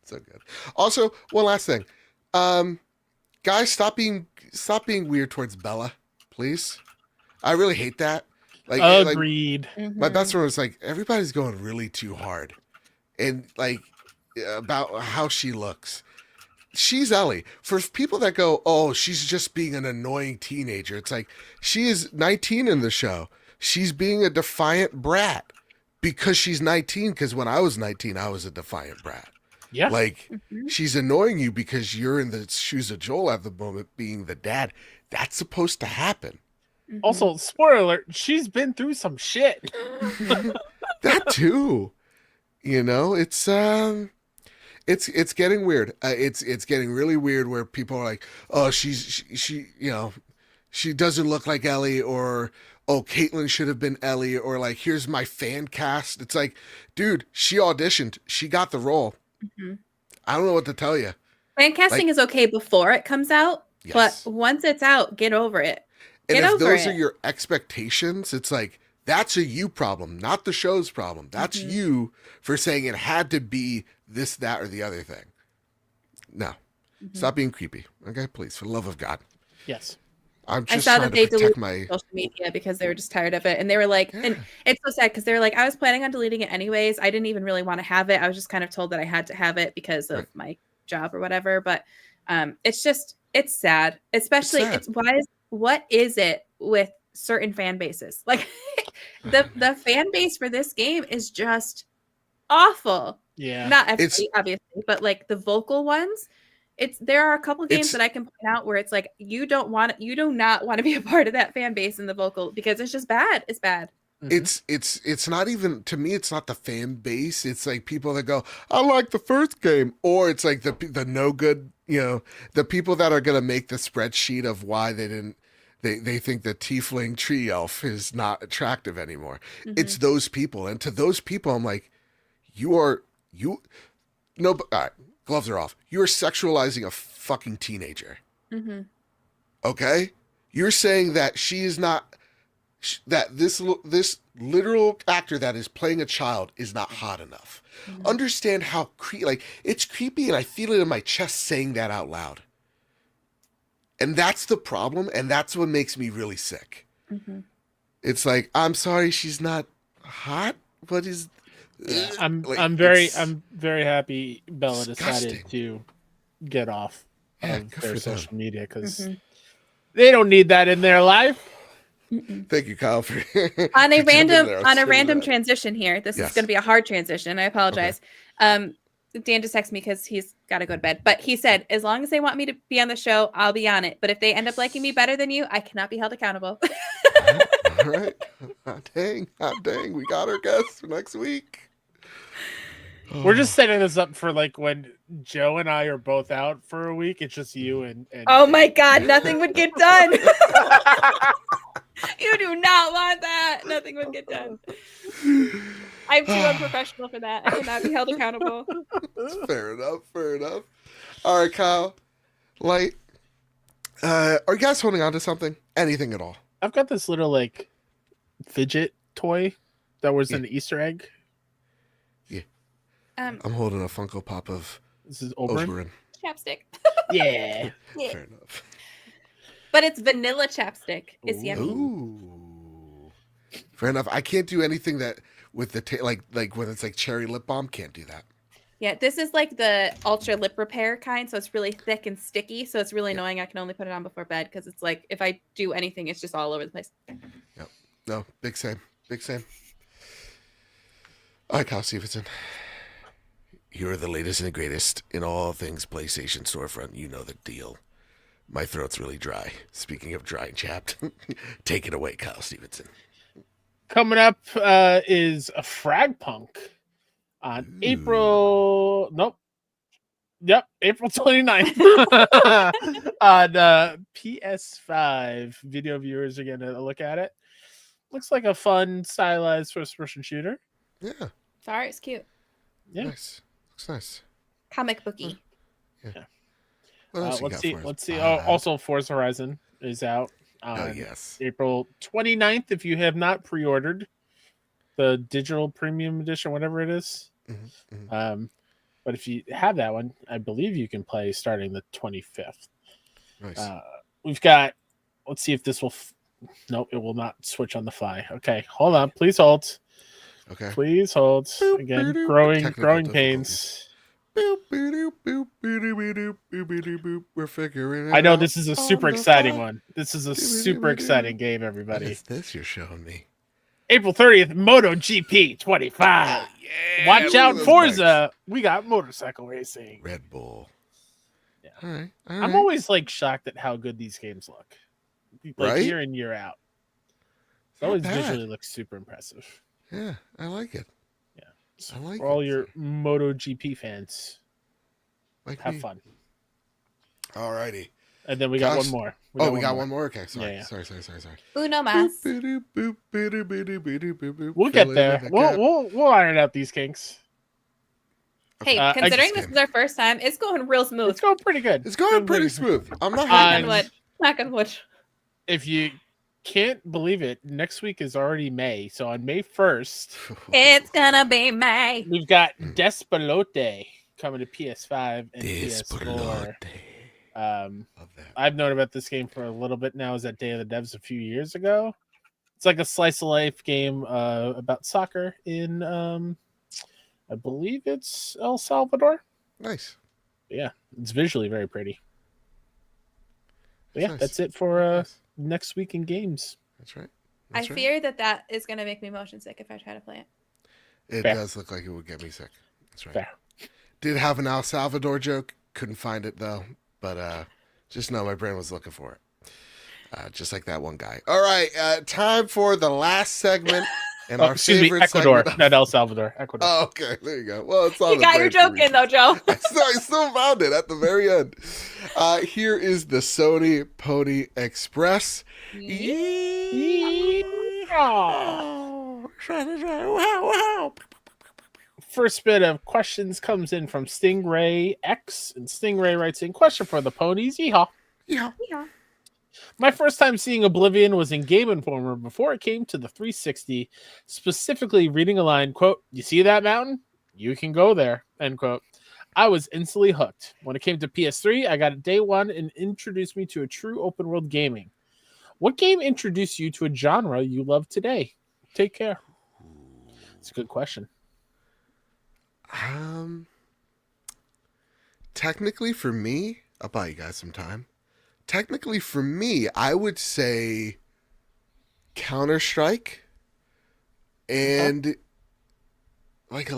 [SPEAKER 1] So good. Also, one last thing. Guys, stop being weird towards Bella, please. I really hate that.
[SPEAKER 2] Agreed.
[SPEAKER 1] My best friend was like, everybody's going really too hard, and about how she looks. She's Ellie. For people that go, oh, she's just being an annoying teenager, it's like, she is 19 in the show. She's being a defiant brat because she's 19. Because when I was 19, I was a defiant brat.
[SPEAKER 2] Yeah.
[SPEAKER 1] She's annoying you because you're in the shoes of Joel at the moment, being the dad. That's supposed to happen.
[SPEAKER 2] Also, spoiler alert, she's been through some shit.
[SPEAKER 1] That too. It's getting weird. It's getting really weird where people are like, oh, she doesn't look like Ellie, or oh, Caitlin should have been Ellie, or like, here's my fan cast. It's like, dude, she auditioned. She got the role. I don't know what to tell you.
[SPEAKER 3] Fan casting is okay before it comes out, but once it's out, get over it.
[SPEAKER 1] And if those are your expectations, it's like, that's a you problem, not the show's problem. That's you for saying it had to be this, that, or the other thing. No. Stop being creepy. Okay, please, for the love of God.
[SPEAKER 2] Yes.
[SPEAKER 1] I'm just trying to protect my
[SPEAKER 3] social media because they were just tired of it. And they were like, and it's so sad because they were like, I was planning on deleting it anyways. I didn't even really want to have it. I was just kind of told that I had to have it because of my job or whatever. But it's sad. Especially, what is it with certain fan bases? Like the fan base for this game is just awful.
[SPEAKER 2] Yeah.
[SPEAKER 3] Not everybody, obviously, but like the vocal ones. There are a couple games that I can point out where it's like, you do not want to be a part of that fan base in the vocal, because it's just bad. It's bad.
[SPEAKER 1] It's not even, to me, it's not the fan base. It's like people that go, I like the first game, or it's like the no good, the people that are going to make the spreadsheet of why they think the tiefling tree elf is not attractive anymore. It's those people. And to those people, I'm like, all right, gloves are off. You're sexualizing a fucking teenager. Okay? You're saying that she is not, that this literal actor that is playing a child is not hot enough. Understand how it's creepy, and I feel it in my chest saying that out loud. And that's the problem, and that's what makes me really sick. It's like, I'm sorry, she's not hot. What is?
[SPEAKER 2] I'm very happy Bella decided to get off of their social media, because they don't need that in their life.
[SPEAKER 1] Thank you, Kyle, for
[SPEAKER 3] on a random transition here. This is going to be a hard transition. I apologize. Dan just texted me because he's got to go to bed. But he said, as long as they want me to be on the show, I'll be on it. But if they end up liking me better than you, I cannot be held accountable.
[SPEAKER 1] All right. Hot dang. We got our guests for next week.
[SPEAKER 2] We're just setting this up for like when Joe and I are both out for a week. It's just you and
[SPEAKER 3] oh my God, nothing would get done. You do not want that. Nothing would get done. I'm too unprofessional for that. I cannot be held accountable.
[SPEAKER 1] Fair enough. All right, Kyle. Light. Are you guys holding on to something? Anything at all?
[SPEAKER 2] I've got this little like fidget toy That was
[SPEAKER 1] Yeah.
[SPEAKER 2] an Easter egg.
[SPEAKER 1] I'm holding a Funko Pop of
[SPEAKER 2] This is Oberyn.
[SPEAKER 1] Oberyn.
[SPEAKER 3] chapstick.
[SPEAKER 2] Yeah.
[SPEAKER 3] Yeah.
[SPEAKER 1] Fair enough.
[SPEAKER 3] But it's vanilla chapstick. It's yummy.
[SPEAKER 1] Ooh. Fair enough. I can't do anything that with the like when it's like cherry lip balm. Can't do that.
[SPEAKER 3] Yeah, this is like the ultra lip repair kind, so it's really thick and sticky. So it's really annoying. I can only put it on before bed because it's like if I do anything, it's just all over the place.
[SPEAKER 1] Yep. No, big same. Big same. All right, Kyle Stevenson. You're the latest and the greatest in all things PlayStation storefront. You know the deal. My throat's really dry. Speaking of dry and chapped, take it away, Kyle Stevenson.
[SPEAKER 2] Coming up is a Frag Punk on April. Nope. Yep, April 29th on PS5. Video viewers are going to look at it. Looks like a fun, stylized first-person shooter.
[SPEAKER 1] Yeah.
[SPEAKER 3] Sorry, it's cute.
[SPEAKER 2] Yeah.
[SPEAKER 1] Nice. Looks nice.
[SPEAKER 3] Comic booky.
[SPEAKER 1] What else you
[SPEAKER 2] Let's
[SPEAKER 1] got
[SPEAKER 2] see.
[SPEAKER 1] for us,
[SPEAKER 2] Let's see.
[SPEAKER 1] bud?
[SPEAKER 2] Also, Forza Horizon is out on
[SPEAKER 1] Oh, yes.
[SPEAKER 2] April 29th. If you have not pre-ordered the digital premium edition, whatever it is.
[SPEAKER 1] Mhm, mhm.
[SPEAKER 2] But if you have that one, I believe you can play starting the 25th.
[SPEAKER 1] Nice.
[SPEAKER 2] We've got. Let's see if this will. Nope, it will not switch on the fly. Okay, hold on. Please hold.
[SPEAKER 1] Okay.
[SPEAKER 2] Please hold.
[SPEAKER 1] Boop,
[SPEAKER 2] Again,
[SPEAKER 1] boop,
[SPEAKER 2] growing
[SPEAKER 1] technical
[SPEAKER 2] pains.
[SPEAKER 1] Boop, boop, boop, boop, boop, boop, boop. We're figuring it
[SPEAKER 2] I know
[SPEAKER 1] out
[SPEAKER 2] this is a
[SPEAKER 1] on
[SPEAKER 2] super
[SPEAKER 1] the
[SPEAKER 2] exciting
[SPEAKER 1] fly.
[SPEAKER 2] one. This is a
[SPEAKER 1] Doo-doo-doo-doo.
[SPEAKER 2] super exciting game,
[SPEAKER 1] What
[SPEAKER 2] everybody.
[SPEAKER 1] is this you're showing me?
[SPEAKER 2] April 30th, MotoGP 25.
[SPEAKER 1] Yeah,
[SPEAKER 2] Watch
[SPEAKER 1] look
[SPEAKER 2] out,
[SPEAKER 1] at those
[SPEAKER 2] Forza. We got motorcycle racing.
[SPEAKER 1] bikes. Red Bull.
[SPEAKER 2] Yeah.
[SPEAKER 1] All right. All
[SPEAKER 2] I'm
[SPEAKER 1] right.
[SPEAKER 2] always like shocked at how good these games look. Like
[SPEAKER 1] Right?
[SPEAKER 2] year in, year out. It
[SPEAKER 1] Not
[SPEAKER 2] always
[SPEAKER 1] bad.
[SPEAKER 2] visually looks super impressive.
[SPEAKER 1] Yeah, I like it.
[SPEAKER 2] So
[SPEAKER 1] I like
[SPEAKER 2] for all
[SPEAKER 1] it.
[SPEAKER 2] your MotoGP fans,
[SPEAKER 1] Like
[SPEAKER 2] have
[SPEAKER 1] me.
[SPEAKER 2] fun.
[SPEAKER 1] All righty.
[SPEAKER 2] And then we got
[SPEAKER 1] Gosh.
[SPEAKER 2] one more.
[SPEAKER 1] We got one more? Okay, sorry.
[SPEAKER 2] Yeah, yeah.
[SPEAKER 1] Sorry.
[SPEAKER 3] Uno mas.
[SPEAKER 2] We'll get there. We'll iron out these kinks.
[SPEAKER 3] Hey,
[SPEAKER 2] I
[SPEAKER 3] considering
[SPEAKER 1] just
[SPEAKER 3] this
[SPEAKER 1] can't.
[SPEAKER 3] is our first time, it's going real smooth.
[SPEAKER 2] It's going pretty good.
[SPEAKER 1] It's going pretty smooth. I'm not
[SPEAKER 3] Knock
[SPEAKER 1] hating.
[SPEAKER 3] on wood. Knock on wood.
[SPEAKER 2] If you can't believe it, next week is already May. So on May 1st,
[SPEAKER 3] It's gonna be May.
[SPEAKER 2] we've got Despelote coming to PS5 and
[SPEAKER 1] Despelote.
[SPEAKER 2] PS4.
[SPEAKER 1] Love that.
[SPEAKER 2] I've known about this game for a little bit now. It was at Day of the Devs a few years ago. It's like a slice of life game about soccer in, I believe it's El Salvador.
[SPEAKER 1] Nice.
[SPEAKER 2] Yeah, it's visually very pretty. But yeah,
[SPEAKER 1] Nice.
[SPEAKER 2] that's it for
[SPEAKER 1] Nice.
[SPEAKER 2] next week in games.
[SPEAKER 1] That's right.
[SPEAKER 3] I
[SPEAKER 1] That's right.
[SPEAKER 3] fear that is gonna make me motion sick if I try to play it.
[SPEAKER 1] It
[SPEAKER 2] Fair.
[SPEAKER 1] does look like it would get me sick. That's right.
[SPEAKER 2] Fair.
[SPEAKER 1] Did have an El Salvador joke. Couldn't find it though. But just know my brain was looking for it. Just like that one guy. All right. Time for the last segment and our
[SPEAKER 2] Excuse me,
[SPEAKER 1] favorite
[SPEAKER 2] Ecuador,
[SPEAKER 1] segment.
[SPEAKER 2] not El Salvador. Ecuador.
[SPEAKER 1] Oh, okay. There you go. Well, it's on
[SPEAKER 3] You
[SPEAKER 1] the
[SPEAKER 3] got your
[SPEAKER 1] brain for
[SPEAKER 3] joke
[SPEAKER 1] me.
[SPEAKER 3] in though, Joe.
[SPEAKER 1] I still found it at the very end. Here is the Sony Pony Express.
[SPEAKER 2] Oh. First bit of questions comes in from Stingray X, and Stingray writes in, question for the ponies. Yeehaw.
[SPEAKER 1] Yeah.
[SPEAKER 3] Yeah.
[SPEAKER 2] My first time seeing Oblivion was in Game Informer before it came to the 360, specifically reading a line, quote, "You see that mountain? You can go there," end quote. I was instantly hooked. When it came to PS3, I got it day one and introduced me to a true open world gaming. What game introduced you to a genre you love today? Take care. It's a good question.
[SPEAKER 1] Technically for me, I'll buy you guys some time. Technically for me, I would say Counter-Strike and like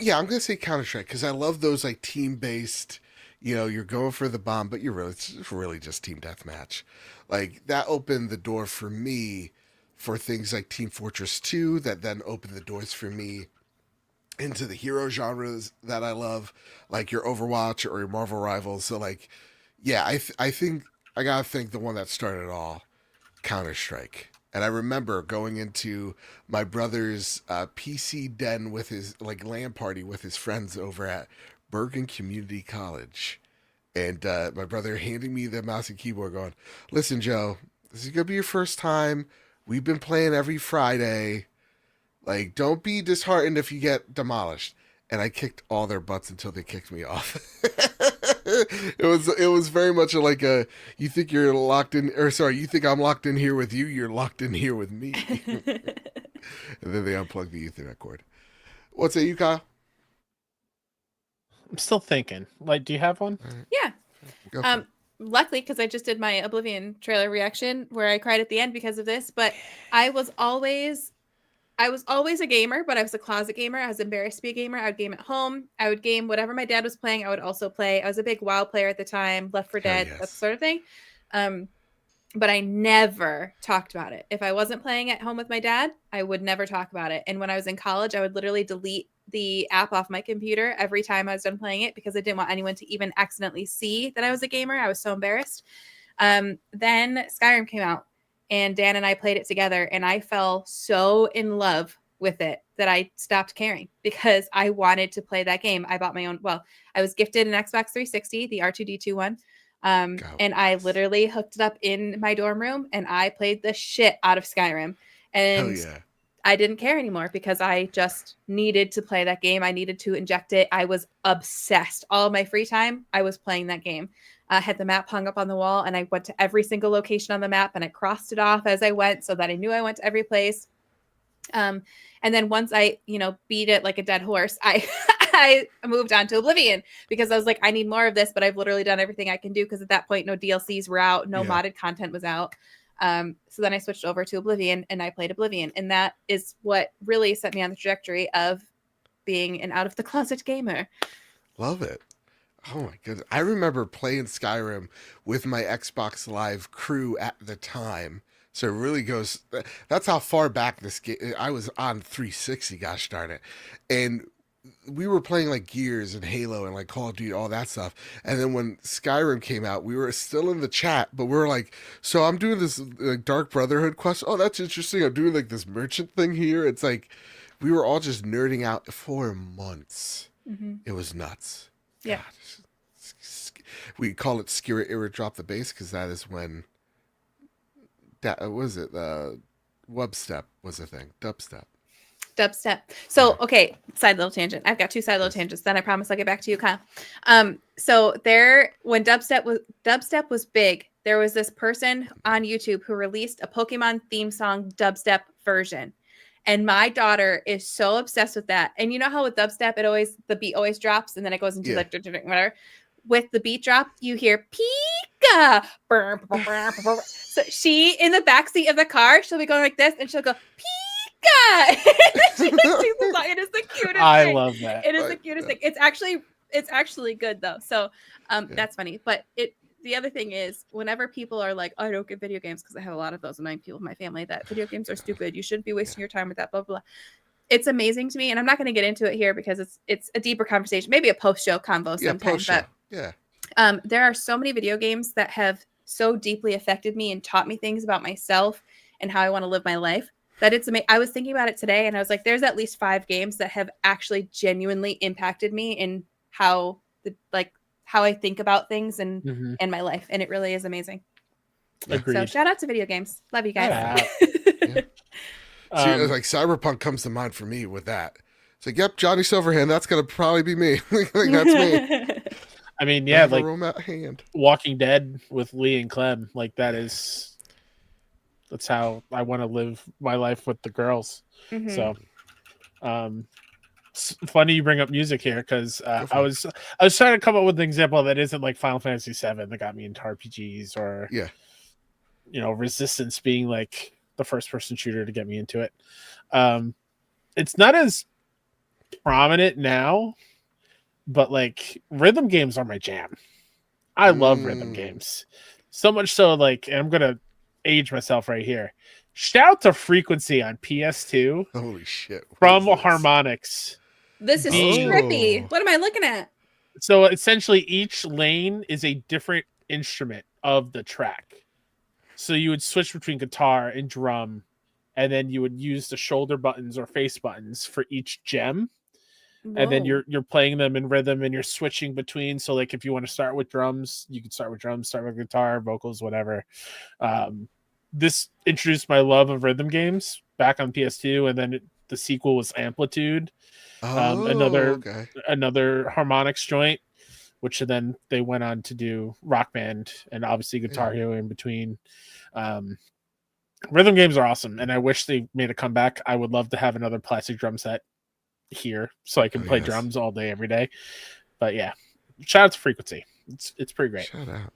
[SPEAKER 1] yeah, I'm gonna say Counter-Strike because I love those like team-based. You're going for the bomb, but it's really just team deathmatch. Like that opened the door for me for things like Team Fortress 2 that then opened the doors for me into the hero genres that I love, like your Overwatch or your Marvel Rivals. So like, yeah, I think I gotta think the one that started it all, Counter-Strike. And I remember going into my brother's PC den with his like LAN party with his friends over at Bergen Community College. And my brother handing me the mouse and keyboard going, "Listen, Joe, this is going to be your first time. We've been playing every Friday. Like, don't be disheartened if you get demolished. And I kicked all their butts until they kicked me off. It was very much like a, you think you're locked in, or sorry, you think I'm locked in here with you, you're locked in here with me. And then they unplugged the Ethernet cord. What's that, you, Kyle?
[SPEAKER 2] I'm still thinking. Like, do you have one?
[SPEAKER 3] Yeah.
[SPEAKER 1] Go for it.
[SPEAKER 3] Luckily, because I just did my Oblivion trailer reaction where I cried at the end because of this, but I was always a gamer, but I was a closet gamer. I was embarrassed to be a gamer. I would game at home. I would game whatever my dad was playing. I would also play. I was a big WoW player at the time, Left 4 Dead,
[SPEAKER 1] yes.
[SPEAKER 3] that sort of thing. But I never talked about it. If I wasn't playing at home with my dad, I would never talk about it. And when I was in college, I would literally delete the app off my computer every time I was done playing it because I didn't want anyone to even accidentally see that I was a gamer. I was so embarrassed. Then Skyrim came out and Dan and I played it together and I fell so in love with it that I stopped caring because I wanted to play that game. I bought my own. Well, I was gifted an Xbox 360, the R2D2 one. And I literally hooked it up in my dorm room and I played the shit out of Skyrim. And
[SPEAKER 1] yeah.
[SPEAKER 3] I didn't care anymore because I just needed to play that game. I needed to inject it. I was obsessed. All of my free time, I was playing that game. I had the map hung up on the wall and I went to every single location on the map and I crossed it off as I went so that I knew I went to every place. And then once I, beat it like a dead horse, I moved on to Oblivion because I was like, I need more of this, but I've literally done everything I can do because at that point, no DLCs were out, no modded content was out. So then I switched over to Oblivion and I played Oblivion. And that is what really set me on the trajectory of being an out of the closet gamer.
[SPEAKER 1] Love it. Oh my goodness. I remember playing Skyrim with my Xbox Live crew at the time. So it really goes, that's how far back this game, I was on 360, gosh darn it. And we were playing like Gears and Halo and like Call of Duty, all that stuff. And then when Skyrim came out, we were still in the chat, but we were like, so I'm doing this like Dark Brotherhood quest. Oh, that's interesting. I'm doing like this merchant thing here. It's like, we were all just nerding out for months.
[SPEAKER 3] Mm-hmm.
[SPEAKER 1] It was nuts.
[SPEAKER 3] Yeah.
[SPEAKER 1] God. We call it Skirret Irrit Drop the Bass because that is when, that was it, Wubstep was a thing. Dubstep.
[SPEAKER 3] So, okay, side little tangent. I've got two side little tangents. Then I promise I'll get back to you, Kyle. So there, when dubstep was big, there was this person on YouTube who released a Pokemon theme song dubstep version. And my daughter is so obsessed with that. And you know how with dubstep, the beat always drops and then it goes into like whatever. With the beat drop, you hear Pika. So she, in the backseat of the car, she'll be going like this and she'll go Pika. She sings the song. It is the cutest thing.
[SPEAKER 2] I love that.
[SPEAKER 3] It is the cutest thing. It's actually good though. So that's funny. But the other thing is whenever people are like, oh, I don't get video games because I have a lot of those annoying people in my family that video games are stupid. You shouldn't be wasting your time with that, blah, blah, blah. It's amazing to me. And I'm not going to get into it here because it's a deeper conversation, maybe a post-show convo sometime. But there are so many video games that have so deeply affected me and taught me things about myself and how I want to live my life that it's amazing. I was thinking about it today and I was like, there's at least 5 games that have actually genuinely impacted me in how I think about things and my life. And it really is amazing.
[SPEAKER 2] Agreed.
[SPEAKER 3] So shout out to video games. Love you guys.
[SPEAKER 1] See, like Cyberpunk comes to mind for me with that. It's like, yep, Johnny Silverhand, that's going to probably be me. Like, that's me.
[SPEAKER 2] I mean, yeah, like
[SPEAKER 1] hand.
[SPEAKER 2] Walking Dead with Lee and Clem, like that's how I want to live my life with the girls.
[SPEAKER 3] Mm-hmm.
[SPEAKER 2] So, it's funny you bring up music here because I was trying to come up with an example that isn't like Final Fantasy VII that got me into RPGs or Resistance being like the first person shooter to get me into it. It's not as prominent now, but like rhythm games are my jam. I love rhythm games so much so, like, and I'm gonna age myself right here. Shout out to Frequency on PS2.
[SPEAKER 1] Holy shit!
[SPEAKER 2] From Harmonix.
[SPEAKER 3] This is trippy. What am I looking at?
[SPEAKER 2] So essentially, each lane is a different instrument of the track. So you would switch between guitar and drum, and then you would use the shoulder buttons or face buttons for each gem. Whoa. And then you're playing them in rhythm, and you're switching between. So like if you want to start with drums, you can start with drums, start with guitar, vocals, whatever. This introduced my love of rhythm games back on PS2, and then the sequel was Amplitude,
[SPEAKER 1] Oh,
[SPEAKER 2] another
[SPEAKER 1] okay.
[SPEAKER 2] harmonics joint, which then they went on to do Rock Band and obviously Guitar Hero in between. Rhythm games are awesome, and I wish they made a comeback. I would love to have another plastic drum set here so I can play drums all day, every day. But yeah, shout out to Frequency. It's pretty great.
[SPEAKER 1] Shout out.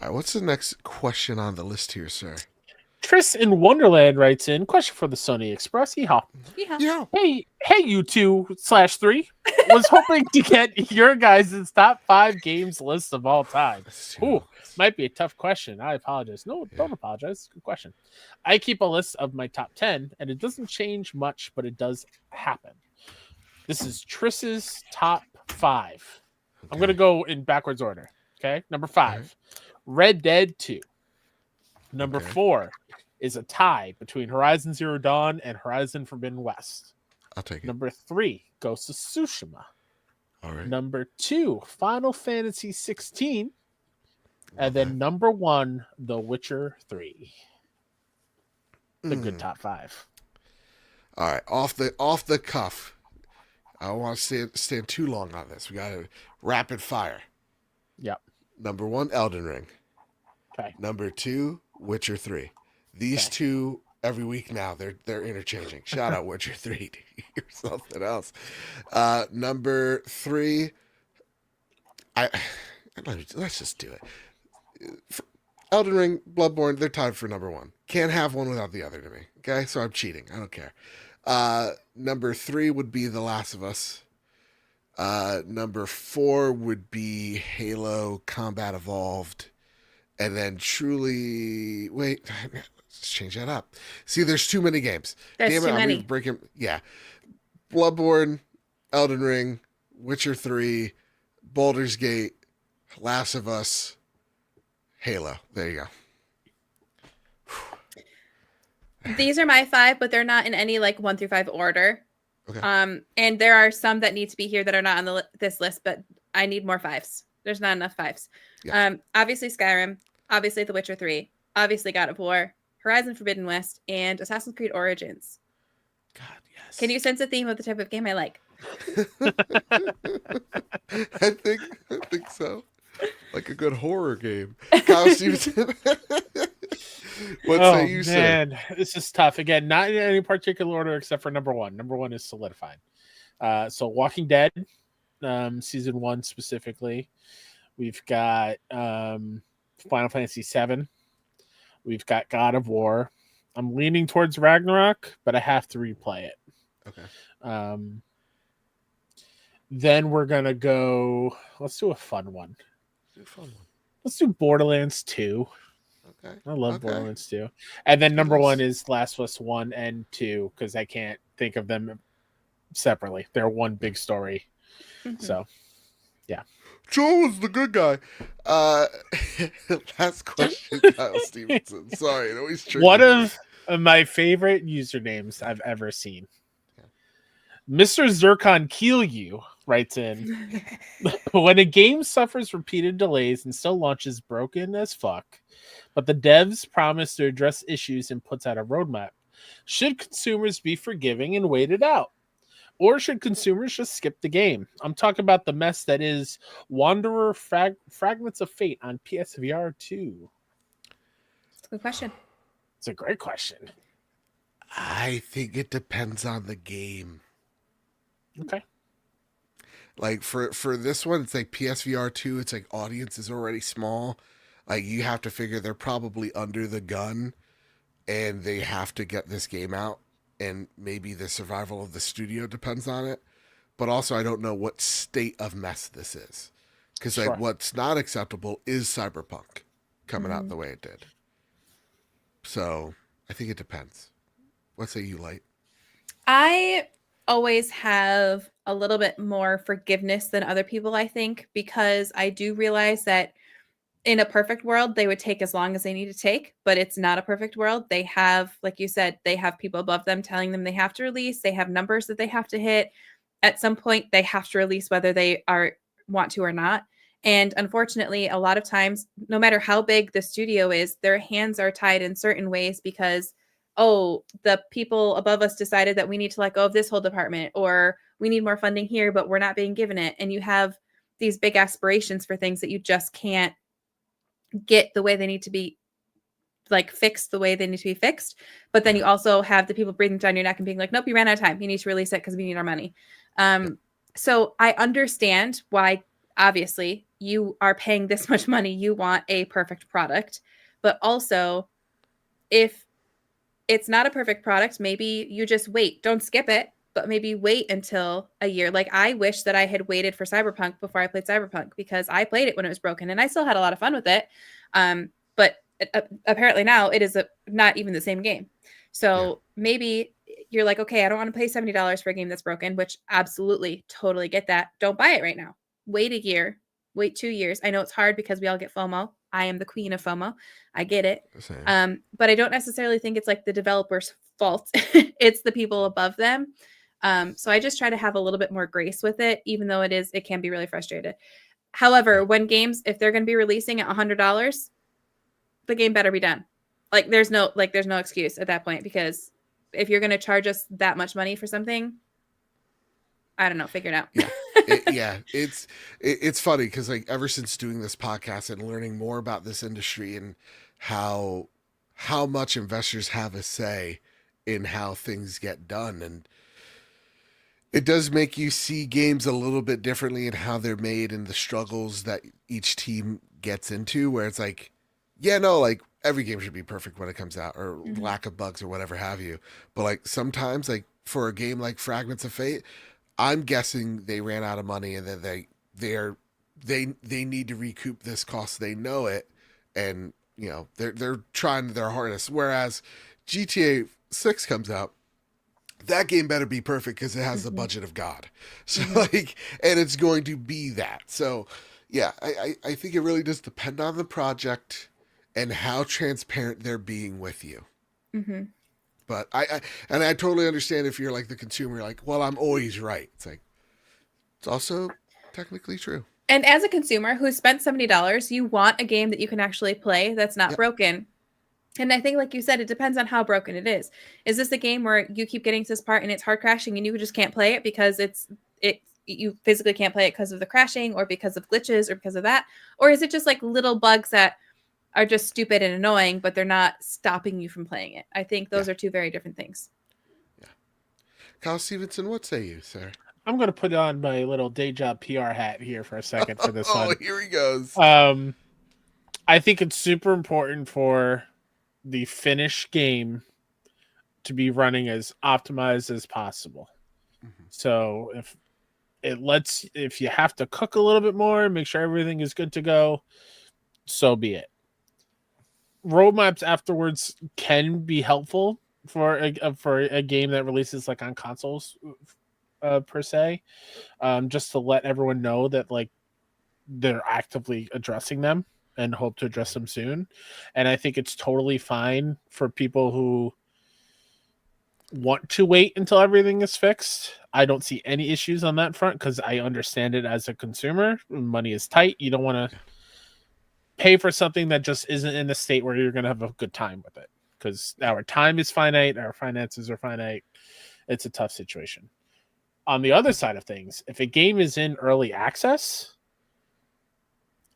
[SPEAKER 1] All right, what's the next question on the list here, sir?
[SPEAKER 2] Tris in Wonderland writes in, question for the Sony Express. Yeehaw.
[SPEAKER 1] Yeah.
[SPEAKER 2] Hey, you 2/3. Was hoping to get your guys' top 5 games list of all time. Ooh, might be a tough question. I apologize. No, don't apologize. Good question. I keep a list of my top 10, and it doesn't change much, but it does happen. This is Tris's top 5. Okay. I'm going to go in backwards order. Okay. Number 5, Red Dead 2. Number 4 is a tie between Horizon Zero Dawn and Horizon Forbidden West.
[SPEAKER 1] I'll take it.
[SPEAKER 2] Number 3, Ghost of Tsushima.
[SPEAKER 1] All right.
[SPEAKER 2] Number 2, Final Fantasy 16. And then number 1, The Witcher 3. The good top 5.
[SPEAKER 1] All right, off the cuff. I don't want to stand too long on this. We got to rapid fire.
[SPEAKER 2] Yep.
[SPEAKER 1] Number 1, Elden Ring.
[SPEAKER 2] Okay.
[SPEAKER 1] Number 2, Witcher 3. These two every week now, they're interchanging. Shout out Witcher 3 or something else. Number 3, let's just do it. Elden Ring, Bloodborne, they're tied for number 1. Can't have one without the other to me. Okay, so I'm cheating. I don't care. Number 3 would be The Last of Us. Number 4 would be Halo Combat Evolved. And then truly, wait, let's change that up. See, there's too many games.
[SPEAKER 3] There's too many.
[SPEAKER 1] Breaking, Bloodborne, Elden Ring, Witcher 3, Baldur's Gate, Last of Us, Halo. There you go.
[SPEAKER 3] These are my 5, but they're not in any 1 through 5 order.
[SPEAKER 1] Okay.
[SPEAKER 3] And there are some that need to be here that are not on this list, but I need more 5s. There's not enough 5s. Yeah. Obviously Skyrim, obviously The Witcher 3, obviously God of War, Horizon Forbidden West, and Assassin's Creed Origins.
[SPEAKER 1] God, yes.
[SPEAKER 3] Can you sense a theme of the type of game I like?
[SPEAKER 1] I think so. Like a good horror game. Kyle Stevenson. What say you,
[SPEAKER 2] man,
[SPEAKER 1] sir?
[SPEAKER 2] This is tough. Again, not in any particular order except for number 1. Number 1 is solidified. So Walking Dead, season 1 specifically. We've got Final Fantasy 7. We've got God of War. I'm leaning towards Ragnarok, but I have to replay it.
[SPEAKER 1] Okay.
[SPEAKER 2] Then we're gonna go. Let's do a fun one. Let's do Borderlands 2.
[SPEAKER 1] Okay.
[SPEAKER 2] I love Borderlands 2. And then number 1 is Last of Us 1 and 2 because I can't think of them separately. They're one big story. Mm-hmm. So, yeah.
[SPEAKER 1] Joel was the good guy. Last question, Kyle Stevenson. Sorry, it always tricky.
[SPEAKER 2] One of my favorite usernames I've ever seen. Mr. Zircon Kielyu writes in, when a game suffers repeated delays and still launches broken as fuck, but the devs promise to address issues and puts out a roadmap, should consumers be forgiving and wait it out? Or should consumers just skip the game? I'm talking about the mess that is Wanderer Fragments of Fate on PSVR 2.
[SPEAKER 3] That's a good question.
[SPEAKER 2] It's a great question.
[SPEAKER 1] I think it depends on the game.
[SPEAKER 2] Okay.
[SPEAKER 1] Like for this one, it's like PSVR 2, it's like audience is already small. Like you have to figure they're probably under the gun and they have to get this game out. And maybe the survival of the studio depends on it. But also, I don't know what state of mess this is. Because like, what's not acceptable is Cyberpunk coming out the way it did. So, I think it depends. What say you, Light?
[SPEAKER 3] I always have a little bit more forgiveness than other people, I think. Because I do realize that in a perfect world, they would take as long as they need to take, but it's not a perfect world. They have, like you said, they have people above them telling them they have to release. They have numbers that they have to hit. At some point, they have to release whether they want to or not. And unfortunately, a lot of times, no matter how big the studio is, their hands are tied in certain ways because oh, the people above us decided that we need to let go of this whole department, or we need more funding here, but we're not being given it. And you have these big aspirations for things that you just can't get the way they need to be, like, fixed the way they need to be fixed. But then you also have the people breathing down your neck and being like, nope, you ran out of time. You need to release it because we need our money. So I understand why, obviously, you are paying this much money. You want a perfect product. But also, if it's not a perfect product, maybe you just wait. Don't skip it, but maybe wait until a year. Like, I wish that I had waited for Cyberpunk before I played Cyberpunk, because I played it when it was broken and I still had a lot of fun with it. But apparently now it is not even the same game. So maybe you're like, okay, I don't want to pay $70 for a game that's broken, which absolutely, totally get that. Don't buy it right now. Wait a year, wait 2 years. I know it's hard because we all get FOMO. I am the queen of FOMO. I get it. But I don't necessarily think it's like the developer's fault. It's the people above them. So I just try to have a little bit more grace with it, even though it can be really frustrated. However, when games, if they're going to be releasing at $100, the game better be done. Like, there's no excuse at that point, because if you're going to charge us that much money for something, I don't know, figure it out.
[SPEAKER 1] It's funny because, like, ever since doing this podcast and learning more about this industry and how much investors have a say in how things get done, and it does make you see games a little bit differently in how they're made and the struggles that each team gets into, where it's like, like, every game should be perfect when it comes out, or lack of bugs or whatever have you. But, like, sometimes, like, for a game like Fragments of Fate, I'm guessing they ran out of money and then they need to recoup this cost. They know it, and they're trying their hardest. Whereas GTA 6 comes out, that game better be perfect because it has the budget of God. So and it's going to be that. So I think it really does depend on the project and how transparent they're being with you. But I totally understand if you're like the consumer, like, well, I'm always right. It's like, it's also technically true.
[SPEAKER 3] And as a consumer who spent $70, you want a game that you can actually play that's not broken. And I think, like you said, it depends on how broken it is. Is this a game where you keep getting to this part and it's hard crashing and you just can't play it because you physically can't play it because of the crashing or because of glitches or because of that? Or is it just like little bugs that are just stupid and annoying, but they're not stopping you from playing it? I think those are two very different things.
[SPEAKER 1] Kyle Stevenson, what say you, sir?
[SPEAKER 2] I'm going to put on my little day job PR hat here for a second for this one.
[SPEAKER 1] Oh, here he goes.
[SPEAKER 2] I think it's super important for the finished game to be running as optimized as possible. So if you have to cook a little bit more, make sure everything is good to go, so be it. Roadmaps afterwards can be helpful for a game that releases like on consoles per se, just to let everyone know that like they're actively addressing them and hope to address them soon. And I think it's totally fine for people who want to wait until everything is fixed. I don't see any issues on that front because I understand it as a consumer. Money is tight. You don't want to pay for something that just isn't in a state where you're going to have a good time with it, because our time is finite, our finances are finite. It's a tough situation. On the other side of things, if a game is in early access,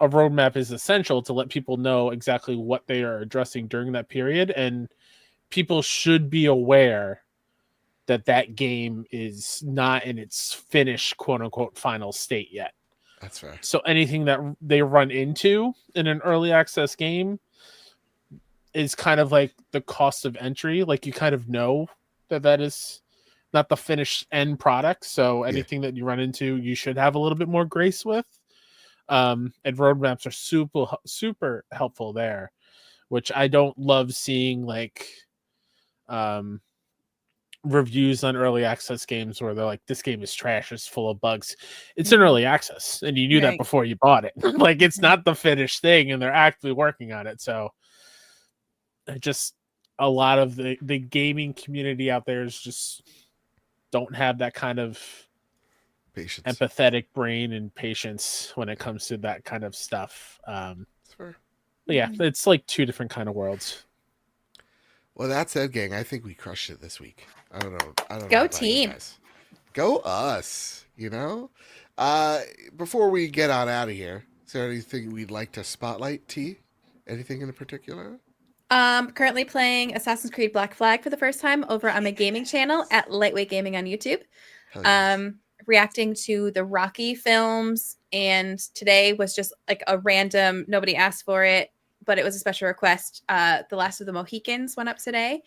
[SPEAKER 2] a roadmap is essential to let people know exactly what they are addressing during that period, and people should be aware that that game is not in its finished, quote-unquote, final state yet.
[SPEAKER 1] That's fair.
[SPEAKER 2] So anything that they run into in an early access game is kind of like the cost of entry. Like, you kind of know that is not the finished end product. So anything that you run into, you should have a little bit more grace with. And roadmaps are super helpful there, which I don't love seeing, like reviews on early access games where they're like, this game is trash, it's full of bugs. It's in early access and you knew that before you bought it. Like, it's not the finished thing and they're actively working on it. So just a lot of the gaming community out there is just don't have that kind of
[SPEAKER 1] patience,
[SPEAKER 2] empathetic brain and patience when it comes to that kind of stuff. It's like two different kind of worlds.
[SPEAKER 1] Well, that said, gang, I think we crushed it this week. I don't know. I don't know
[SPEAKER 3] Go
[SPEAKER 1] about you
[SPEAKER 3] team.
[SPEAKER 1] guys. Go us. You know. Before we get on out of here, is there anything we'd like to spotlight? T? Anything in particular?
[SPEAKER 3] Currently playing Assassin's Creed Black Flag for the first time over on my gaming channel at Lightweight Gaming on YouTube.
[SPEAKER 1] Hell yes.
[SPEAKER 3] Reacting to the Rocky films, and today was just like a random, nobody asked for it, but it was a special request. The Last of the Mohicans went up today.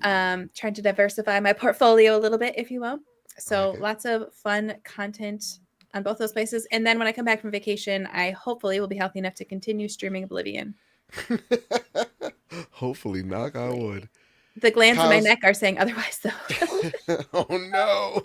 [SPEAKER 3] Trying to diversify my portfolio a little bit, if you will. So
[SPEAKER 1] like it.
[SPEAKER 3] lots of fun content on both those places. And then when I come back from vacation, I hopefully will be healthy enough to continue streaming Oblivion.
[SPEAKER 1] Hopefully, knock on wood.
[SPEAKER 3] The glands in my
[SPEAKER 1] Kyle's-
[SPEAKER 3] neck are saying otherwise, though.
[SPEAKER 1] Oh no.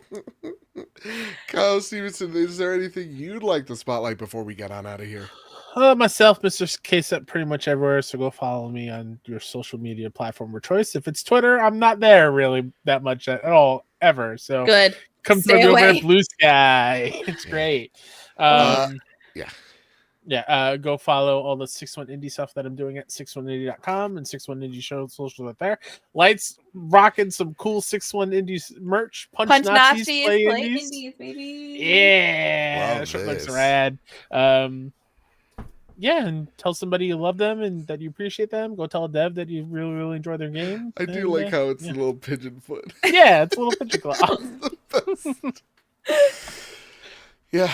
[SPEAKER 1] Kyle Stevenson, is there anything you'd like to spotlight before we get on out of here?
[SPEAKER 2] Myself, Mr. K-Set, pretty much everywhere. So go follow me on your social media platform of choice. If it's Twitter, I'm not there really that much at all, ever. So
[SPEAKER 3] Good.
[SPEAKER 2] come
[SPEAKER 3] Stay
[SPEAKER 2] through over
[SPEAKER 3] away.
[SPEAKER 2] at Blue Sky. It's great.
[SPEAKER 1] Yeah.
[SPEAKER 2] Go follow all the 61 Indie stuff that I'm doing at 61indie.com and 61 Indie Show socials out there. Lights rocking some cool 61 Indies merch. Punch Nazis, play indies.
[SPEAKER 3] baby.
[SPEAKER 2] Yeah,
[SPEAKER 1] Love
[SPEAKER 2] shirt looks
[SPEAKER 1] this.
[SPEAKER 2] rad. Yeah, and tell somebody you love them and that you appreciate them. Go tell a dev that you really, really enjoy their game.
[SPEAKER 1] I do like how it's
[SPEAKER 2] yeah.
[SPEAKER 1] a little pigeon foot.
[SPEAKER 2] Yeah, it's a little pigeon claw.
[SPEAKER 1] Yeah,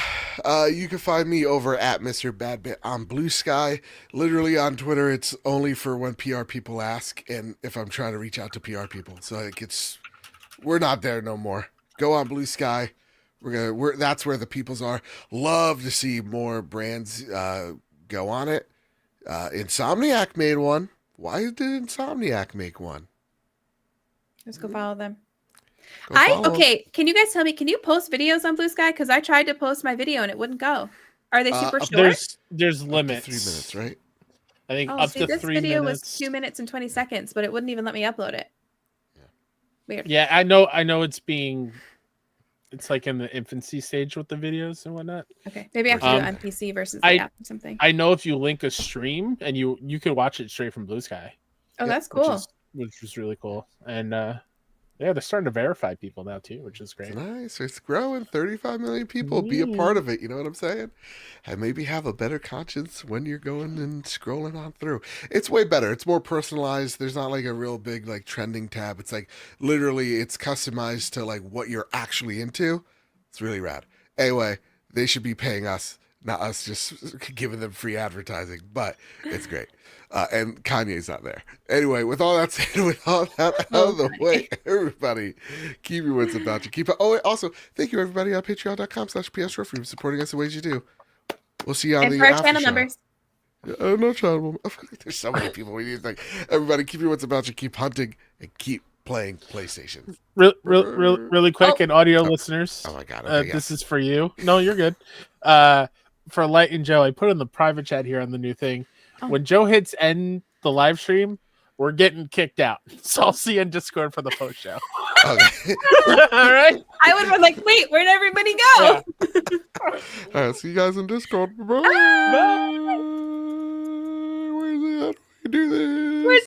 [SPEAKER 1] you can find me over at Mr. Badbit on Blue Sky. Literally on Twitter, it's only for when PR people ask and if I'm trying to reach out to PR people. So we're not there no more. Go on Blue Sky. That's where the peoples are. Love to see more brands go on it. Insomniac made one. Why did Insomniac make one?
[SPEAKER 3] Let's go follow them.
[SPEAKER 1] Go follow 'em.
[SPEAKER 3] Okay, can you guys tell me, can you post videos on Blue Sky? Because I tried to post my video and it wouldn't go. Are they super short?
[SPEAKER 2] There's
[SPEAKER 1] Up to
[SPEAKER 2] limits.
[SPEAKER 1] 3 minutes, right?
[SPEAKER 2] I think
[SPEAKER 3] Oh,
[SPEAKER 2] up
[SPEAKER 3] see,
[SPEAKER 2] to
[SPEAKER 3] this
[SPEAKER 2] 3
[SPEAKER 3] video
[SPEAKER 2] minutes.
[SPEAKER 3] was 2 minutes and 20 seconds, but it wouldn't even let me upload it. Weird.
[SPEAKER 2] Yeah, I know it's like in the infancy stage with the videos and whatnot.
[SPEAKER 3] Okay, maybe I have to do it
[SPEAKER 2] Um,
[SPEAKER 3] on PC versus the app or something.
[SPEAKER 2] I know if you link a stream and you can watch it straight from Blue Sky.
[SPEAKER 3] Oh, that's
[SPEAKER 2] which
[SPEAKER 3] cool.
[SPEAKER 2] which is really cool. And yeah, they're starting to verify people now too, which is great.
[SPEAKER 1] Nice. It's growing. 35 million people. Be a part of it. You know what I'm saying? And maybe have a better conscience when you're going and scrolling on through. It's way better. It's more personalized. There's not like a real big like trending tab. It's like literally it's customized to like what you're actually into. It's really rad. Anyway, they should be paying us, not us just giving them free advertising, but it's great. And Kanye's not there. Anyway, with all that said, with all that out of the way, everybody, keep your wits about you. Also, thank you everybody on patreon.com/PSR for supporting us the ways you do. We'll see you on
[SPEAKER 3] And
[SPEAKER 1] the
[SPEAKER 3] for our
[SPEAKER 1] after
[SPEAKER 3] channel
[SPEAKER 1] show.
[SPEAKER 3] members.
[SPEAKER 1] No channel. There's so many people we need to thank. Everybody, keep your wits about you. Keep hunting and keep playing PlayStation.
[SPEAKER 2] Really quick, and audio listeners.
[SPEAKER 1] Oh my god! Okay,
[SPEAKER 2] This is for you. No, you're good. For Light and Joe, I put in the private chat here on the new thing.
[SPEAKER 3] Oh.
[SPEAKER 2] When Joe hits end the live stream, we're getting kicked out. So I'll see you in Discord for the post show.
[SPEAKER 1] Okay.
[SPEAKER 2] All right.
[SPEAKER 3] I would have been like, wait, where'd everybody go?
[SPEAKER 2] Yeah.
[SPEAKER 1] All right. See you guys in Discord. Bye.
[SPEAKER 3] Bye.
[SPEAKER 1] Where's it? How do we do this?